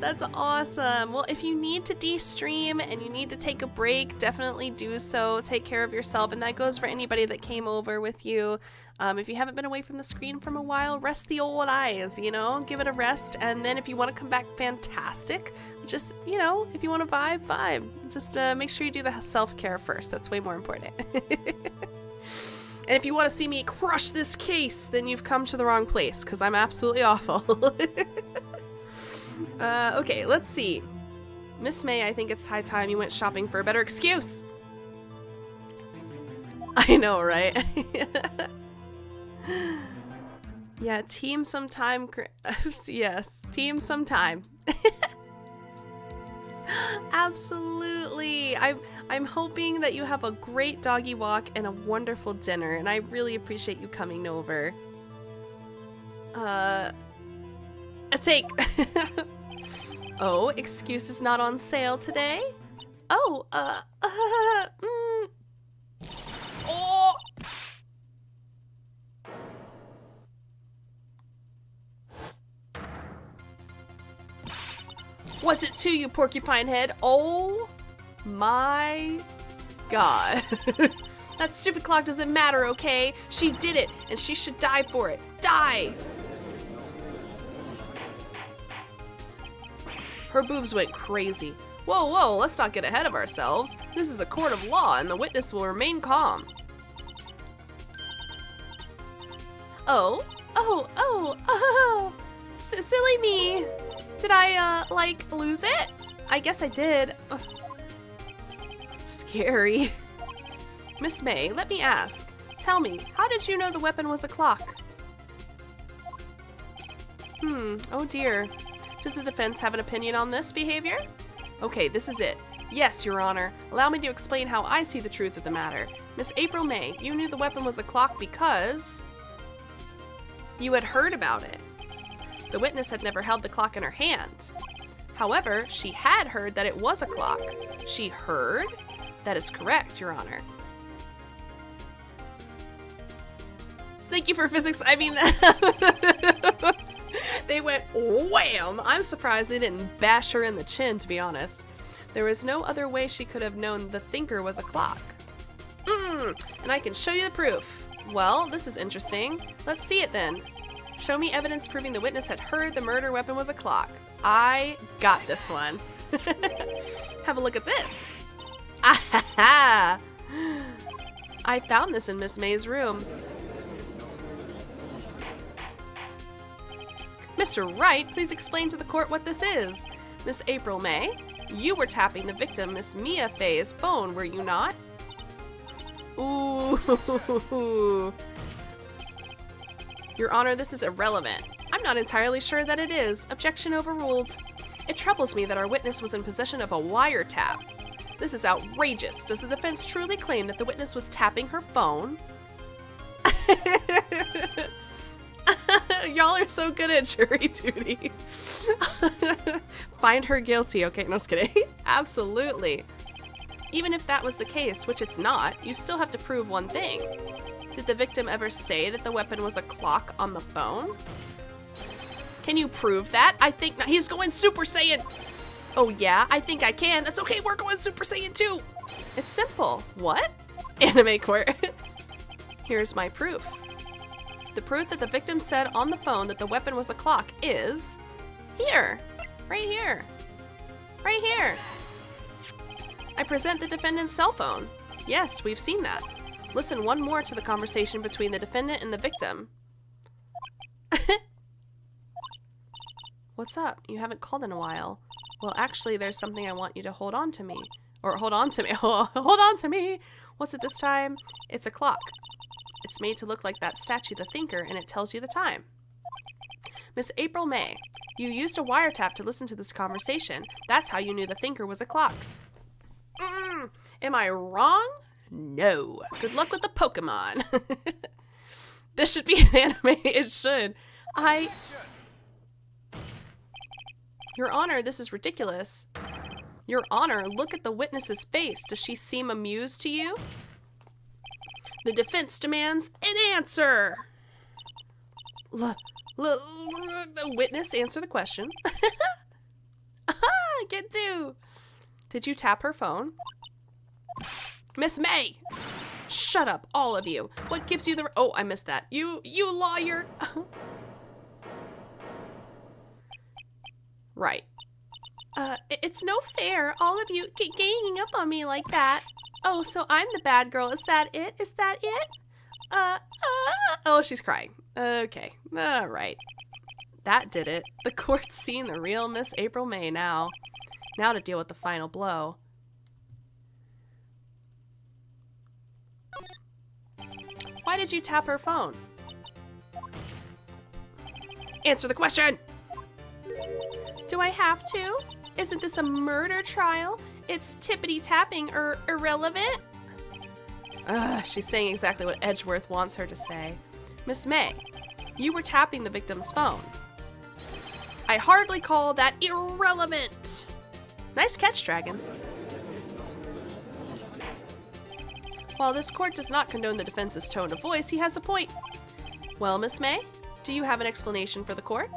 That's awesome. Well, if you need to de-stream and you need to take a break, definitely do so. Take care of yourself, and that goes for anybody that came over with you. If you haven't been away from the screen from a while, rest the old eyes, you know? Give it a rest, and then if you want to come back, fantastic. Just, you know, if you want to vibe. Just make sure you do the self-care first. That's way more important. And if you want to see me crush this case, then you've come to the wrong place, because I'm absolutely awful. Okay, let's see. Miss May, I think it's high time you went shopping for a better excuse. I know, right? Yeah, team sometime. Yes, team sometime. Absolutely. I'm hoping that you have a great doggy walk and a wonderful dinner, and I really appreciate you coming over. A take. Oh, excuse is not on sale today? Oh, Oh! What's it to you, porcupine head? Oh my god. That stupid clock doesn't matter, okay? She did it, and she should die for it. Die! Her boobs went crazy. Whoa, let's not get ahead of ourselves. This is a court of law, and the witness will remain calm. Oh. Silly me. Did I, lose it? I guess I did. Ugh. Scary. Miss May, let me ask. Tell me, how did you know the weapon was a clock? Oh dear. Does the defense have an opinion on this behavior? Okay, this is it. Yes, Your Honor. Allow me to explain how I see the truth of the matter. Miss April May, you knew the weapon was a clock because you had heard about it. The witness had never held the clock in her hand. However, she had heard that it was a clock. She heard? That is correct, Your Honor. Thank you for physics. I mean, they went wham! I'm surprised they didn't bash her in the chin, to be honest. There was no other way she could have known the thinker was a clock. And I can show you the proof. Well, this is interesting. Let's see it then. Show me evidence proving the witness had heard the murder weapon was a clock. I got this one. Have a look at this. I found this in Miss May's room. Mr. Wright, please explain to the court what this is. Miss April May, you were tapping the victim, Miss Mia Fay's phone, were you not? Ooh. Your Honor, this is irrelevant. I'm not entirely sure that it is. Objection overruled. It troubles me that our witness was in possession of a wiretap. This is outrageous. Does the defense truly claim that the witness was tapping her phone? Y'all are so good at jury duty. Find her guilty. Okay, no, just kidding. Absolutely. Even if that was the case, which it's not, you still have to prove one thing. Did the victim ever say that the weapon was a clock on the phone? Can you prove that? I think not. He's going Super Saiyan. Oh yeah, I think I can. That's okay, we're going Super Saiyan too. It's simple. What? Anime court. Here's my proof. The proof that the victim said on the phone that the weapon was a clock is here. Right here. Right here. I present the defendant's cell phone. Yes, we've seen that. Listen one more to the conversation between the defendant and the victim. What's up? You haven't called in a while. Well, actually, there's something I want you to hold on to me. Or hold on to me. Hold on to me. What's it this time? It's a clock. It's made to look like that statue, the thinker, and it tells you the time. Miss April May, you used a wiretap to listen to this conversation. That's how you knew the thinker was a clock. Am I wrong? No. Good luck with the Pokemon. This should be an anime. It should. Your Honor, this is ridiculous. Your Honor, look at the witness's face. Does she seem amused to you? The defense demands an answer. The witness, answer the question. Get two. Did you tap her phone? Miss May! Shut up, all of you. What gives you the... Oh, I missed that. You lawyer. Right. It's no fair, all of you ganging up on me like that. Oh, so I'm the bad girl. Is that it? Is that it? Oh, she's crying. Okay, all right. That did it. The court's seen the real Miss April May now. Now to deal with the final blow. Why did you tap her phone? Answer the question! Do I have to? Isn't this a murder trial? It's tippity-tapping or irrelevant? She's saying exactly what Edgeworth wants her to say. Miss May, you were tapping the victim's phone. I hardly call that irrelevant. Nice catch, Dragon. While this court does not condone the defense's tone of voice, he has a point. Well, Miss May, do you have an explanation for the court?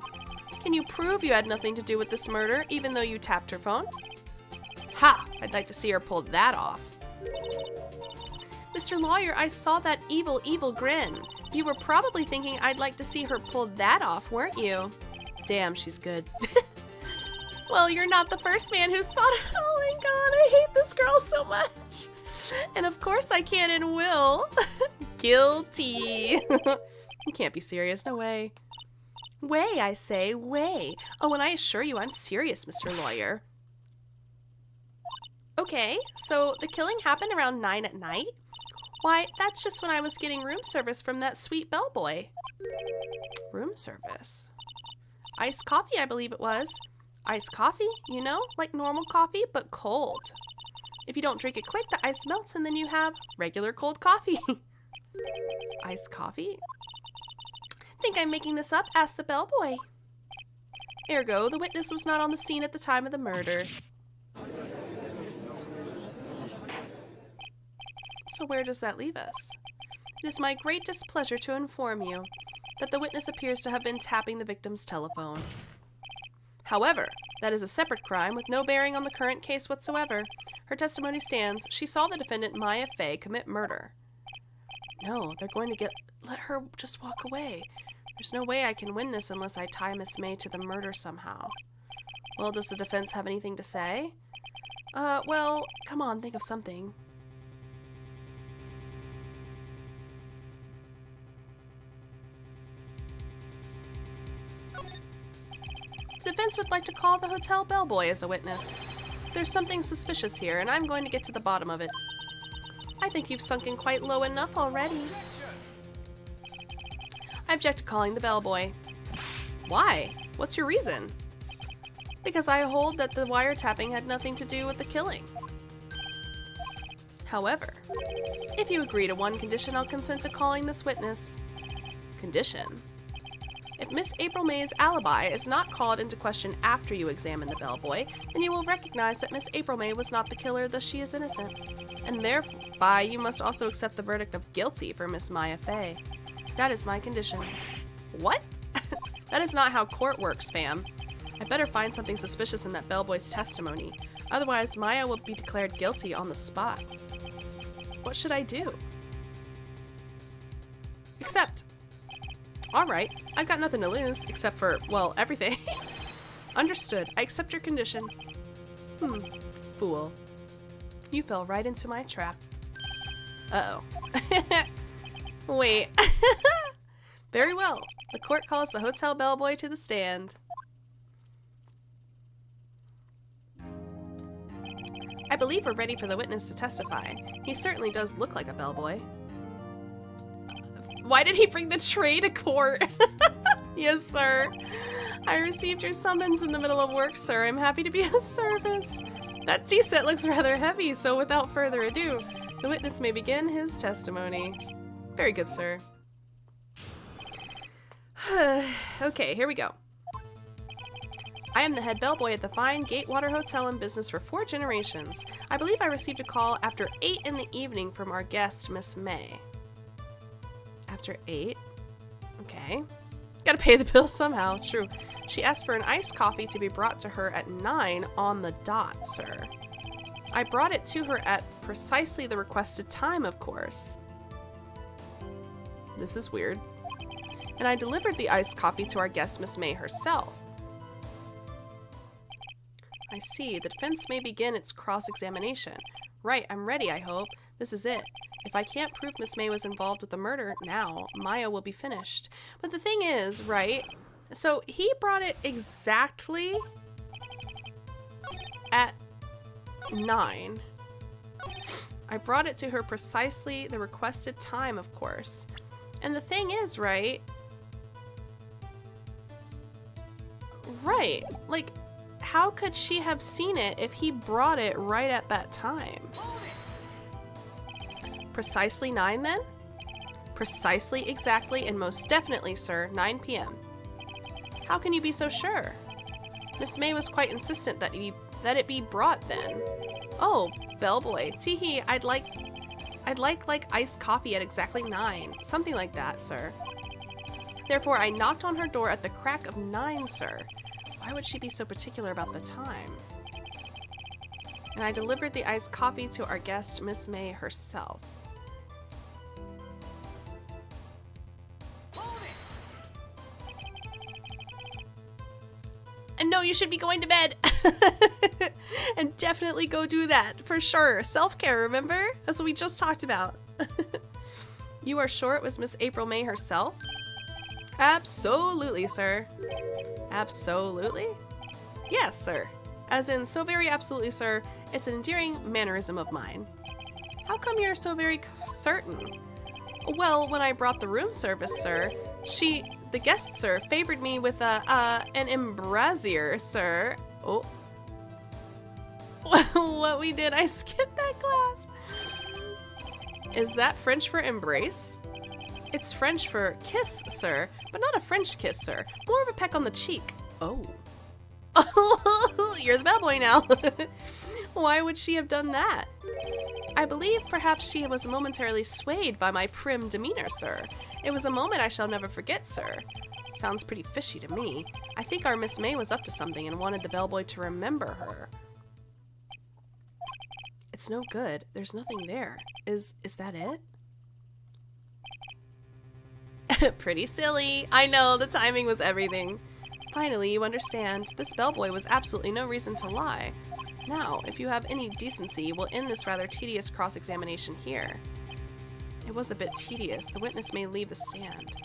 Can you prove you had nothing to do with this murder, even though you tapped her phone? Ha! I'd like to see her pull that off. Mr. Lawyer, I saw that evil grin. You were probably thinking I'd like to see her pull that off, weren't you? Damn, she's good. Well, you're not the first man who's thought, oh my god, I hate this girl so much. And of course I can and will. Guilty. You can't be serious, no way. Way, I say, way. Oh, and I assure you I'm serious, Mr. Lawyer. Okay, so the killing happened around 9 at night? Why, that's just when I was getting room service from that sweet bellboy. Room service? Iced coffee, I believe it was. Iced coffee, you know, like normal coffee, but cold. If you don't drink it quick, the ice melts and then you have regular cold coffee. Iced coffee? Think I'm making this up? Asked the bellboy. Ergo, the witness was not on the scene at the time of the murder. So where does that leave us? It is my great displeasure to inform you that the witness appears to have been tapping the victim's telephone. However, that is a separate crime with no bearing on the current case whatsoever. Her testimony stands. She saw the defendant, Maya Fey, commit murder. No, they're going to let her just walk away. There's no way I can win this unless I tie Miss May to the murder somehow. Well, does the defense have anything to say? Well, come on, think of something. The defense would like to call the hotel bellboy as a witness. There's something suspicious here, and I'm going to get to the bottom of it. I think you've sunken quite low enough already. I object to calling the bellboy. Why? What's your reason? Because I hold that the wiretapping had nothing to do with the killing. However, if you agree to one condition, I'll consent to calling this witness. Condition? If Miss April May's alibi is not called into question after you examine the bellboy, then you will recognize that Miss April May was not the killer, thus she is innocent. And thereby, you must also accept the verdict of guilty for Miss Maya Fey. That is my condition. What? That is not how court works, fam. I better find something suspicious in that bellboy's testimony. Otherwise, Maya will be declared guilty on the spot. What should I do? Accept. Alright, I've got nothing to lose, except for, well, everything. Understood. I accept your condition. Fool. You fell right into my trap. Uh-oh. Wait. Very well. The court calls the hotel bellboy to the stand. I believe we're ready for the witness to testify. He certainly does look like a bellboy. Why did he bring the tray to court? Yes, sir. I received your summons in the middle of work, sir. I'm happy to be of service. That tea set looks rather heavy, so without further ado, the witness may begin his testimony. Very good, sir. Okay, here we go. I am the head bellboy at the fine Gatewater Hotel in business for 4 generations. I believe I received a call after 8 in the evening from our guest, Miss May. After 8? Okay. gotta pay the bill somehow. True. She asked for an iced coffee to be brought to her at 9 on the dot, sir. I brought it to her at precisely the requested time, of course. This is weird. And I delivered the iced coffee to our guest, Miss May herself. I see. The defense may begin its cross-examination. Right, I'm ready, I hope. This is it. If I can't prove Miss May was involved with the murder now, Maya will be finished. But the thing is, right, so he brought it exactly at 9. I brought it to her precisely the requested time, of course. And the thing is, right, like, how could she have seen it if he brought it right at that time? Precisely 9 then? Precisely, exactly, and most definitely, sir, 9 p.m. How can you be so sure? Miss May was quite insistent that it be brought then. Oh, bellboy, teehee, I'd like iced coffee at exactly 9. Something like that, sir. Therefore, I knocked on her door at the crack of 9, sir. Why would she be so particular about the time? And I delivered the iced coffee to our guest, Miss May herself. And no, you should be going to bed. And definitely go do that, for sure. Self-care, remember? That's what we just talked about. You are sure it was Miss April May herself? Absolutely, sir. Absolutely? Yes, sir. As in, so very absolutely, sir. It's an endearing mannerism of mine. How come you're so very certain? Well, when I brought the room service, sir, the guest, sir, favored me with an embrasier, sir. Oh. What we did, I skipped that class. Is that French for embrace? It's French for kiss, sir, but not a French kiss, sir. More of a peck on the cheek. Oh. You're the bellboy now. Why would she have done that? I believe perhaps she was momentarily swayed by my prim demeanor, sir. It was a moment I shall never forget, sir. Sounds pretty fishy to me. I think our Miss May was up to something and wanted the bellboy to remember her. It's no good. There's nothing there. Is that it? Pretty silly. I know, the timing was everything. Finally, you understand. This bellboy was absolutely no reason to lie. Now, if you have any decency, we'll end this rather tedious cross-examination here. It was a bit tedious. The witness may leave the stand.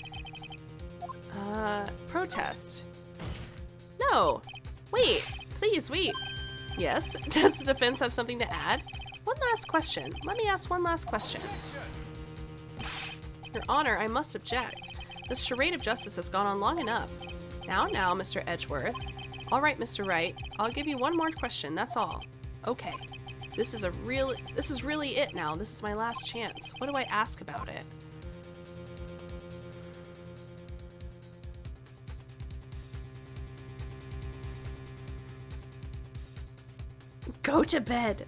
Protest. No! Wait! Please, wait! Yes? Does the defense have something to add? One last question. Let me ask one last question. Your Honor, I must object. This charade of justice has gone on long enough. Now, Mr. Edgeworth. All right, Mr. Wright. I'll give you one more question, that's all. Okay. This is really it now. This is my last chance. What do I ask about it? Go to bed.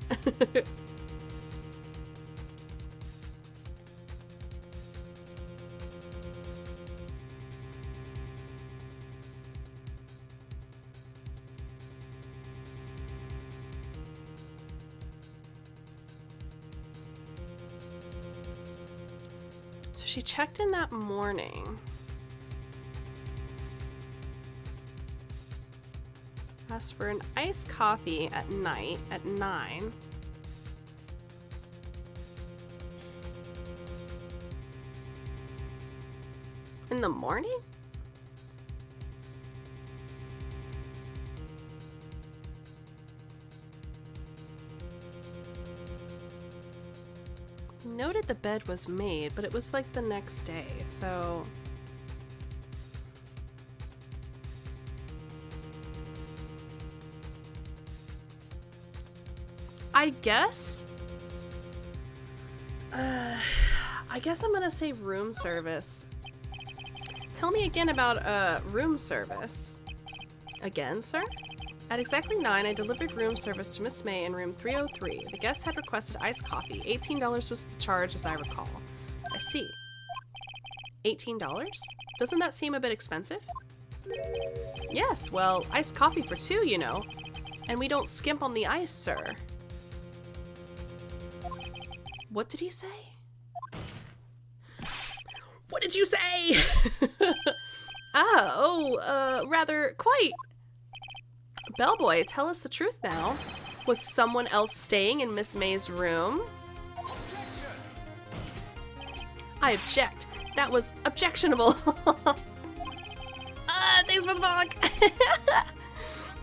So she checked in that morning. Asked for an iced coffee at night at 9. In the morning? Noted the bed was made, but it was like the next day, so... I guess I'm gonna say room service. Tell me again about room service. Again, sir? At exactly 9, I delivered room service to Miss May in room 303. The guest had requested iced coffee. $18 was the charge, as I recall. I see. $18? Doesn't that seem a bit expensive? Yes, well, iced coffee for 2, you know. And we don't skimp on the ice, sir. What did he say? What did you say? Rather, quite. Bellboy, tell us the truth now. Was someone else staying in Miss May's room? I object. That was objectionable. Thanks for the bog.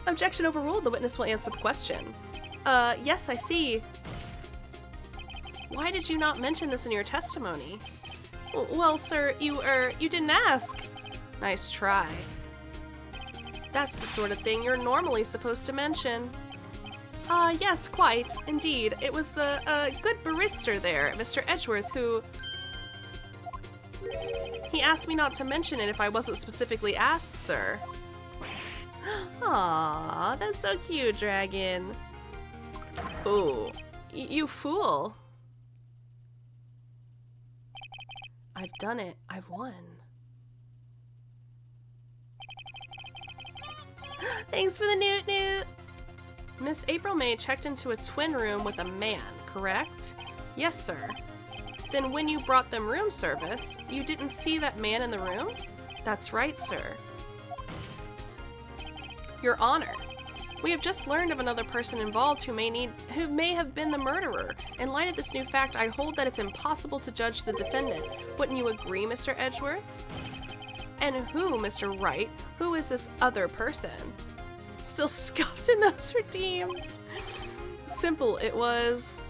Objection overruled. The witness will answer the question. Yes, I see. Why did you not mention this in your testimony? Well, sir, you didn't ask. Nice try. That's the sort of thing you're normally supposed to mention. Yes, quite. Indeed. It was the, good barrister there, Mr. Edgeworth, who... He asked me not to mention it if I wasn't specifically asked, sir. Aw, that's so cute, Dragon. Ooh, you fool. I've done it. I've won. Thanks for the newt. Miss April May checked into a twin room with a man, correct? Yes, sir. Then when you brought them room service, you didn't see that man in the room? That's right, sir. Your Honor, we have just learned of another person involved who may have been the murderer. In light of this new fact, I hold that it's impossible to judge the defendant. Wouldn't you agree, Mr. Edgeworth? And who, Mr. Wright? Who is this other person? Still scuffed in those redeems. Simple, it was...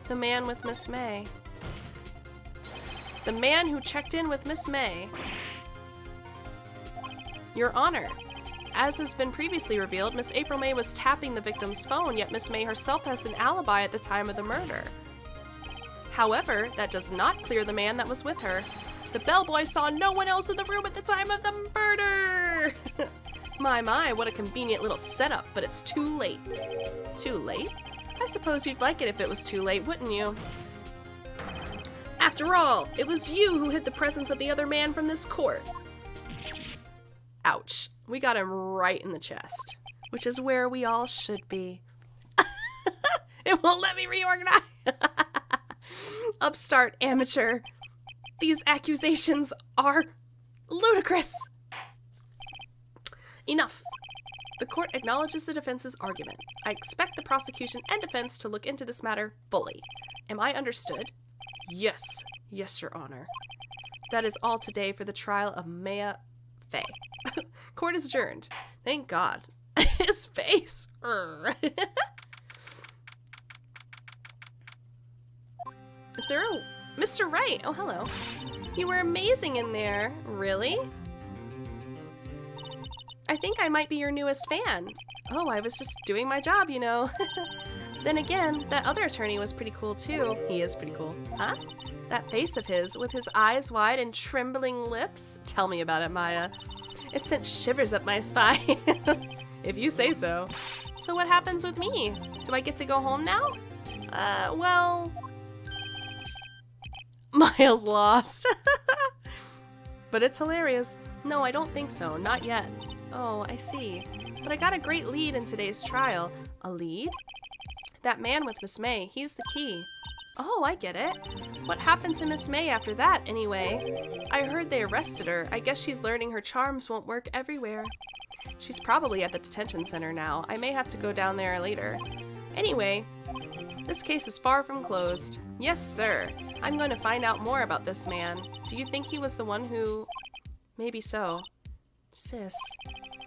the man with Miss May. The man who checked in with Miss May. Your Honor, as has been previously revealed, Miss April May was tapping the victim's phone, yet Miss May herself has an alibi at the time of the murder. However, that does not clear the man that was with her. The bellboy saw no one else in the room at the time of the murder! My, what a convenient little setup, but it's too late. Too late? I suppose you'd like it if it was too late, wouldn't you? After all, it was you who hid the presence of the other man from this court. Ouch. We got him right in the chest, which is where we all should be. It won't let me reorganize. Upstart amateur. These accusations are ludicrous. Enough. The court acknowledges the defense's argument. I expect the prosecution and defense to look into this matter fully. Am I understood? Yes. Yes, Your Honor. That is all today for the trial of Maya Fay. Court is adjourned. Thank God. His face. Is there a... Mr. Wright! Oh, hello. You were amazing in there. Really? I think I might be your newest fan. Oh, I was just doing my job, you know. Then again, that other attorney was pretty cool too. He is pretty cool. Huh? That face of his, with his eyes wide and trembling lips? Tell me about it, Maya. It sent shivers up my spine. If you say so. So what happens with me? Do I get to go home now? Well... Miles lost. But it's hilarious. No, I don't think so. Not yet. Oh, I see. But I got a great lead in today's trial. A lead? That man with Miss May, he's the key. Oh, I get it. What happened to Miss May after that, anyway? I heard they arrested her. I guess she's learning her charms won't work everywhere. She's probably at the detention center now. I may have to go down there later. Anyway, this case is far from closed. Yes, sir. I'm going to find out more about this man. Do you think he was the one who... Maybe so. Sis,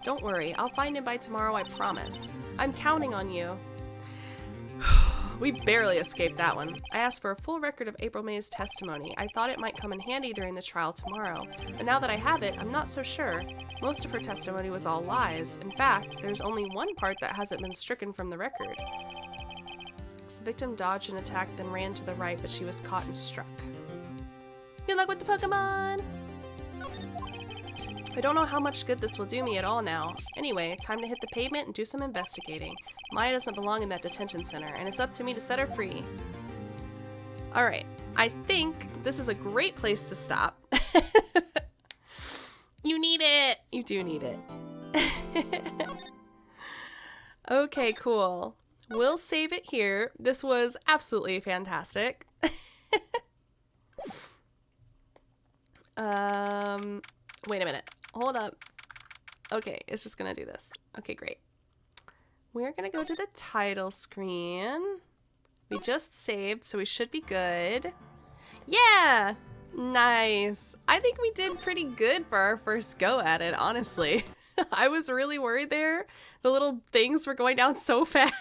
don't worry. I'll find him by tomorrow, I promise. I'm counting on you. We barely escaped that one. I asked for a full record of April May's testimony. I thought it might come in handy during the trial tomorrow. But now that I have it, I'm not so sure. Most of her testimony was all lies. In fact, there's only one part that hasn't been stricken from the record. The victim dodged an attack, then ran to the right, but she was caught and struck. Good luck with the Pokemon! I don't know how much good this will do me at all now. Anyway, time to hit the pavement and do some investigating. Maya doesn't belong in that detention center, and it's up to me to set her free. Alright, I think this is a great place to stop. You need it. You do need it. Okay, cool. We'll save it here. This was absolutely fantastic. Wait a minute. Hold up. Okay, it's just gonna do this. Okay, great. We're gonna go to the title screen. We just saved, so we should be good. Yeah! Nice. I think we did pretty good for our first go at it, honestly. I was really worried there. The little things were going down so fast.